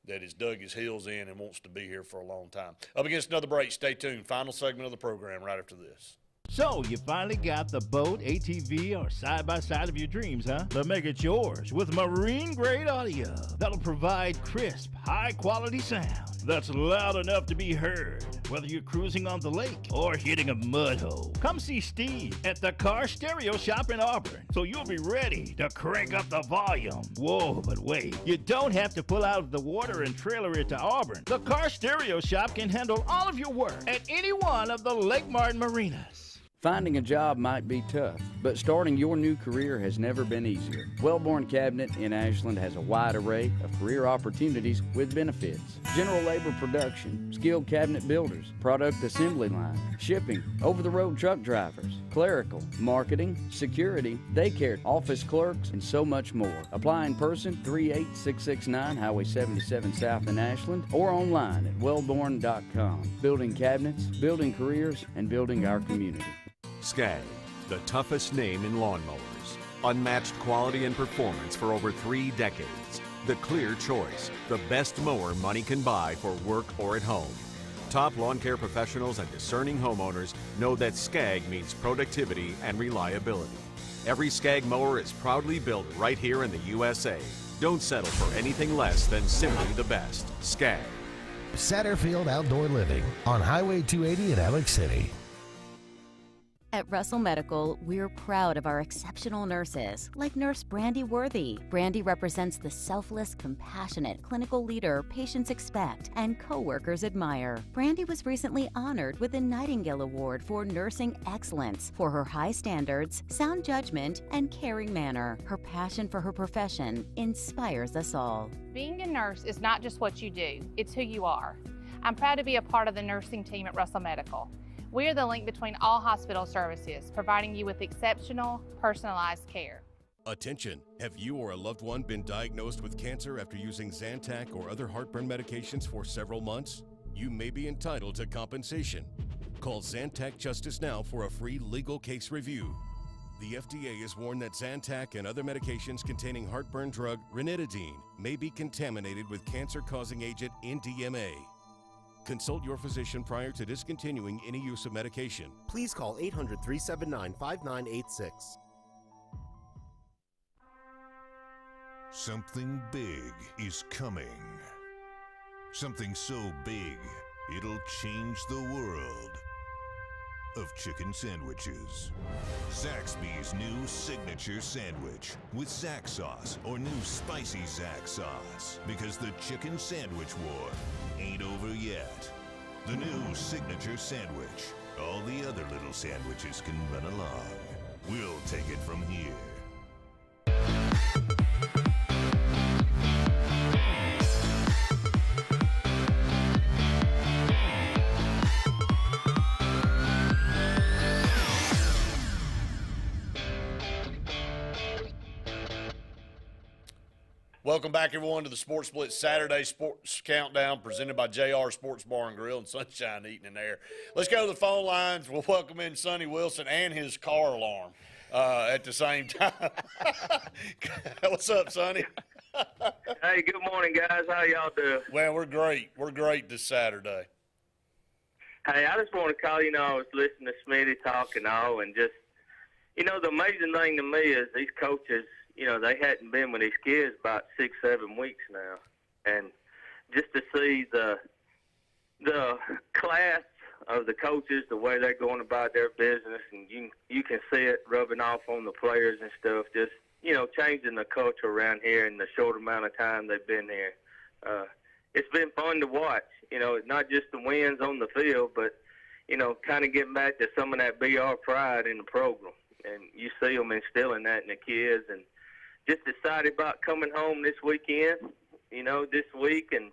S3: that has dug his heels in and wants to be here for a long time. Up against another break. Stay tuned. Final segment of the program right after this.
S21: So, you finally got the boat, ATV, or side-by-side of your dreams, huh? But make it yours with marine-grade audio that'll provide crisp, high-quality sound that's loud enough to be heard, whether you're cruising on the lake or hitting a mud hole. Come see Steve at the Car Stereo Shop in Auburn, so you'll be ready to crank up the volume. Whoa, but wait, you don't have to pull out of the water and trailer it to Auburn. The Car Stereo Shop can handle all of your work at any one of the Lake Martin marinas.
S13: Finding a job might be tough, but starting your new career has never been easier. Wellborn Cabinet in Ashland has a wide array of career opportunities with benefits. General labor production, skilled cabinet builders, product assembly line, shipping, over-the-road truck drivers, clerical, marketing, security, daycare, office clerks, and so much more. Apply in person, 38669 Highway 77 South in Ashland, or online at wellborn.com. Building cabinets, building careers, and building our community.
S6: Skag, the toughest name in lawnmowers. Unmatched quality and performance for over 3 decades. The clear choice, the best mower money can buy for work or at home. Top lawn care professionals and discerning homeowners know that Skag means productivity and reliability. Every Skag mower is proudly built right here in the USA. Don't settle for anything less than simply the best. Skag.
S1: Satterfield Outdoor Living on Highway 280 in Alex City.
S7: At Russell Medical, we're proud of our exceptional nurses, like Nurse Brandy Worthy. Brandy represents the selfless, compassionate clinical leader patients expect and coworkers admire. Brandy was recently honored with the Nightingale Award for Nursing Excellence for her high standards, sound judgment, and caring manner. Her passion for her profession inspires us all.
S10: Being a nurse is not just what you do, it's who you are. I'm proud to be a part of the nursing team at Russell Medical. We are the link between all hospital services, providing you with exceptional, personalized care.
S22: Attention! Have you or a loved one been diagnosed with cancer after using Zantac or other heartburn medications for several months? You may be entitled to compensation. Call Zantac Justice now for a free legal case review. The FDA has warned that Zantac and other medications containing heartburn drug ranitidine may be contaminated with cancer-causing agent NDMA. Consult your physician prior to discontinuing any use of medication.
S23: Please call 800-379-5986.
S11: Something big is coming. Something so big, it'll change the world of chicken sandwiches. Zaxby's new signature sandwich with Zax sauce or new spicy Zax sauce, because the chicken sandwich war ain't over yet. The new signature sandwich. All the other little sandwiches can run along. We'll take it from here.
S3: Welcome back, everyone, to the Sports Blitz Saturday Sports Countdown presented by JR Sports Bar and Grill and Sunshine Eating and Air. Let's go to the phone lines. We'll welcome in Sonny Wilson and his car alarm at the same time. What's up, Sonny?
S24: Hey, good morning, guys. How y'all doing?
S3: Well, we're great. We're great this Saturday.
S24: Hey, I just want to call, I was listening to Smitty talk and all, and just, the amazing thing to me is these coaches, they hadn't been with these kids about 6-7 weeks now. And just to see the class of the coaches, the way they're going about their business, and you can see it rubbing off on the players and stuff, just, changing the culture around here in the short amount of time they've been here. It's been fun to watch, not just the wins on the field, but, kind of getting back to some of that BR pride in the program. And you see them instilling that in the kids, and just excited about coming home this weekend, this week, and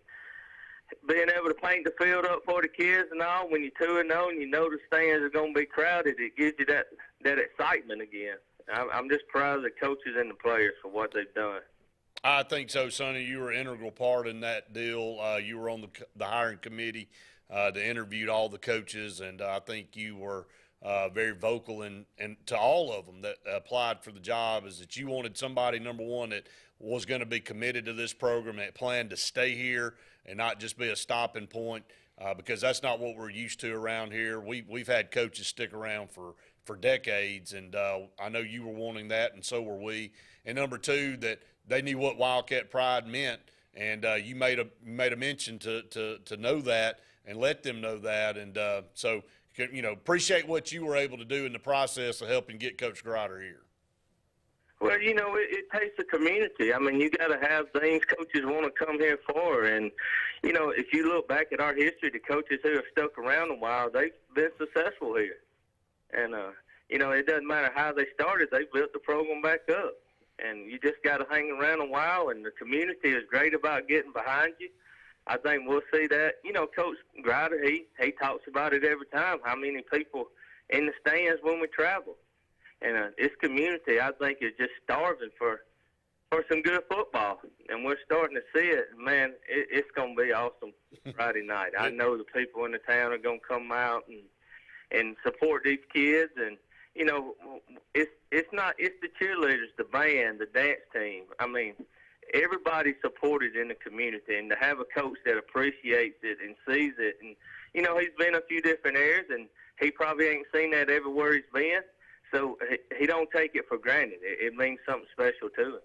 S24: being able to paint the field up for the kids and all. When you're 2-0 and you know the stands are going to be crowded, it gives you that excitement again. I'm just proud of the coaches and the players for what they've done.
S3: I think so, Sonny. You were an integral part in that deal. You were on the hiring committee that interviewed all the coaches, and I think you were very vocal and to all of them that applied for the job, is that you wanted somebody, number one, that was going to be committed to this program, that planned to stay here and not just be a stopping point, because that's not what we're used to around here. We've had coaches stick around for decades, and I know you were wanting that, and so were we. And number two, that they knew what Wildcat pride meant, and you made a mention to know that and let them know that, and so appreciate what you were able to do in the process of helping get Coach Grider here.
S24: Well, it takes a community. I mean, you got to have things coaches want to come here for. And, if you look back at our history, the coaches who have stuck around a while, they've been successful here. And, it doesn't matter how they started, they built the program back up. And you just got to hang around a while, and the community is great about getting behind you. I think we'll see that. Coach Grider, he talks about it every time, how many people in the stands when we travel. And this community, I think, is just starving for some good football. And we're starting to see it. Man, it's going to be awesome Friday night. I know the people in the town are going to come out and support these kids. And, it's the cheerleaders, the band, the dance team. I mean, everybody's supported in the community. And to have a coach that appreciates it and sees it. And, he's been a few different areas, and he probably ain't seen that everywhere he's been. So he don't take it for granted. It means something special to him.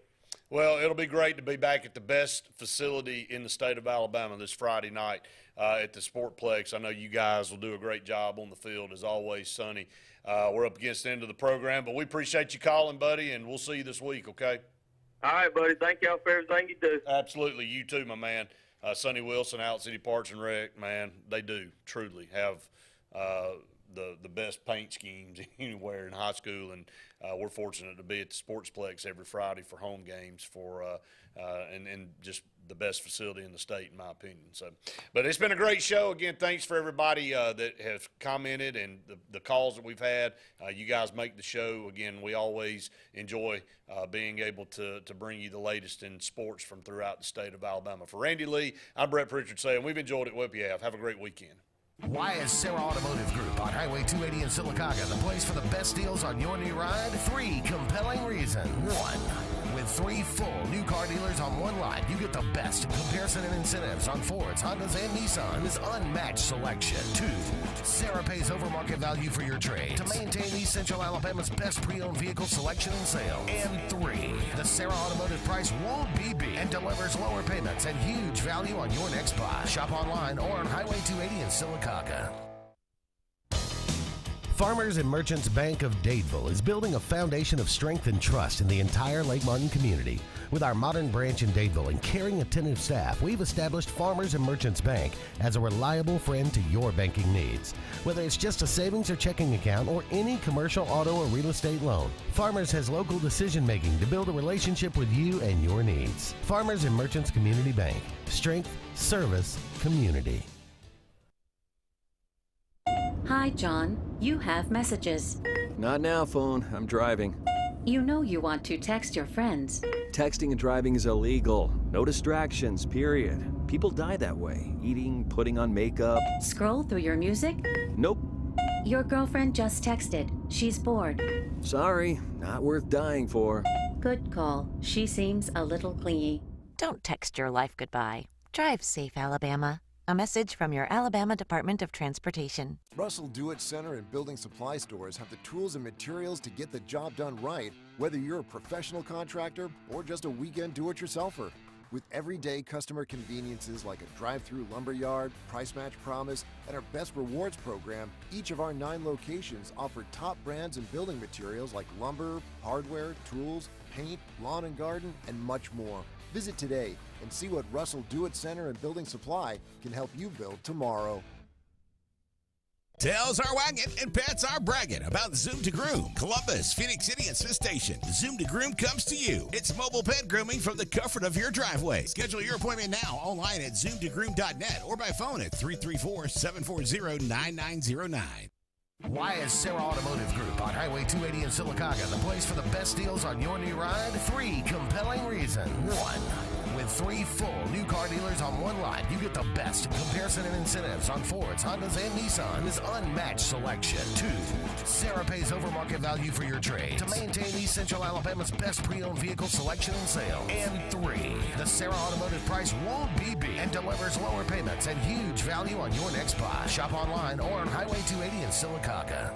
S3: Well, it'll be great to be back at the best facility in the state of Alabama this Friday night at the Sportplex. I know you guys will do a great job on the field, as always, Sonny. We're up against the end of the program, but we appreciate you calling, buddy, and we'll see you this week, okay?
S24: All right, buddy. Thank y'all for everything you do.
S3: Absolutely. You too, my man. Sonny Wilson, Out City Parks and Rec, man, they do truly have the best paint schemes anywhere in high school, and we're fortunate to be at the Sportsplex every Friday for home games and just the best facility in the state, in my opinion. So, but it's been a great show. Again, thanks for everybody that has commented and the calls that we've had. You guys make the show. Again, we always enjoy being able to bring you the latest in sports from throughout the state of Alabama. For Randy Lee, I'm Brett Pritchard saying we've enjoyed it. Hope you have. Have a great weekend.
S1: Why is Sarah Automotive Group on Highway 280 in Sylacauga the place for the best deals on your new ride? 3 compelling reasons. 1, with 3 full new car dealers on one lot, you get the best in comparison and incentives on Fords, Hondas, and Nissans. Unmatched selection. 2, Sarah pays over market value for your trade to maintain East Central Alabama's best pre-owned vehicle selection and sales. And 3, the Sarah Automotive price won't be beat and delivers lower payments and huge value on your next buy. Shop online or on Highway 280 in Sylacauga. Farmers and Merchants Bank of Dadeville is building a foundation of strength and trust in the entire Lake Martin community. With our modern branch in Dadeville and caring, attentive staff, we've established Farmers and Merchants Bank as a reliable friend to your banking needs. Whether it's just a savings or checking account or any commercial, auto, or real estate loan, Farmers has local decision-making to build a relationship with you and your needs. Farmers and Merchants Community Bank. Strength, service, community.
S2: Hi, John. You have messages.
S5: Not now, phone. I'm driving.
S2: You know you want to text your friends.
S5: Texting and driving is illegal. No distractions, period. People die that way. Eating, putting on makeup.
S2: Scroll through your music?
S5: Nope.
S2: Your girlfriend just texted. She's bored.
S5: Sorry, not worth dying for.
S2: Good call. She seems a little clingy.
S14: Don't text your life goodbye. Drive safe, Alabama. A message from your Alabama Department of Transportation.
S15: Russell Do-It Center and building supply stores have the tools and materials to get the job done right, whether you're a professional contractor or just a weekend do-it-yourselfer. With everyday customer conveniences like a drive-through lumberyard, price match promise, and our Best Rewards program, each of our 9 locations offer top brands and building materials like lumber, hardware, tools, paint, lawn and garden, and much more. Visit today and see what Russell Do-It Center and Building Supply can help you build tomorrow.
S16: Tails are wagging and pets are bragging about Zoom to Groom. Columbus, Phoenix City, and Smith Station. Zoom to Groom comes to you. It's mobile pet grooming from the comfort of your driveway. Schedule your appointment now online at zoomtogrooom.net or by phone at 334-740-9909.
S1: Why is Sarah Automotive Group on Highway 280 in Sylacauga the place for the best deals on your new ride? 3 compelling reasons. 1. With 3 full new car dealers on one lot, you get the best in comparison and incentives on Fords, Hondas, and Nissans. Unmatched selection. 2. Sarah pays overmarket value for your trade to maintain East Central Alabama's best pre-owned vehicle selection and sales. And 3. The Sarah Automotive price won't be beat and delivers lower payments and huge value on your next buy. Shop online or on Highway 280 in Sylacauga.